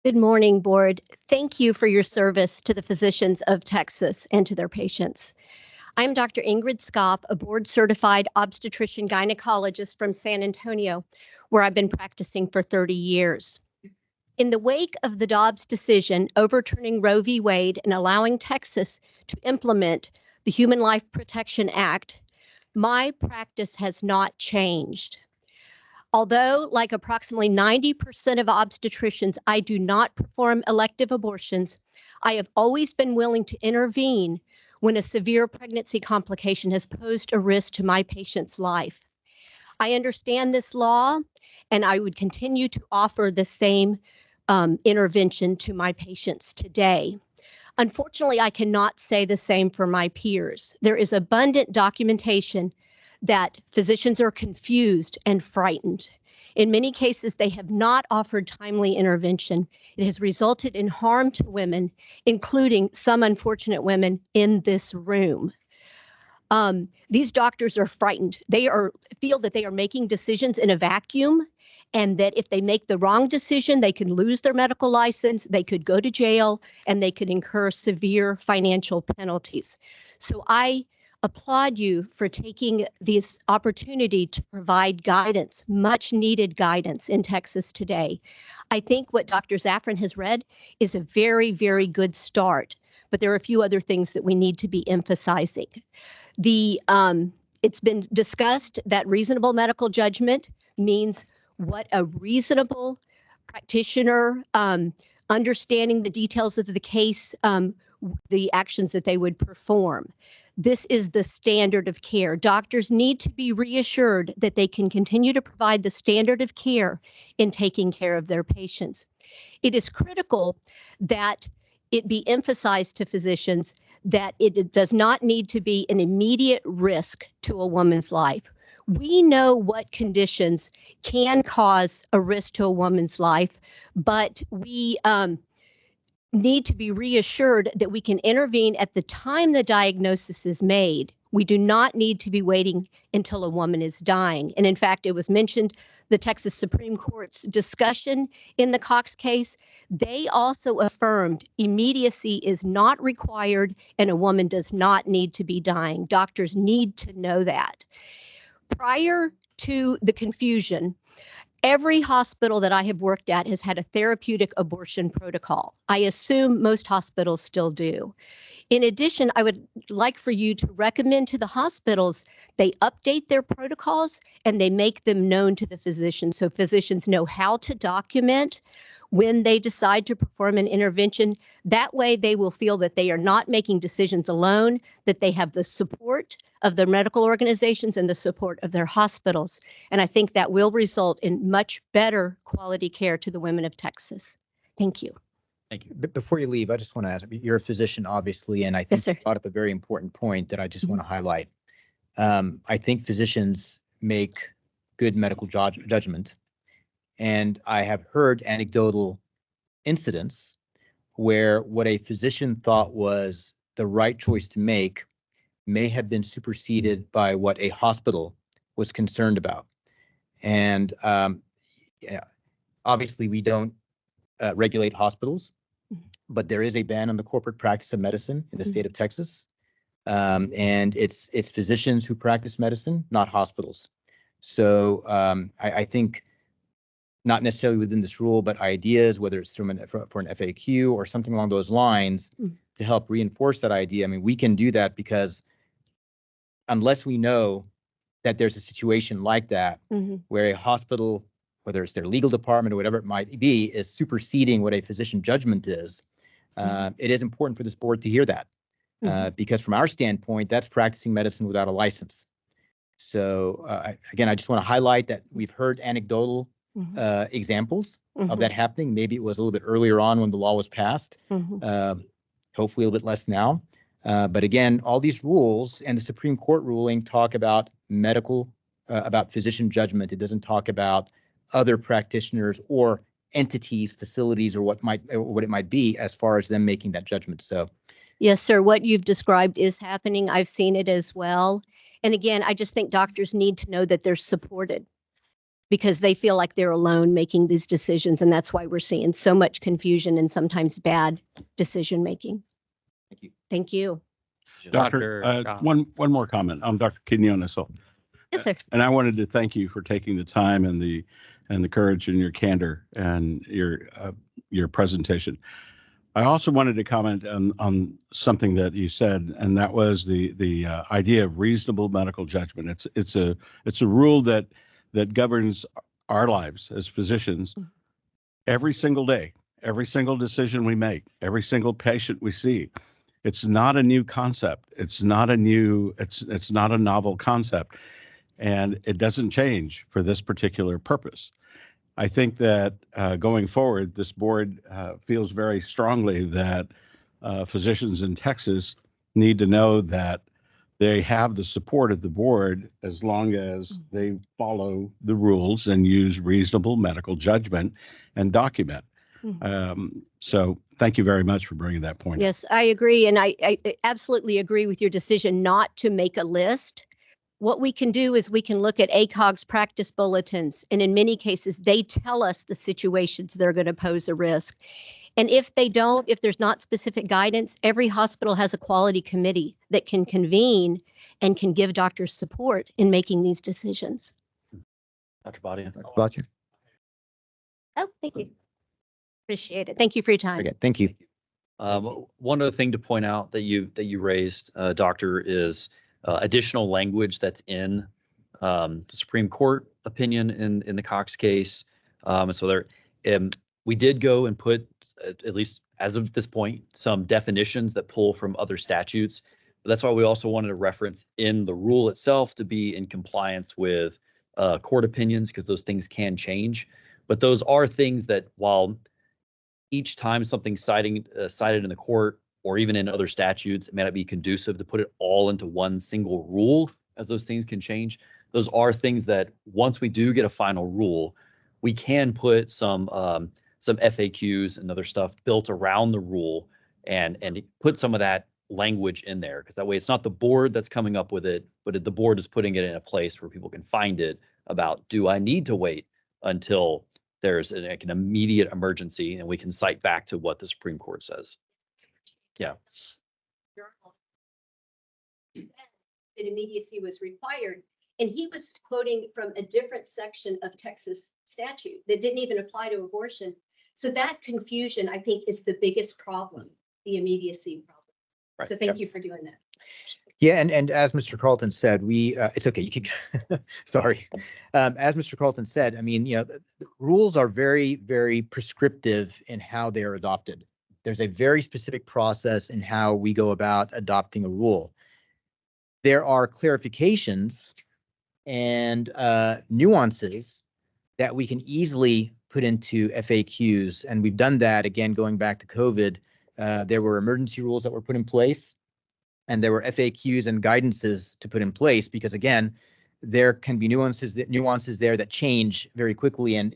Good morning, board. Thank you for your service to the physicians of Texas and to their patients. I'm Dr. Ingrid Skopp, a board-certified obstetrician gynecologist from San Antonio, where I've been practicing for 30 years. In the wake of the Dobbs decision overturning Roe v. Wade and allowing Texas to implement the Human Life Protection Act, my practice has not changed. Although, like approximately 90% of obstetricians, I do not perform elective abortions, I have always been willing to intervene when a severe pregnancy complication has posed a risk to my patient's life. I understand this law, and I would continue to offer the same intervention to my patients today. Unfortunately, I cannot say the same for my peers. There is abundant documentation that physicians are confused and frightened. In many cases, they have not offered timely intervention. It has resulted in harm to women, including some unfortunate women in this room. These doctors are frightened. They feel that they are making decisions in a vacuum, and that if they make the wrong decision, they can lose their medical license, they could go to jail, and they could incur severe financial penalties. So I applaud you for taking this opportunity to provide guidance, much needed guidance in Texas today. I think what Dr. Zafran has read is a very, very good start, but there are a few other things that we need to be emphasizing. It's been discussed that reasonable medical judgment means what a reasonable practitioner, understanding the details of the case, the actions that they would perform. This is the standard of care. Doctors need to be reassured that they can continue to provide the standard of care in taking care of their patients. It is critical that it be emphasized to physicians that it does not need to be an immediate risk to a woman's life. We know what conditions can cause a risk to a woman's life, but we need to be reassured that we can intervene at the time the diagnosis is made. We do not need to be waiting until a woman is dying. And in fact, it was mentioned the Texas Supreme Court's discussion in the Cox case. They also affirmed immediacy is not required and a woman does not need to be dying. Doctors need to know that. Prior to the confusion, every hospital that I have worked at has had a therapeutic abortion protocol. I assume most hospitals still do. In addition, I would like for you to recommend to the hospitals they update their protocols and they make them known to the physicians so physicians know how to document when they decide to perform an intervention. That way they will feel that they are not making decisions alone, that they have the support of their medical organizations and the support of their hospitals. And I think that will result in much better quality care to the women of Texas. Thank you. Thank you. But before you leave, I just want to ask, you're a physician, obviously, and I think you brought up a very important point that I just want to highlight. I think physicians make good medical judgment, and I have heard anecdotal incidents where what a physician thought was the right choice to make may have been superseded by what a hospital was concerned about. And obviously we don't regulate hospitals, but there is a ban on the corporate practice of medicine in the state of Texas. And it's physicians who practice medicine, not hospitals. So I think not necessarily within this rule, but ideas, whether it's for an FAQ or something along those lines to help reinforce that idea. I mean, we can do that because unless we know that there's a situation like that where a hospital, whether it's their legal department or whatever it might be, is superseding what a physician judgment is, it is important for this board to hear that. Because from our standpoint, that's practicing medicine without a license. So again, I just want to highlight that we've heard anecdotal examples of that happening. Maybe it was a little bit earlier on when the law was passed, hopefully a little bit less now. But again, all these rules and the Supreme Court ruling talk about about physician judgment. It doesn't talk about other practitioners or entities, facilities, or what it might be as far as them making that judgment. So, yes, sir. What you've described is happening. I've seen it as well. And again, I just think doctors need to know that they're supported because they feel like they're alone making these decisions. And that's why we're seeing so much confusion and sometimes bad decision making. Thank you. Thank you. Doctor, one more comment. I'm Dr. Quinones. Yes, sir. And I wanted to thank you for taking the time and the courage and your candor and your presentation. I also wanted to comment on something that you said, and that was the idea of reasonable medical judgment. It's a rule that governs our lives as physicians every single day, every single decision we make, every single patient we see. It's not a new concept. It's not a novel concept, and it doesn't change for this particular purpose. I think that going forward, this board feels very strongly that physicians in Texas need to know that they have the support of the board as long as they follow the rules and use reasonable medical judgment and document. So thank you very much for bringing that point up. Yes, I agree. And I absolutely agree with your decision not to make a list. What we can do is we can look at ACOG's practice bulletins. And in many cases, they tell us the situations that are going to pose a risk. And if they don't, if there's not specific guidance, every hospital has a quality committee that can convene and can give doctors support in making these decisions. Dr. Badia. Oh, thank you. Appreciate it. Thank you for your time. Okay, thank you. One other thing to point out that you raised, Doctor, is additional language that's in the Supreme Court opinion in the Cox case. And so there, we did go and put, at least as of this point, some definitions that pull from other statutes. But that's why we also wanted to reference in the rule itself to be in compliance with court opinions, because those things can change. But those are things that, while each time something's cited in the court or even in other statutes, it may not be conducive to put it all into one single rule, as those things can change. Those are things that once we do get a final rule, we can put some FAQs and other stuff built around the rule and put some of that language in there, because that way it's not the board that's coming up with it, but the board is putting it in a place where people can find it about, do I need to wait until there's an immediate emergency, and we can cite back to what the Supreme Court says. Yeah. That immediacy was required. And he was quoting from a different section of Texas statute that didn't even apply to abortion. So that confusion, I think, is the biggest problem, the immediacy problem. Right. So thank you for doing that. Yeah, and as Mr. Carlton said, it's okay. You keep sorry. As Mr. Carlton said, I mean, the rules are very, very prescriptive in how they are adopted. There's a very specific process in how we go about adopting a rule. There are clarifications and nuances that we can easily put into FAQs, and we've done that again going back to COVID. There were emergency rules that were put in place, and there were FAQs and guidances to put in place, because again, there can be nuances there that change very quickly. And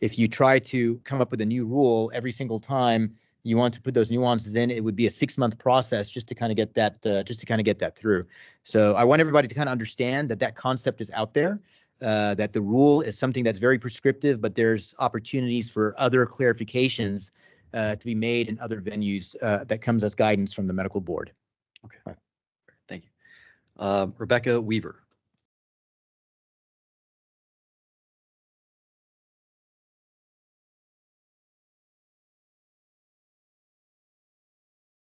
if you try to come up with a new rule every single time you want to put those nuances in, it would be a 6-month process just to kind of get that through. So I want everybody to kind of understand that concept is out there, that the rule is something that's very prescriptive, but there's opportunities for other clarifications to be made in other venues that comes as guidance from the medical board. Okay, all right. Thank you. Rebecca Weaver.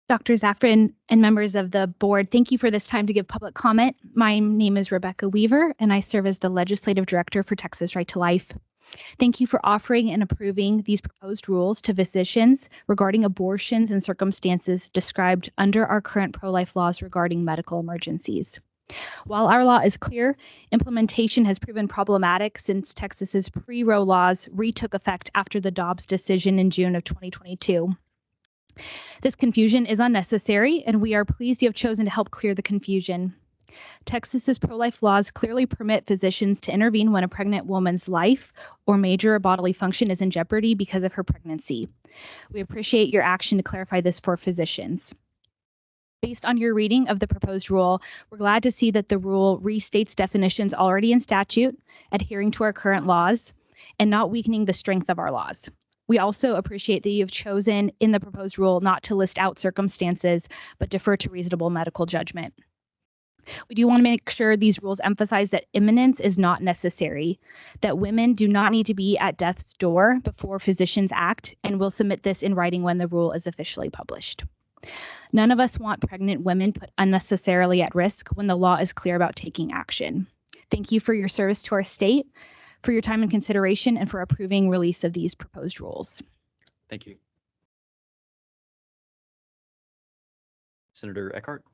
Dr. Zafran and members of the board, thank you for this time to give public comment. My name is Rebecca Weaver, and I serve as the Legislative Director for Texas Right to Life. Thank you for offering and approving these proposed rules to physicians regarding abortions and circumstances described under our current pro-life laws regarding medical emergencies. While our law is clear, implementation has proven problematic since Texas's pre-Roe laws retook effect after the Dobbs decision in June of 2022. This confusion is unnecessary, and we are pleased you have chosen to help clear the confusion. Texas's pro-life laws clearly permit physicians to intervene when a pregnant woman's life or major bodily function is in jeopardy because of her pregnancy. We appreciate your action to clarify this for physicians. Based on your reading of the proposed rule, we're glad to see that the rule restates definitions already in statute, adhering to our current laws, and not weakening the strength of our laws. We also appreciate that you have chosen in the proposed rule not to list out circumstances, but defer to reasonable medical judgment. We do want to make sure these rules emphasize that imminence is not necessary, that women do not need to be at death's door before physicians act, and we'll submit this in writing when the rule is officially published. None of us want pregnant women put unnecessarily at risk when the law is clear about taking action. Thank you for your service to our state, for your time and consideration and for approving release of these proposed rules. Thank you. Senator Eckhart?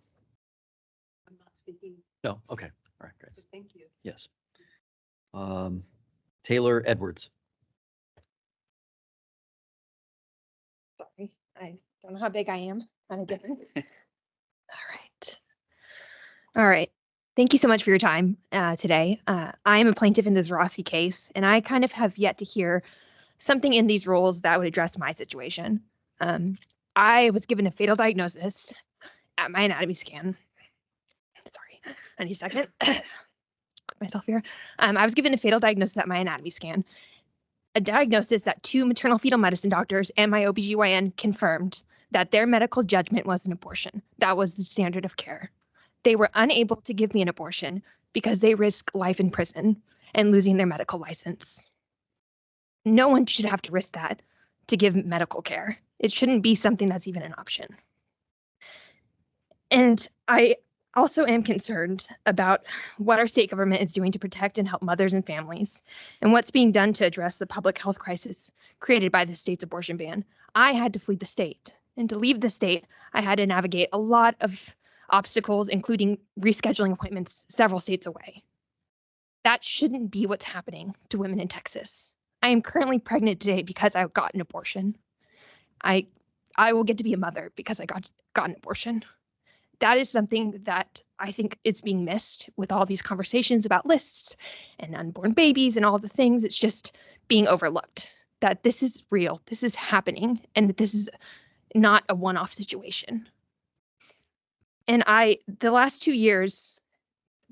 I'm not speaking. No, okay, all right, great. Thank you. Yes. Taylor Edwards. Sorry, I don't know how big I am. Kind of different. All right. Thank you so much for your time today. I am a plaintiff in the Zarowski case, and I kind of have yet to hear something in these rules that would address my situation. I was given a fatal diagnosis at my anatomy scan. Sorry, I need a second. Myself here. I was given a fatal diagnosis at my anatomy scan, a diagnosis that 2 maternal fetal medicine doctors and my OBGYN confirmed that their medical judgment was an abortion. That was the standard of care. They were unable to give me an abortion because they risk life in prison and losing their medical license. No one should have to risk that to give medical care. It shouldn't be something that's even an option. And I also am concerned about what our state government is doing to protect and help mothers and families, and what's being done to address the public health crisis created by the state's abortion ban. I had to flee the state, and to leave the state, I had to navigate a lot of obstacles, including rescheduling appointments several states away. That shouldn't be what's happening to women in Texas. I am currently pregnant today because I got an abortion. I will get to be a mother because I got an abortion. That is something that I think is being missed with all these conversations about lists and unborn babies and all the things. It's just being overlooked, that this is real, this is happening, and that this is not a one-off situation. And the last 2 years,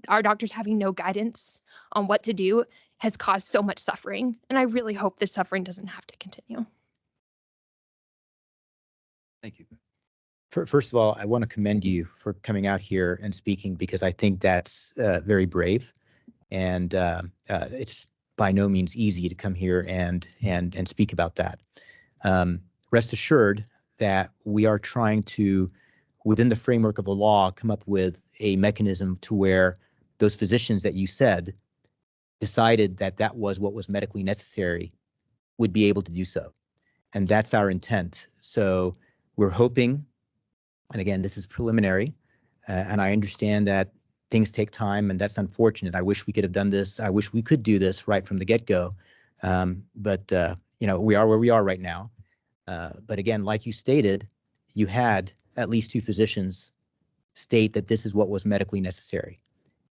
our doctors having no guidance on what to do has caused so much suffering. And I really hope this suffering doesn't have to continue. Thank you. First of all, I want to commend you for coming out here and speaking, because I think that's very brave, and it's by no means easy to come here and speak about that. Rest assured that we are trying to, within the framework of the law, come up with a mechanism to where those physicians that you said decided that that was what was medically necessary would be able to do so. And that's our intent. So we're hoping, and again, this is preliminary, and I understand that things take time, and that's unfortunate. I wish we could have done this. I wish we could do this right from the get-go. But we are where we are right now. But again, like you stated, you had at least 2 physicians state that this is what was medically necessary.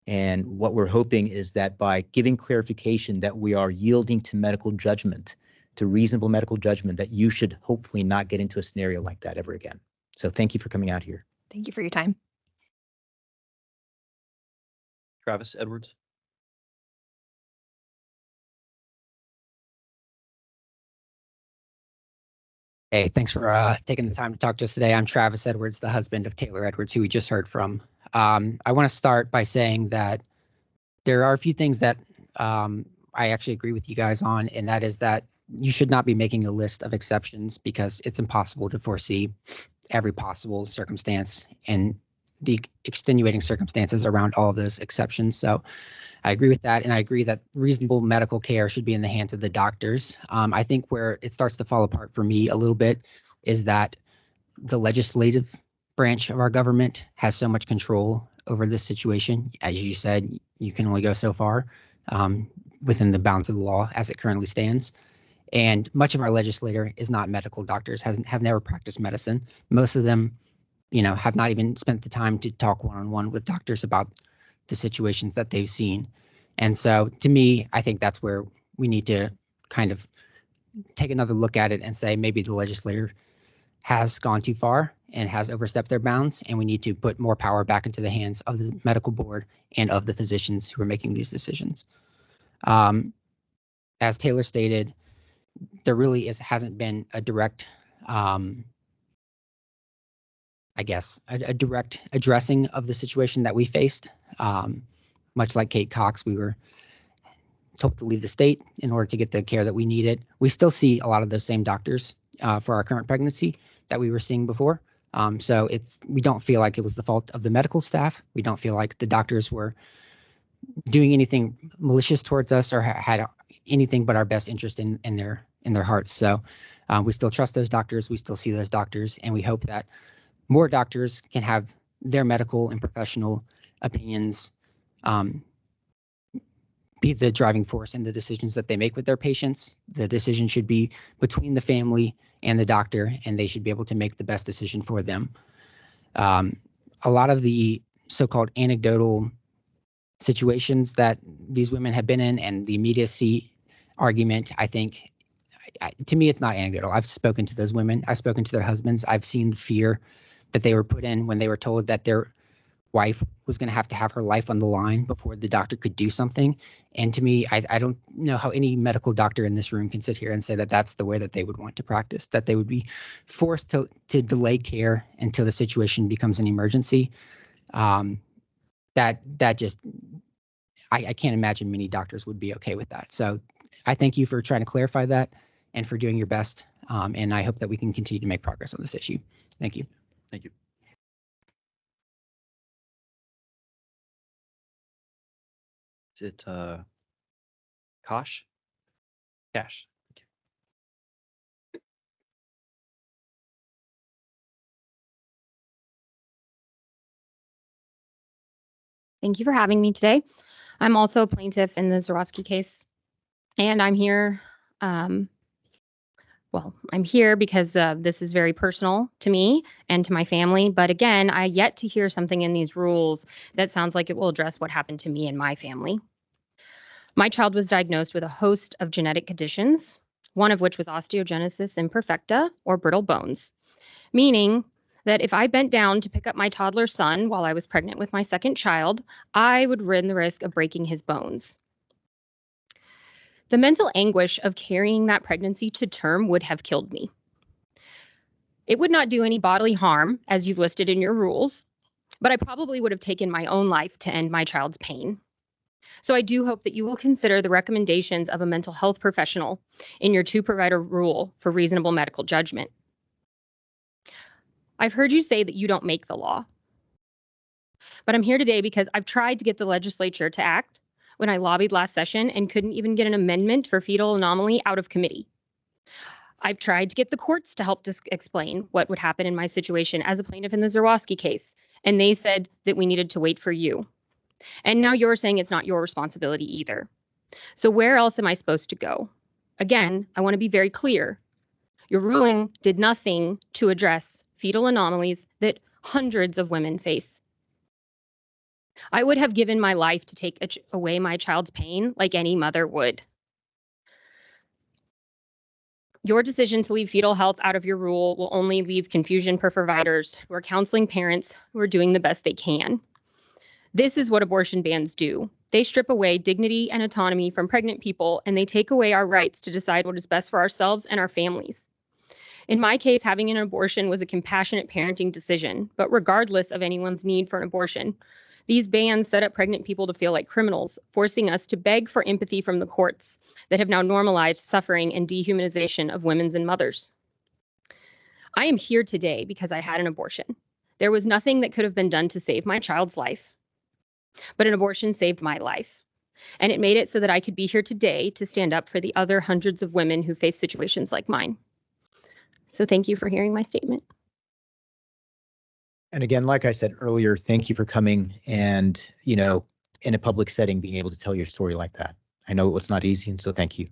And what we're hoping is that by giving clarification that we are yielding to medical judgment, to reasonable medical judgment, that you should hopefully not get into a scenario like that ever again. So thank you for coming out here. Thank you for your time. Travis Edwards. Hey, thanks for taking the time to talk to us today. I'm Travis Edwards, the husband of Taylor Edwards, who we just heard from. I want to start by saying that there are a few things that I actually agree with you guys on, and that is that you should not be making a list of exceptions, because it's impossible to foresee every possible circumstance and the extenuating circumstances around all of those exceptions. So I agree with that. And I agree that reasonable medical care should be in the hands of the doctors. I think where it starts to fall apart for me a little bit is that the legislative branch of our government has so much control over this situation. As you said, you can only go so far within the bounds of the law as it currently stands. And much of our legislature is not medical doctors, have never practiced medicine. Most of them, have not even spent the time to talk one-on-one with doctors about the situations that they've seen. And so to me, I think that's where we need to kind of take another look at it and say maybe the legislature has gone too far and has overstepped their bounds, and we need to put more power back into the hands of the medical board and of the physicians who are making these decisions. As Taylor stated, there really hasn't been a direct, a direct addressing of the situation that we faced. Much like Kate Cox, we were told to leave the state in order to get the care that we needed. We still see a lot of those same doctors for our current pregnancy that we were seeing before. So we don't feel like it was the fault of the medical staff. We don't feel like the doctors were doing anything malicious towards us or had anything but our best interest in their hearts. So we still trust those doctors. We still see those doctors, and we hope that more doctors can have their medical and professional opinions be the driving force in the decisions that they make with their patients. The decision should be between the family and the doctor, and they should be able to make the best decision for them. A lot of the so-called anecdotal situations that these women have been in and the immediacy argument, I think, to me, it's not anecdotal. I've spoken to those women. I've spoken to their husbands. I've seen the fear that they were put in when they were told that their wife was going to have her life on the line before the doctor could do something. And to me, I don't know how any medical doctor in this room can sit here and say that that's the way that they would want to practice, that they would be forced to delay care until the situation becomes an emergency. That just, I can't imagine many doctors would be okay with that. So I thank you for trying to clarify that and for doing your best. And I hope that we can continue to make progress on this issue. Thank you. Thank you. Is it Cash? Cash. Thank you for having me today. I'm also a plaintiff in the Zarowski case, and I'm here. I'm here because this is very personal to me and to my family. But again, I yet to hear something in these rules that sounds like it will address what happened to me and my family. My child was diagnosed with a host of genetic conditions, one of which was osteogenesis imperfecta, or brittle bones, meaning that if I bent down to pick up my toddler son while I was pregnant with my second child, I would run the risk of breaking his bones. The mental anguish of carrying that pregnancy to term would have killed me. It would not do any bodily harm, as you've listed in your rules, but I probably would have taken my own life to end my child's pain. So I do hope that you will consider the recommendations of a mental health professional in your two-provider rule for reasonable medical judgment. I've heard you say that you don't make the law, but I'm here today because I've tried to get the legislature to act when I lobbied last session and couldn't even get an amendment for fetal anomaly out of committee. I've tried to get the courts to help explain what would happen in my situation as a plaintiff in the Zarowski case, and they said that we needed to wait for you. And now you're saying it's not your responsibility either. So where else am I supposed to go? Again, I want to be very clear. Your ruling did nothing to address fetal anomalies that hundreds of women face. I would have given my life to take away my child's pain like any mother would. Your decision to leave fetal health out of your rule will only leave confusion for providers who are counseling parents who are doing the best they can. This is what abortion bans do. They strip away dignity and autonomy from pregnant people, and they take away our rights to decide what is best for ourselves and our families. In my case, having an abortion was a compassionate parenting decision, but regardless of anyone's need for an abortion, these bans set up pregnant people to feel like criminals, forcing us to beg for empathy from the courts that have now normalized suffering and dehumanization of women and mothers. I am here today because I had an abortion. There was nothing that could have been done to save my child's life, but an abortion saved my life. And it made it so that I could be here today to stand up for the other hundreds of women who face situations like mine. So thank you for hearing my statement. And again, like I said earlier, thank you for coming and, in a public setting, being able to tell your story like that. I know it was not easy, and so thank you.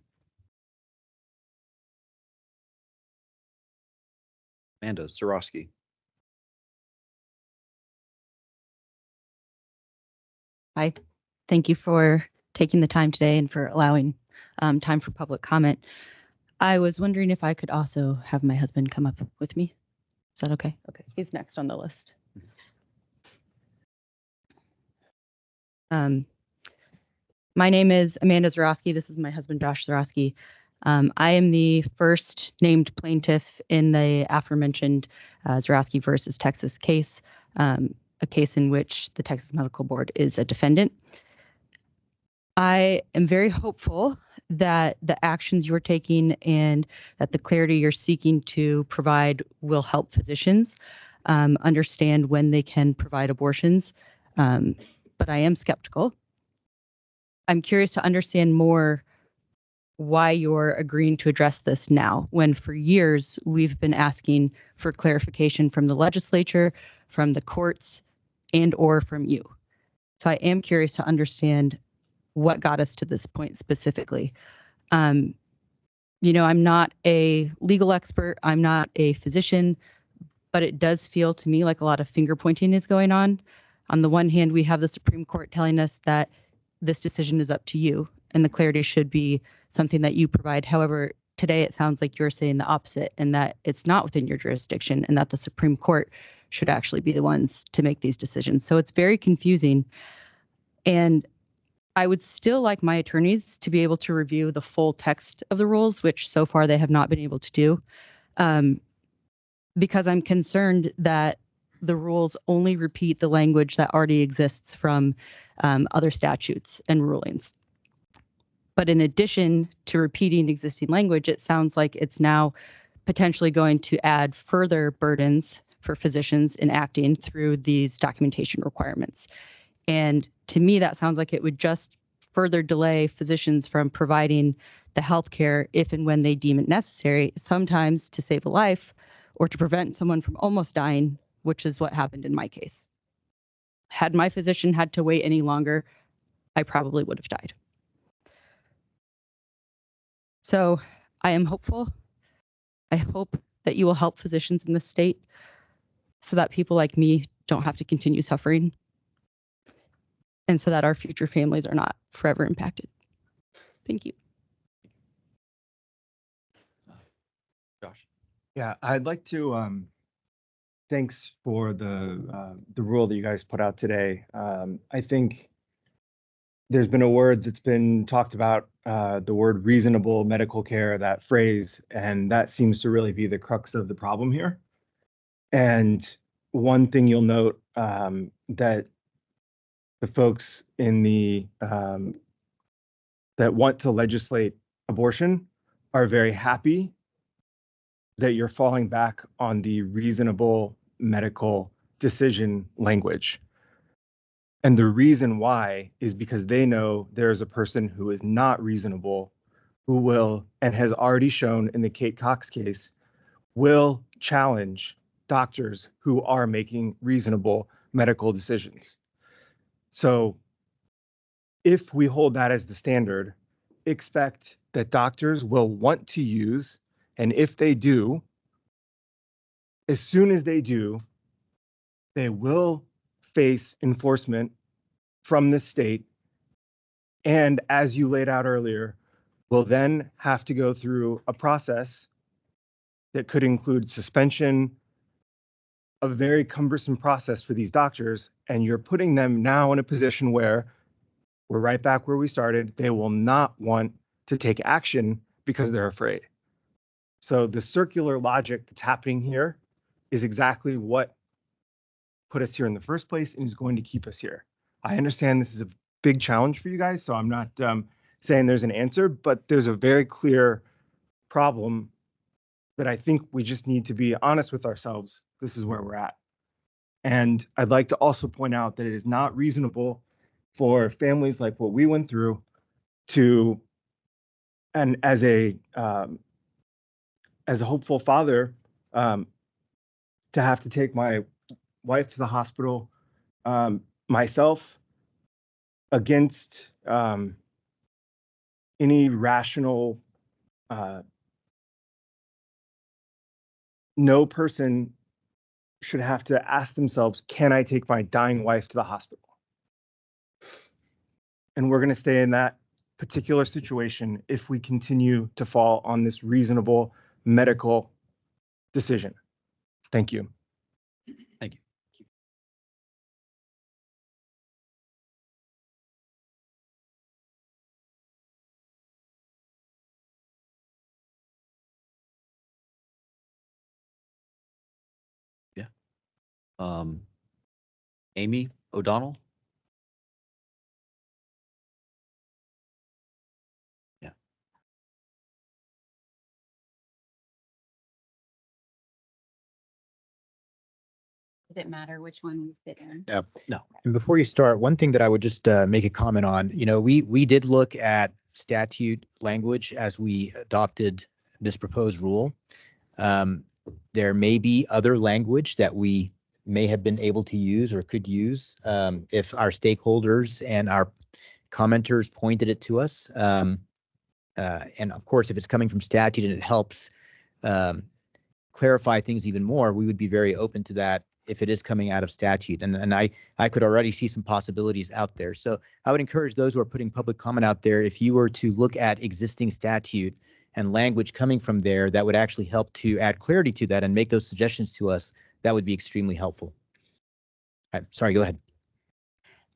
Amanda Zarowski. Hi, thank you for taking the time today and for allowing time for public comment. I was wondering if I could also have my husband come up with me. Is that okay? Okay, he's next on the list. My name is Amanda Zarowski. This is my husband, Josh Zarowski. I am the first named plaintiff in the aforementioned Zarowski versus Texas case, a case in which the Texas Medical Board is a defendant. I am very hopeful that the actions you're taking and that the clarity you're seeking to provide will help physicians understand when they can provide abortions. But I am skeptical. I'm curious to understand more why you're agreeing to address this now, when for years we've been asking for clarification from the legislature, from the courts, and or from you. So I am curious to understand what got us to this point specifically. I'm not a legal expert. I'm not a physician, but it does feel to me like a lot of finger pointing is going on. On the one hand, we have the Supreme Court telling us that this decision is up to you and the clarity should be something that you provide. However, today it sounds like you're saying the opposite and that it's not within your jurisdiction and that the Supreme Court should actually be the ones to make these decisions. So it's very confusing. And I would still like my attorneys to be able to review the full text of the rules, which so far they have not been able to do, because I'm concerned that the rules only repeat the language that already exists from other statutes and rulings. But in addition to repeating existing language, it sounds like it's now potentially going to add further burdens for physicians in acting through these documentation requirements. And to me, that sounds like it would just further delay physicians from providing the healthcare if and when they deem it necessary, sometimes to save a life or to prevent someone from almost dying, which is what happened in my case. Had my physician had to wait any longer, I probably would have died. So I am hopeful. I hope that you will help physicians in this state so that people like me don't have to continue suffering and so that our future families are not forever impacted. Thank you. Josh. Yeah, I'd like to thanks for the rule that you guys put out today. I think there's been a word that's been talked about, the word reasonable medical care, that phrase, and that seems to really be the crux of the problem here. And one thing you'll note that the folks in the that want to legislate abortion are very happy that you're falling back on the reasonable medical decision language. And the reason why is because they know there's a person who is not reasonable, who will, and has already shown in the Kate Cox case, will challenge doctors who are making reasonable medical decisions. So if we hold that as the standard, expect that doctors will want to use, and if they do, as soon as they do, they will face enforcement from the state. And as you laid out earlier, will then have to go through a process that could include suspension, a very cumbersome process for these doctors. And you're putting them now in a position where we're right back where we started. They will not want to take action because they're afraid. So the circular logic that's happening here is exactly what put us here in the first place and is going to keep us here. I understand this is a big challenge for you guys, so I'm not saying there's an answer, but there's a very clear problem that I think we just need to be honest with ourselves. This is where we're at. And I'd like to also point out that it is not reasonable for families like what we went through to, and as a hopeful father, to have to take my wife to the hospital myself against any rational, no person should have to ask themselves, can I take my dying wife to the hospital? And we're going to stay in that particular situation if we continue to fall on this reasonable medical decision. Thank you. Thank you. Yeah. Amy O'Donnell. Yeah. Does it matter which one we sit in? Yeah. No. And before you start, one thing that I would just make a comment on, we did look at statute language as we adopted this proposed rule. There may be other language that we may have been able to use or could use if our stakeholders and our commenters pointed it to us. And of course, if it's coming from statute and it helps clarify things even more, we would be very open to that if it is coming out of statute. And I could already see some possibilities out there. So I would encourage those who are putting public comment out there, if you were to look at existing statute and language coming from there that would actually help to add clarity to that and make those suggestions to us, that would be extremely helpful. Sorry, go ahead.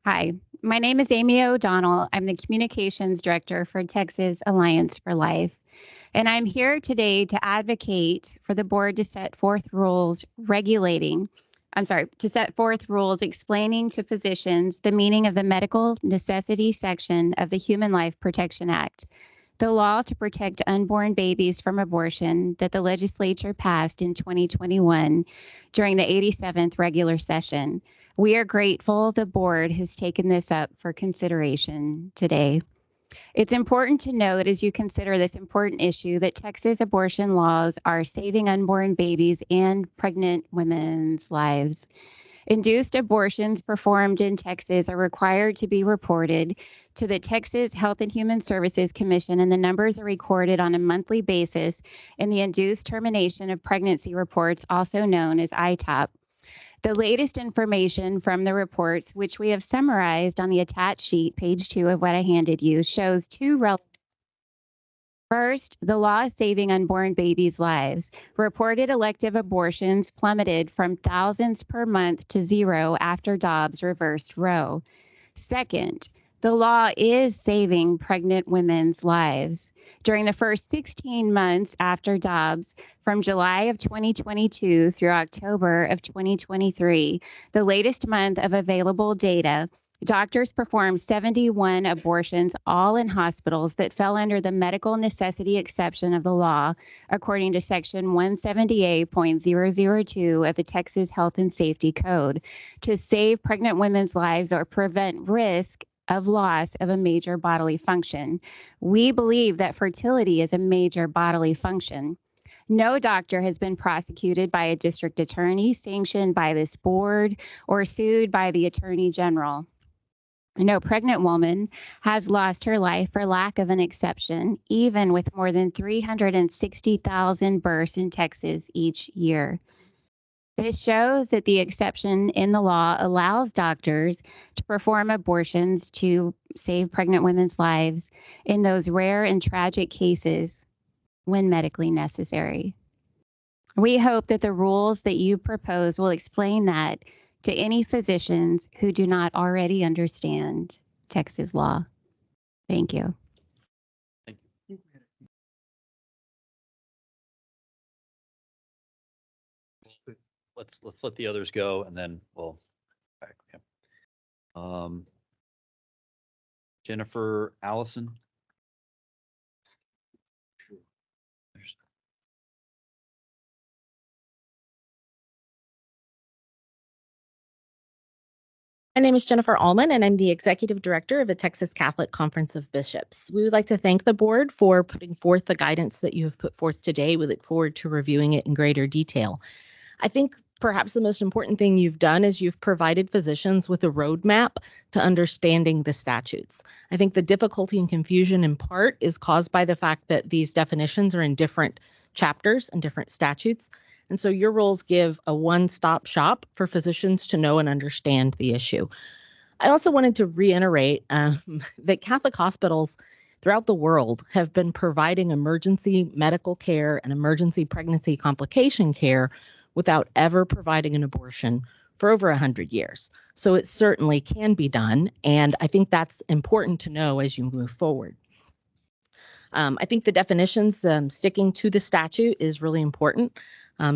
Hi, my name is Amy O'Donnell. I'm the Communications Director for Texas Alliance for Life. And I'm here today to advocate for the board to set forth rules explaining to physicians the meaning of the medical necessity section of the Human Life Protection Act, the law to protect unborn babies from abortion that the legislature passed in 2021 during the 87th regular session. We are grateful the board has taken this up for consideration today. It's important to note as you consider this important issue that Texas abortion laws are saving unborn babies and pregnant women's lives. Induced abortions performed in Texas are required to be reported to the Texas Health and Human Services Commission, and the numbers are recorded on a monthly basis in the Induced Termination of Pregnancy Reports, also known as ITOP. The latest information from the reports, which we have summarized on the attached sheet, page 2 of what I handed you, shows two relevant. First, the law saving unborn babies' lives. Reported elective abortions plummeted from thousands per month to 0 after Dobbs reversed Roe. Second, the law is saving pregnant women's lives. During the first 16 months after Dobbs, from July of 2022 through October of 2023, the latest month of available data, doctors performed 71 abortions, all in hospitals that fell under the medical necessity exception of the law, according to Section 178.002 of the Texas Health and Safety Code, to save pregnant women's lives or prevent risk of loss of a major bodily function. We believe that fertility is a major bodily function. No doctor has been prosecuted by a district attorney, sanctioned by this board, or sued by the Attorney General. No pregnant woman has lost her life for lack of an exception, even with more than 360,000 births in Texas each year. This shows that the exception in the law allows doctors to perform abortions to save pregnant women's lives in those rare and tragic cases when medically necessary. We hope that the rules that you propose will explain that to any physicians who do not already understand Texas law. Thank you. Let's let the others go, and then we'll back. Okay. Jennifer Allison. My name is Jennifer Allman, and I'm the Executive Director of the Texas Catholic Conference of Bishops. We would like to thank the board for putting forth the guidance that you have put forth today. We look forward to reviewing it in greater detail. I think perhaps the most important thing you've done is you've provided physicians with a roadmap to understanding the statutes. I think the difficulty and confusion in part is caused by the fact that these definitions are in different chapters and different statutes. And so your rules give a one-stop shop for physicians to know and understand the issue. I also wanted to reiterate that Catholic hospitals throughout the world have been providing emergency medical care and emergency pregnancy complication care without ever providing an abortion for over 100 years. So it certainly can be done. And I think that's important to know as you move forward. I think the definitions, sticking to the statute is really important.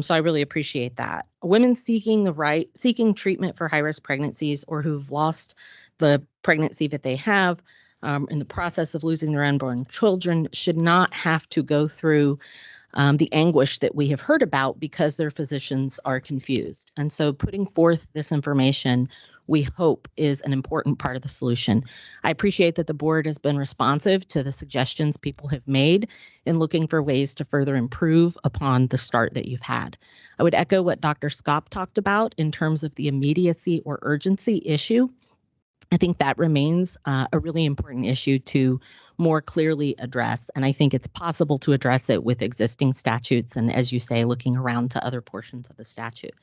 So I really appreciate that. Women seeking treatment for high-risk pregnancies or who've lost the pregnancy that they have in the process of losing their unborn children should not have to go through the anguish that we have heard about because their physicians are confused. And so putting forth this information we hope is an important part of the solution. I appreciate that the board has been responsive to the suggestions people have made in looking for ways to further improve upon the start that you've had. I would echo what Dr. Scott talked about in terms of the immediacy or urgency issue. I think that remains a really important issue to more clearly address. And I think it's possible to address it with existing statutes and, as you say, looking around to other portions of the statute.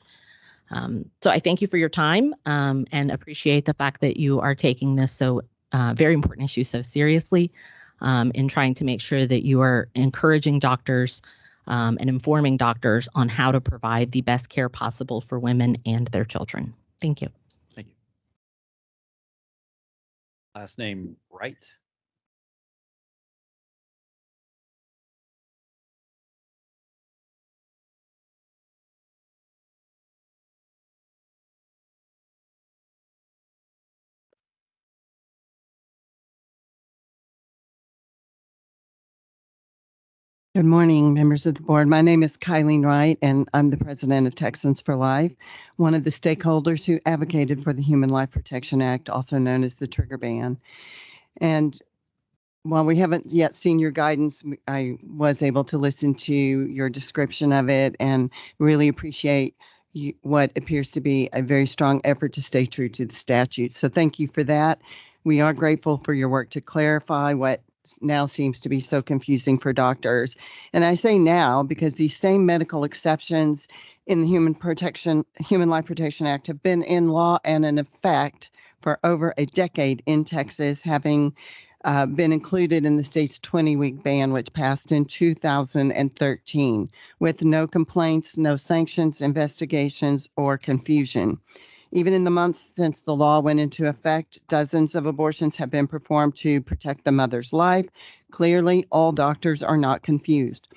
So I thank you for your time and appreciate the fact that you are taking this very important issue so seriously in trying to make sure that you are encouraging doctors and informing doctors on how to provide the best care possible for women and their children. Thank you. Thank you. Last name Wright. Good morning, members of the board. My name is Kylene Wright, and I'm the president of Texans for Life, one of the stakeholders who advocated for the Human Life Protection Act, also known as the trigger ban. And while we haven't yet seen your guidance, I was able to listen to your description of it and really appreciate what appears to be a very strong effort to stay true to the statute. So thank you for that. We are grateful for your work to clarify what now seems to be so confusing for doctors. And I say now because these same medical exceptions in the Human Life Protection Act have been in law and in effect for over a decade in Texas, having been included in the state's 20-week ban, which passed in 2013, with no complaints, no sanctions, investigations, or confusion. Even in the months since the law went into effect, dozens of abortions have been performed to protect the mother's life. Clearly, all doctors are not confused.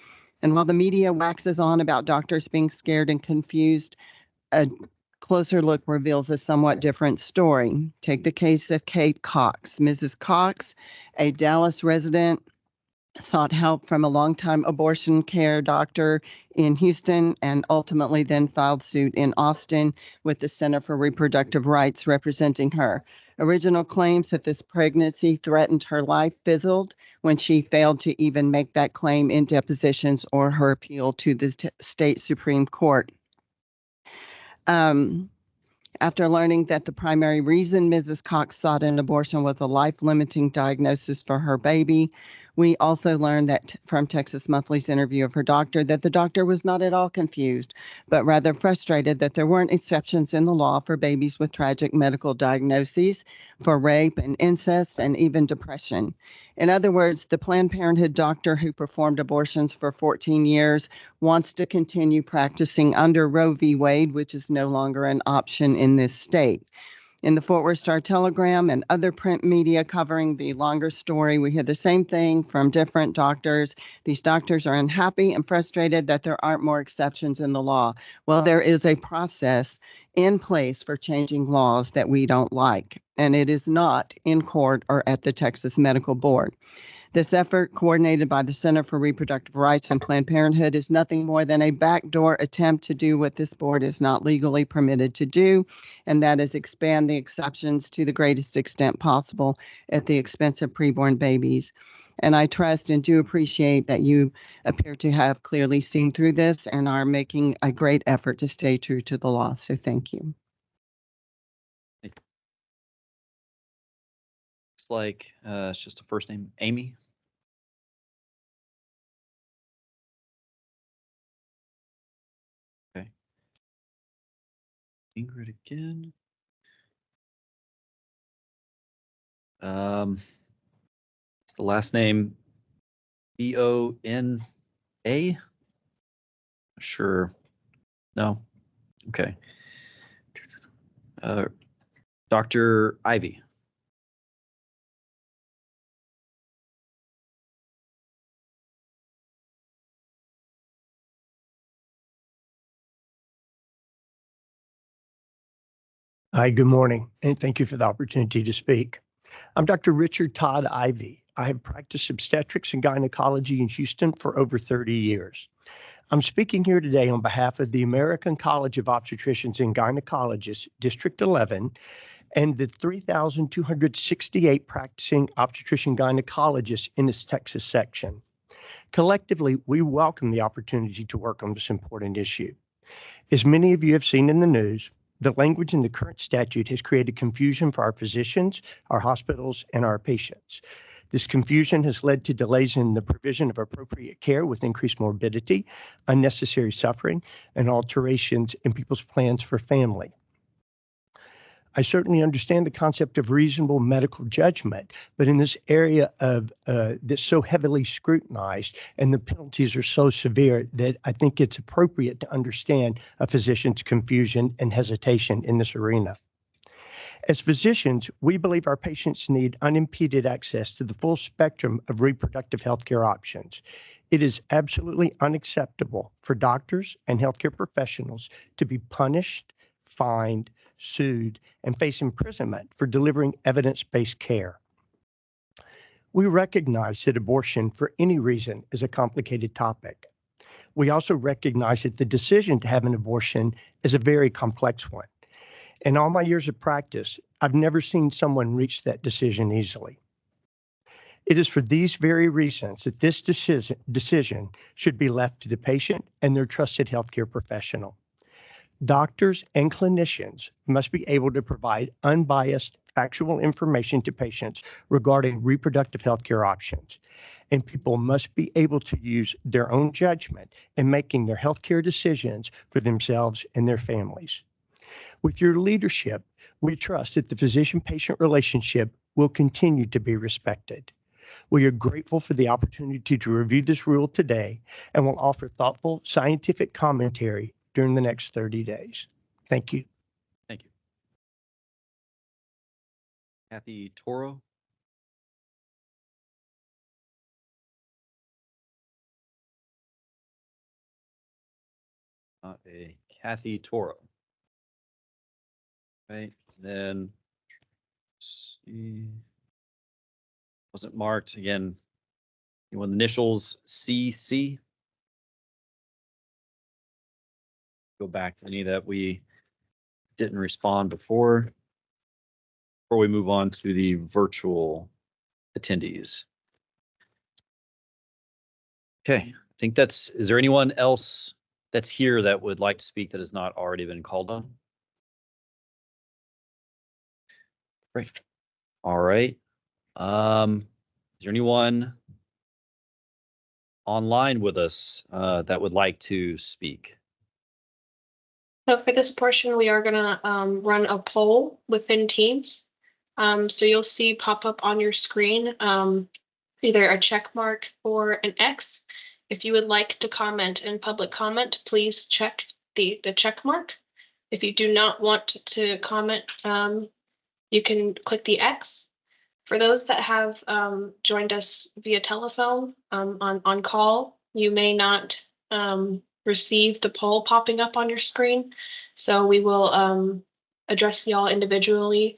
And while the media waxes on about doctors being scared and confused, a closer look reveals a somewhat different story. Take the case of Kate Cox. Mrs. Cox, a Dallas resident, sought help from a longtime abortion care doctor in Houston and ultimately then filed suit in Austin with the Center for Reproductive Rights representing her. Original claims that this pregnancy threatened her life fizzled when she failed to even make that claim in depositions or her appeal to the state Supreme Court. After learning that the primary reason Mrs. Cox sought an abortion was a life-limiting diagnosis for her baby, we also learned that from Texas Monthly's interview of her doctor that the doctor was not at all confused, but rather frustrated that there weren't exceptions in the law for babies with tragic medical diagnoses, for rape and incest, and even depression. In other words, the Planned Parenthood doctor who performed abortions for 14 years wants to continue practicing under Roe v. Wade, which is no longer an option in this state. In the Fort Worth Star-Telegram and other print media covering the longer story, we hear the same thing from different doctors. These doctors are unhappy and frustrated that there aren't more exceptions in the law. Well, there is a process in place for changing laws that we don't like, and it is not in court or at the Texas Medical Board. This effort, coordinated by the Center for Reproductive Rights and Planned Parenthood, is nothing more than a backdoor attempt to do what this board is not legally permitted to do, and that is expand the exceptions to the greatest extent possible at the expense of preborn babies. And I trust and do appreciate that you appear to have clearly seen through this and are making a great effort to stay true to the law. So thank you. Looks like it's just a first name, Amy. Okay. Ingrid again. It's the last name B-O-N-A? Sure. No. Okay. Dr. Ivy. Hi, good morning, and thank you for the opportunity to speak. I'm Dr. Richard Todd Ivy. I have practiced obstetrics and gynecology in Houston for over 30 years. I'm speaking here today on behalf of the American College of Obstetricians and Gynecologists, District 11, and the 3,268 practicing obstetrician gynecologists in its Texas section. Collectively, we welcome the opportunity to work on this important issue. As many of you have seen in the news, the language in the current statute has created confusion for our physicians, our hospitals, and our patients. This confusion has led to delays in the provision of appropriate care with increased morbidity, unnecessary suffering, and alterations in people's plans for family. I certainly understand the concept of reasonable medical judgment, but in this area of that's so heavily scrutinized and the penalties are so severe that I think it's appropriate to understand a physician's confusion and hesitation in this arena. As physicians, we believe our patients need unimpeded access to the full spectrum of reproductive health care options. It is absolutely unacceptable for doctors and healthcare professionals to be punished, fined, sued, and face imprisonment for delivering evidence-based care. We recognize that abortion for any reason is a complicated topic. We also recognize that the decision to have an abortion is a very complex one. In all my years of practice, I've never seen someone reach that decision easily. It is for these very reasons that this decision should be left to the patient and their trusted healthcare professional. Doctors and clinicians must be able to provide unbiased, factual information to patients regarding reproductive health care options. And people must be able to use their own judgment in making their healthcare decisions for themselves and their families. With your leadership, we trust that the physician-patient relationship will continue to be respected. We are grateful for the opportunity to review this rule today and will offer thoughtful scientific commentary during the next 30 days. Thank you. Thank you. Kathy Toro. Not a Kathy Toro. Right, then let's see. Wasn't marked again. You want the initials CC? Go back to any that we didn't respond before we move on to the virtual attendees. Okay, I think is there anyone else that's here that would like to speak that has not already been called on? Great. All right. Is there anyone online with us that would like to speak? So for this portion, we are going to run a poll within Teams. So you'll see pop up on your screen either a check mark or an X. If you would like to comment in public comment, please check the check mark. If you do not want to comment, you can click the X. For those that have joined us via telephone on call, you may not receive the poll popping up on your screen. So we will address y'all individually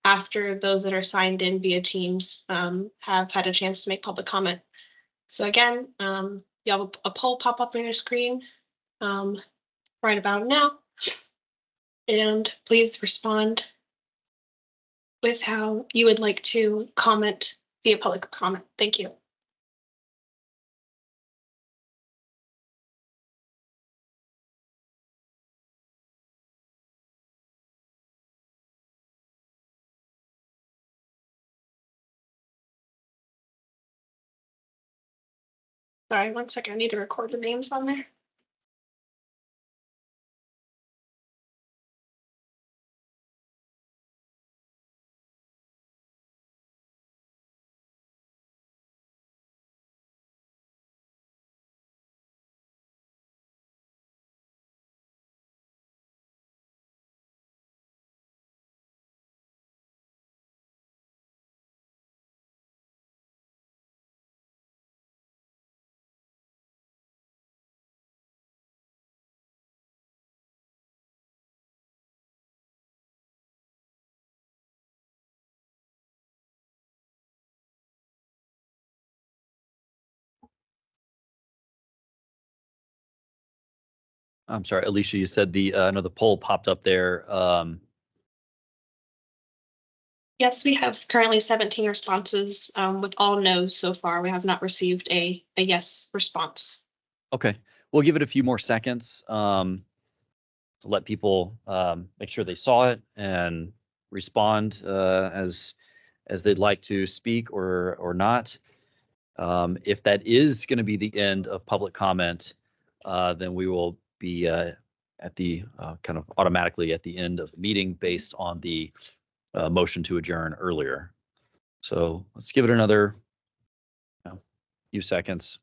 after those that are signed in via Teams have had a chance to make public comment. So again, you have a poll pop up on your screen right about now. And please respond with how you would like to comment via public comment. Thank you. Sorry, 1 second. I need to record the names on there. I'm sorry, Alicia, you said the poll popped up there. Yes, we have currently 17 responses with all no's so far. We have not received a yes response. Okay, we'll give it a few more seconds to let people make sure they saw it and respond as they'd like to speak or not. If that is going to be the end of public comment, then we will be at the kind of automatically at the end of the meeting based on the motion to adjourn earlier. So let's give it another few seconds.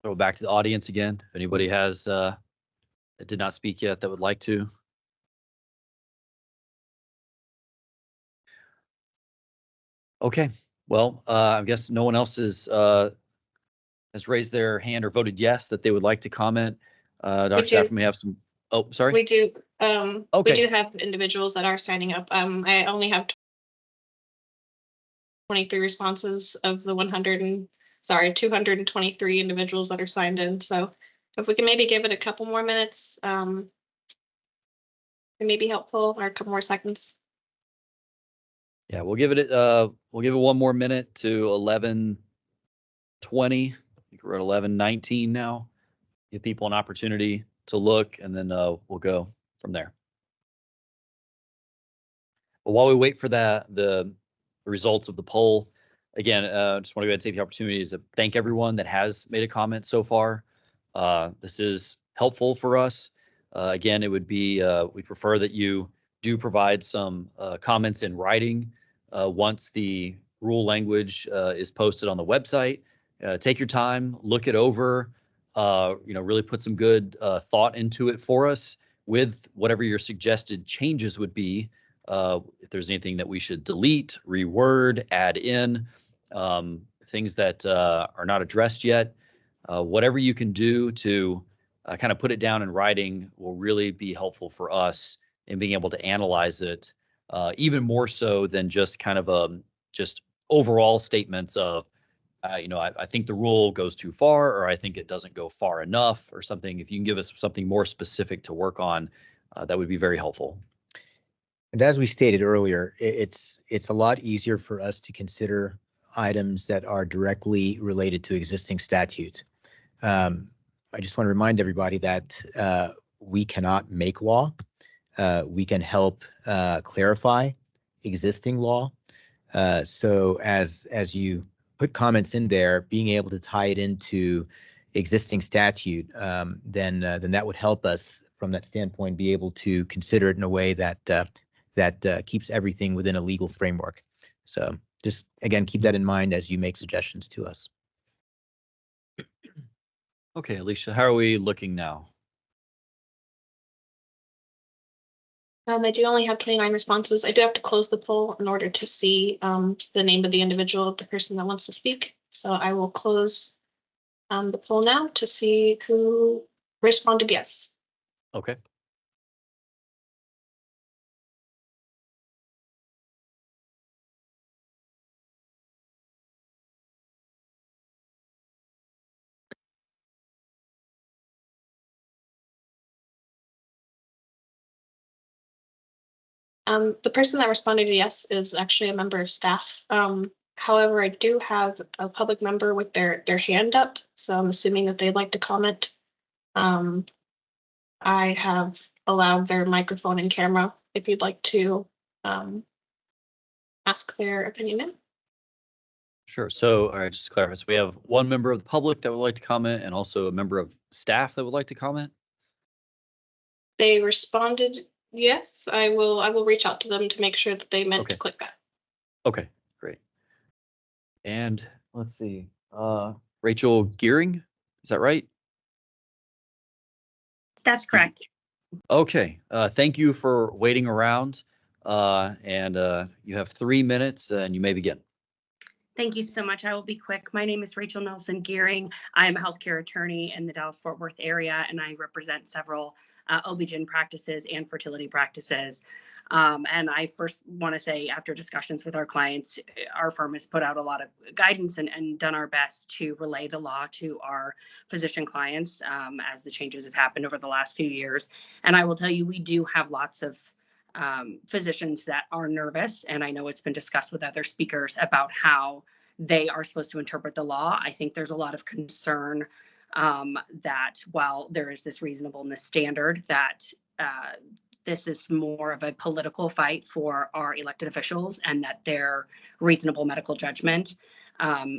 Go back to the audience again. If anybody has that did not speak yet that would like to. Okay, well, I guess no one else has raised their hand or voted yes that they would like to comment. Dr. Stafford may have some. Oh, sorry. We do. Okay. We do have individuals that are signing up. I only have 23 responses of the 223 individuals that are signed in. So if we can maybe give it a couple more minutes, it may be helpful, or a couple more seconds. Yeah, we'll give it 1 more minute to 11:20. I think we're at 11:19 now. Give people an opportunity to look, and then we'll go from there. But while we wait for the results of the poll, again, just want to go ahead and take the opportunity to thank everyone that has made a comment so far. This is helpful for us. Again, it would be we prefer that you do provide some comments in writing once the rule language is posted on the website. Take your time, look it over, really put some good thought into it for us with whatever your suggested changes would be. If there's anything that we should delete, reword, add in, things that are not addressed yet, whatever you can do to kind of put it down in writing will really be helpful for us in being able to analyze it, even more so than just kind of just overall statements of, I think the rule goes too far, or I think it doesn't go far enough, or something. If you can give us something more specific to work on, that would be very helpful. And as we stated earlier, it's a lot easier for us to consider items that are directly related to existing statutes. I just want to remind everybody that we cannot make law. We can help clarify existing law. So as you put comments in there, being able to tie it into existing statute, then that would help us from that standpoint be able to consider it in a way that keeps everything within a legal framework. So just again, keep that in mind as you make suggestions to us. Okay, Alicia, how are we looking now? I do only have 29 responses. I do have to close the poll in order to see the name of the individual, the person that wants to speak. So I will close the poll now to see who responded yes. Okay. The person that responded yes is actually a member of staff. However, I do have a public member with their hand up, so I'm assuming that they'd like to comment. I have allowed their microphone and camera if you'd like to ask their opinion in. Sure. So, all right, just to clarify, so we have one member of the public that would like to comment and also a member of staff that would like to comment. They responded yes. I will reach out to them to make sure that they meant to click that. Okay, great. And let's see, Rachel Gearing, is that right? That's correct. Okay, thank you for waiting around. And you have 3 minutes and you may begin. Thank you so much. I will be quick. My name is Rachel Nelson Gearing. I am a healthcare attorney in the Dallas-Fort Worth area, and I represent several OB-GYN practices and fertility practices. And I first want to say, after discussions with our clients, our firm has put out a lot of guidance and done our best to relay the law to our physician clients as the changes have happened over the last few years. And I will tell you, we do have lots of physicians that are nervous, and I know it's been discussed with other speakers about how they are supposed to interpret the law. I think there's a lot of concern that while there is this reasonableness standard, that this is more of a political fight for our elected officials, and that their reasonable medical judgment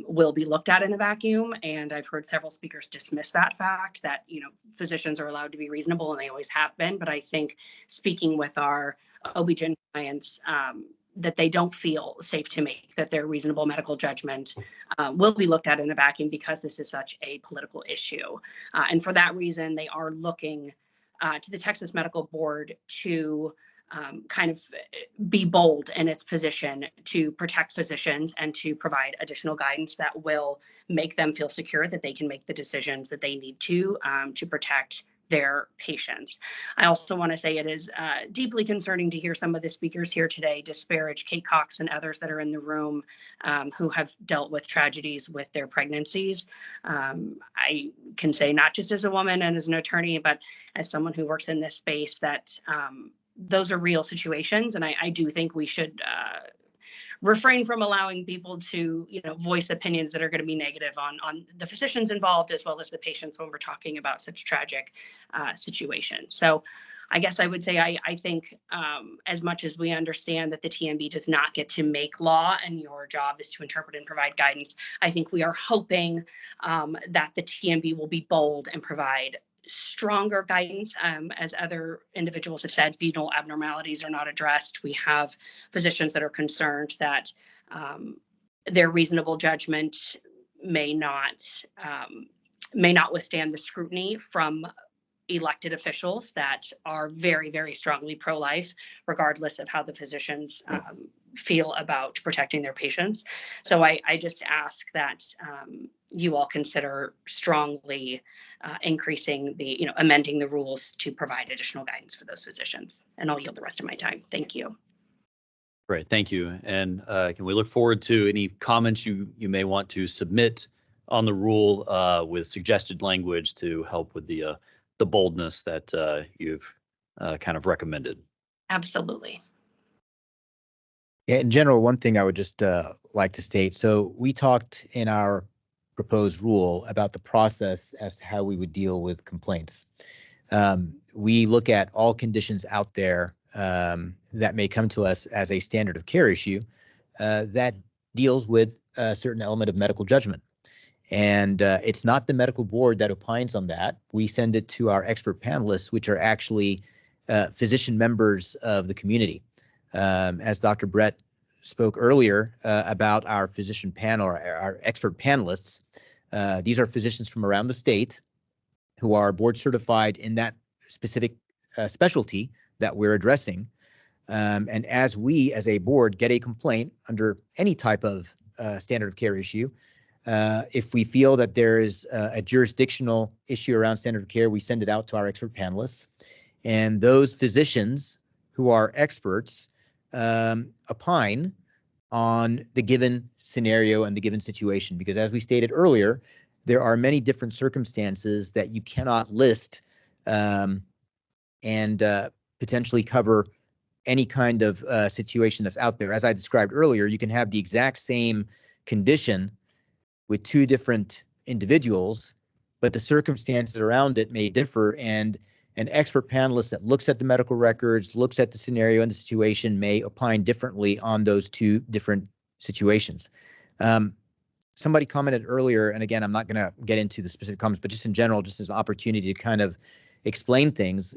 will be looked at in a vacuum. And I've heard several speakers dismiss that fact, that, you know, physicians are allowed to be reasonable, and they always have been. But I think speaking with our OB-GYN clients, that they don't feel safe to make, that their reasonable medical judgment will be looked at in a vacuum because this is such a political issue. And for that reason, they are looking to the Texas Medical Board to kind of be bold in its position to protect physicians and to provide additional guidance that will make them feel secure that they can make the decisions that they need to protect their patients. I also want to say it is deeply concerning to hear some of the speakers here today disparage Kate Cox and others that are in the room who have dealt with tragedies with their pregnancies. I can say, not just as a woman and as an attorney, but as someone who works in this space, that those are real situations. And I do think we should refrain from allowing people to, you know, voice opinions that are going to be negative on the physicians involved, as well as the patients, when we're talking about such tragic situations. So I guess I would say I think as much as we understand that the TMB does not get to make law and your job is to interpret and provide guidance, I think we are hoping that the TMB will be bold and provide stronger guidance. As other individuals have said, fetal abnormalities are not addressed. We have physicians that are concerned that their reasonable judgment may not withstand the scrutiny from elected officials that are very, very strongly pro-life, regardless of how the physicians feel about protecting their patients. So I just ask that you all consider strongly increasing the, amending the rules to provide additional guidance for those physicians. And I'll yield the rest of my time. Thank you. Great, thank you. And can we look forward to any comments you may want to submit on the rule with suggested language to help with the boldness that you've kind of recommended? Absolutely. Yeah, in general, one thing I would just like to state, so we talked in our proposed rule about the process as to how we would deal with complaints. We look at all conditions out there that may come to us as a standard of care issue that deals with a certain element of medical judgment. And it's not the medical board that opines on that. We send it to our expert panelists, which are actually physician members of the community. As Dr. Brett spoke earlier about our physician panel, or our expert panelists, these are physicians from around the state who are board certified in that specific specialty that we're addressing. And as we, as a board, get a complaint under any type of standard of care issue, if we feel that there is a jurisdictional issue around standard of care, we send it out to our expert panelists. And those physicians who are experts opine on the given scenario and the given situation. Because as we stated earlier, there are many different circumstances that you cannot list and potentially cover any kind of situation that's out there. As I described earlier, you can have the exact same condition with two different individuals, but the circumstances around it may differ, and an expert panelist that looks at the medical records, looks at the scenario and the situation, may opine differently on those two different situations. Somebody commented earlier, and again, I'm not going to get into the specific comments, but just in general, just as an opportunity to kind of explain things,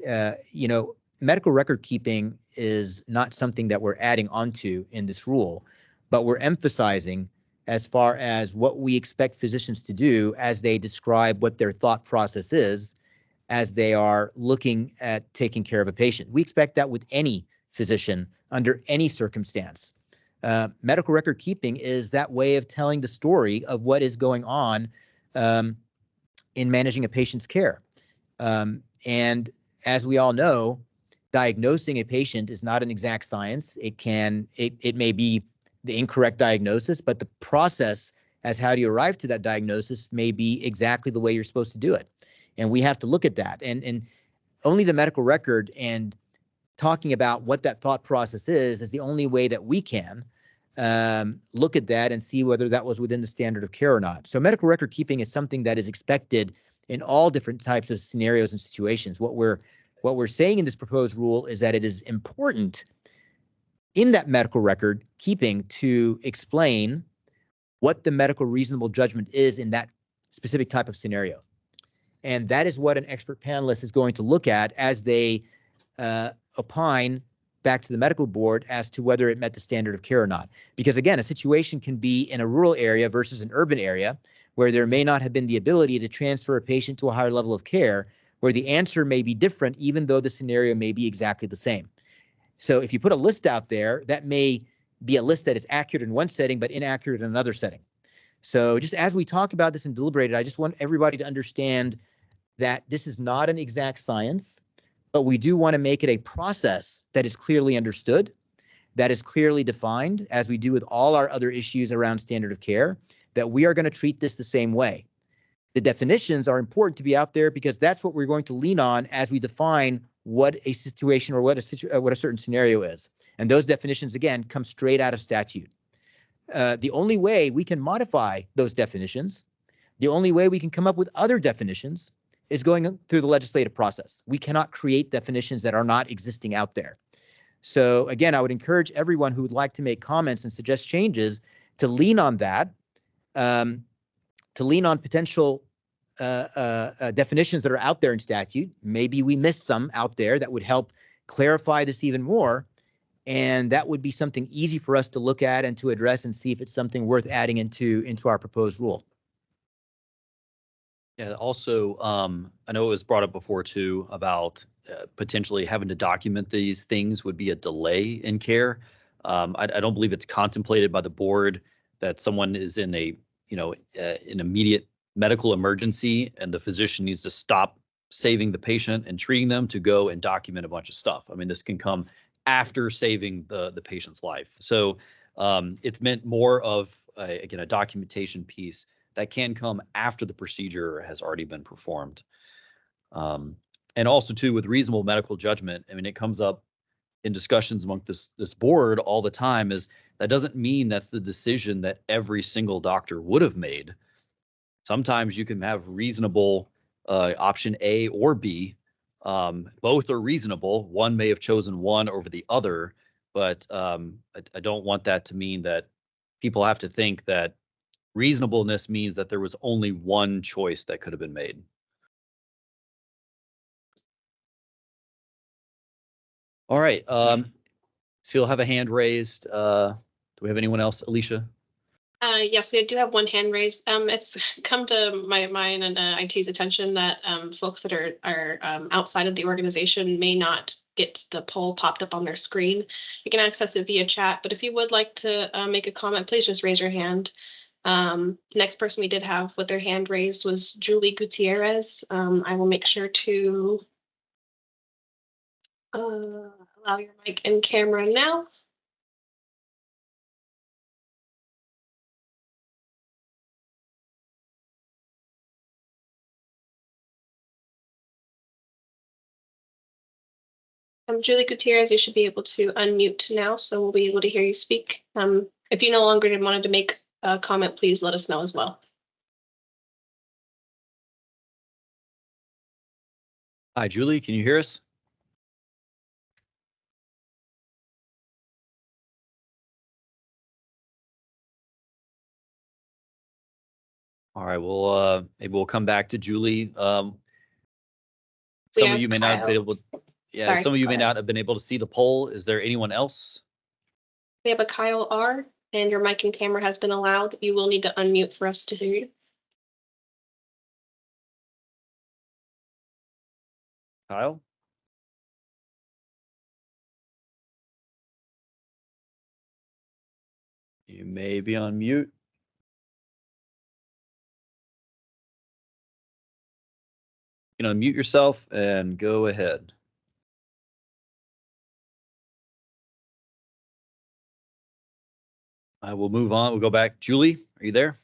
medical record keeping is not something that we're adding onto in this rule, but we're emphasizing as far as what we expect physicians to do as they describe what their thought process is as they are looking at taking care of a patient. We expect that with any physician under any circumstance. Medical record keeping is that way of telling the story of what is going on in managing a patient's care. And as we all know, diagnosing a patient is not an exact science. It may be the incorrect diagnosis, but the process as how do you arrive to that diagnosis may be exactly the way you're supposed to do it. And we have to look at that. And only the medical record and talking about what that thought process is the only way that we can look at that and see whether that was within the standard of care or not. So medical record keeping is something that is expected in all different types of scenarios and situations. What we're saying in this proposed rule is that it is important in that medical record keeping to explain what the medical reasonable judgment is in that specific type of scenario. And that is what an expert panelist is going to look at as they opine back to the medical board as to whether it met the standard of care or not. Because again, a situation can be in a rural area versus an urban area where there may not have been the ability to transfer a patient to a higher level of care, where the answer may be different, even though the scenario may be exactly the same. So if you put a list out there, that may be a list that is accurate in one setting, but inaccurate in another setting. So just as we talk about this and deliberate it, I just want everybody to understand that this is not an exact science, but we do want to make it a process that is clearly understood, that is clearly defined, as we do with all our other issues around standard of care, that we are going to treat this the same way. The definitions are important to be out there because that's what we're going to lean on as we define what a situation or what a certain scenario is. And those definitions, again, come straight out of statute. The only way we can modify those definitions, the only way we can come up with other definitions is going through the legislative process. We cannot create definitions that are not existing out there. So again, I would encourage everyone who would like to make comments and suggest changes to lean on that, to lean on potential definitions that are out there in statute. Maybe we missed some out there that would help clarify this even more. And that would be something easy for us to look at and to address and see if it's something worth adding into our proposed rule. Yeah, also, I know it was brought up before too about potentially having to document these things would be a delay in care. I don't believe it's contemplated by the board that someone is in an immediate medical emergency and the physician needs to stop saving the patient and treating them to go and document a bunch of stuff. I mean, this can come after saving the patient's life. So it's meant more of, again, a documentation piece that can come after the procedure has already been performed. And also too, with reasonable medical judgment, I mean, it comes up in discussions among this board all the time, is that doesn't mean that's the decision that every single doctor would have made. Sometimes you can have reasonable option A or B. Both are reasonable. One may have chosen one over the other, but I don't want that to mean that people have to think that reasonableness means that there was only one choice that could have been made. All right. So you'll have a hand raised. Do we have anyone else? Alicia? Yes, we do have one hand raised. It's come to mine and IT's attention that folks that are outside of the organization may not get the poll popped up on their screen. You can access it via chat, but if you would like to make a comment, please just raise your hand. Next person we did have with their hand raised was Julie Gutierrez. I will make sure to allow your mic and camera now. Julie Gutierrez, you should be able to unmute now, so we'll be able to hear you speak. If you no longer wanted to make a comment, please let us know as well. Hi, Julie, can you hear us? All right, well, maybe we'll come back to Julie. Some of you may not have been able to, Sorry, some of you go may ahead. not have been able to see the poll. Is there anyone else? We have a Kyle R, and your mic and camera has been allowed. You will need to unmute for us to hear you. Kyle? You may be on mute. You can unmute yourself and go ahead. I will move on. We'll go back. Julie, are you there?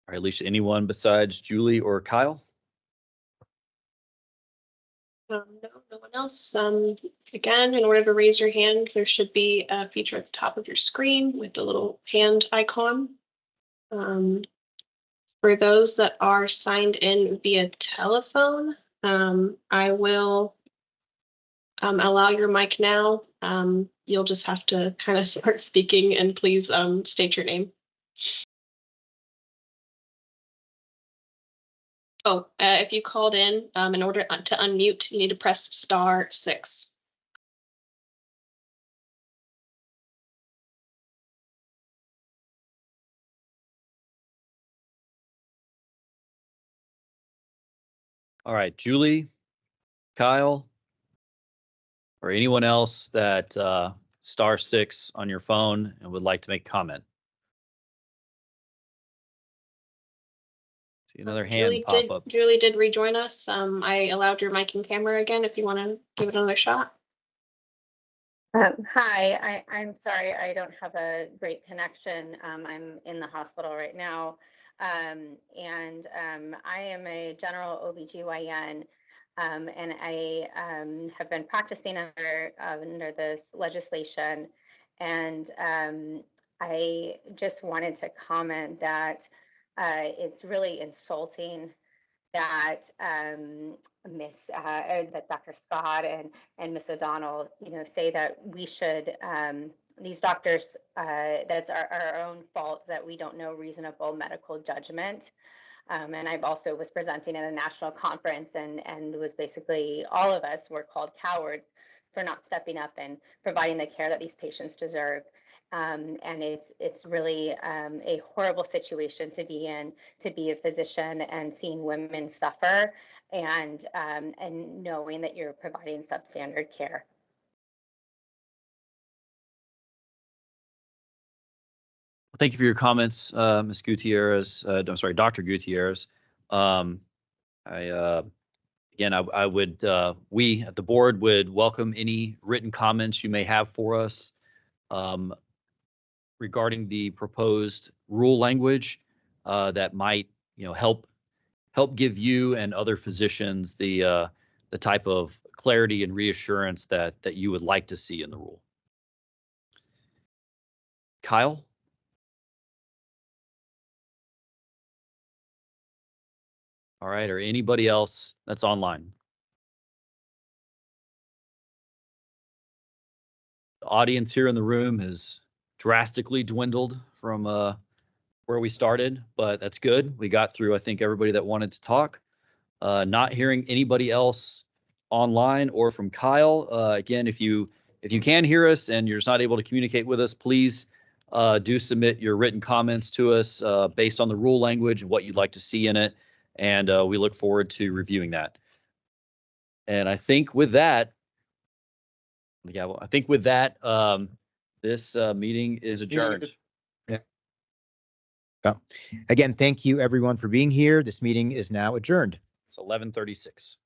All right, Alicia, anyone besides Julie or Kyle? No one else. Again, in order to raise your hand, there should be a feature at the top of your screen with the little hand icon. For those that are signed in via telephone, I will allow your mic now. You'll just have to kind of start speaking, and please state your name. Oh, if you called in order to unmute, you need to press *6. All right, Julie, Kyle, or anyone else that *6 on your phone and would like to make a comment. See another hand pop up. Julie did rejoin us. I allowed your mic and camera again if you want to give it another shot. Hi, I'm sorry, I don't have a great connection. I'm in the hospital right now. I am a general OBGYN, and I have been practicing under this legislation. And I just wanted to comment that it's really insulting that that Dr. Scott and Ms. O'Donnell, say that we should, these doctors, that's our own fault that we don't know reasonable medical judgment. And I've also was presenting at a national conference, and was basically all of us were called cowards for not stepping up and providing the care that these patients deserve. And it's really a horrible situation to be in, to be a physician and seeing women suffer, and knowing that you're providing substandard care. Thank you for your comments, Ms. Gutierrez. I'm sorry, Dr. Gutierrez. I would, we at the board would welcome any written comments you may have for us regarding the proposed rule language that might, help give you and other physicians the type of clarity and reassurance that you would like to see in the rule. Kyle? All right, or anybody else that's online? The audience here in the room has drastically dwindled from where we started, but that's good. We got through, I think, everybody that wanted to talk. Not hearing anybody else online or from Kyle. Again, if you can hear us and you're just not able to communicate with us, please do submit your written comments to us based on the rule language and what you'd like to see in it. And we look forward to reviewing that. And I think with that, this meeting is adjourned. Yeah. Well, again, thank you everyone for being here. This meeting is now adjourned. It's 11:36.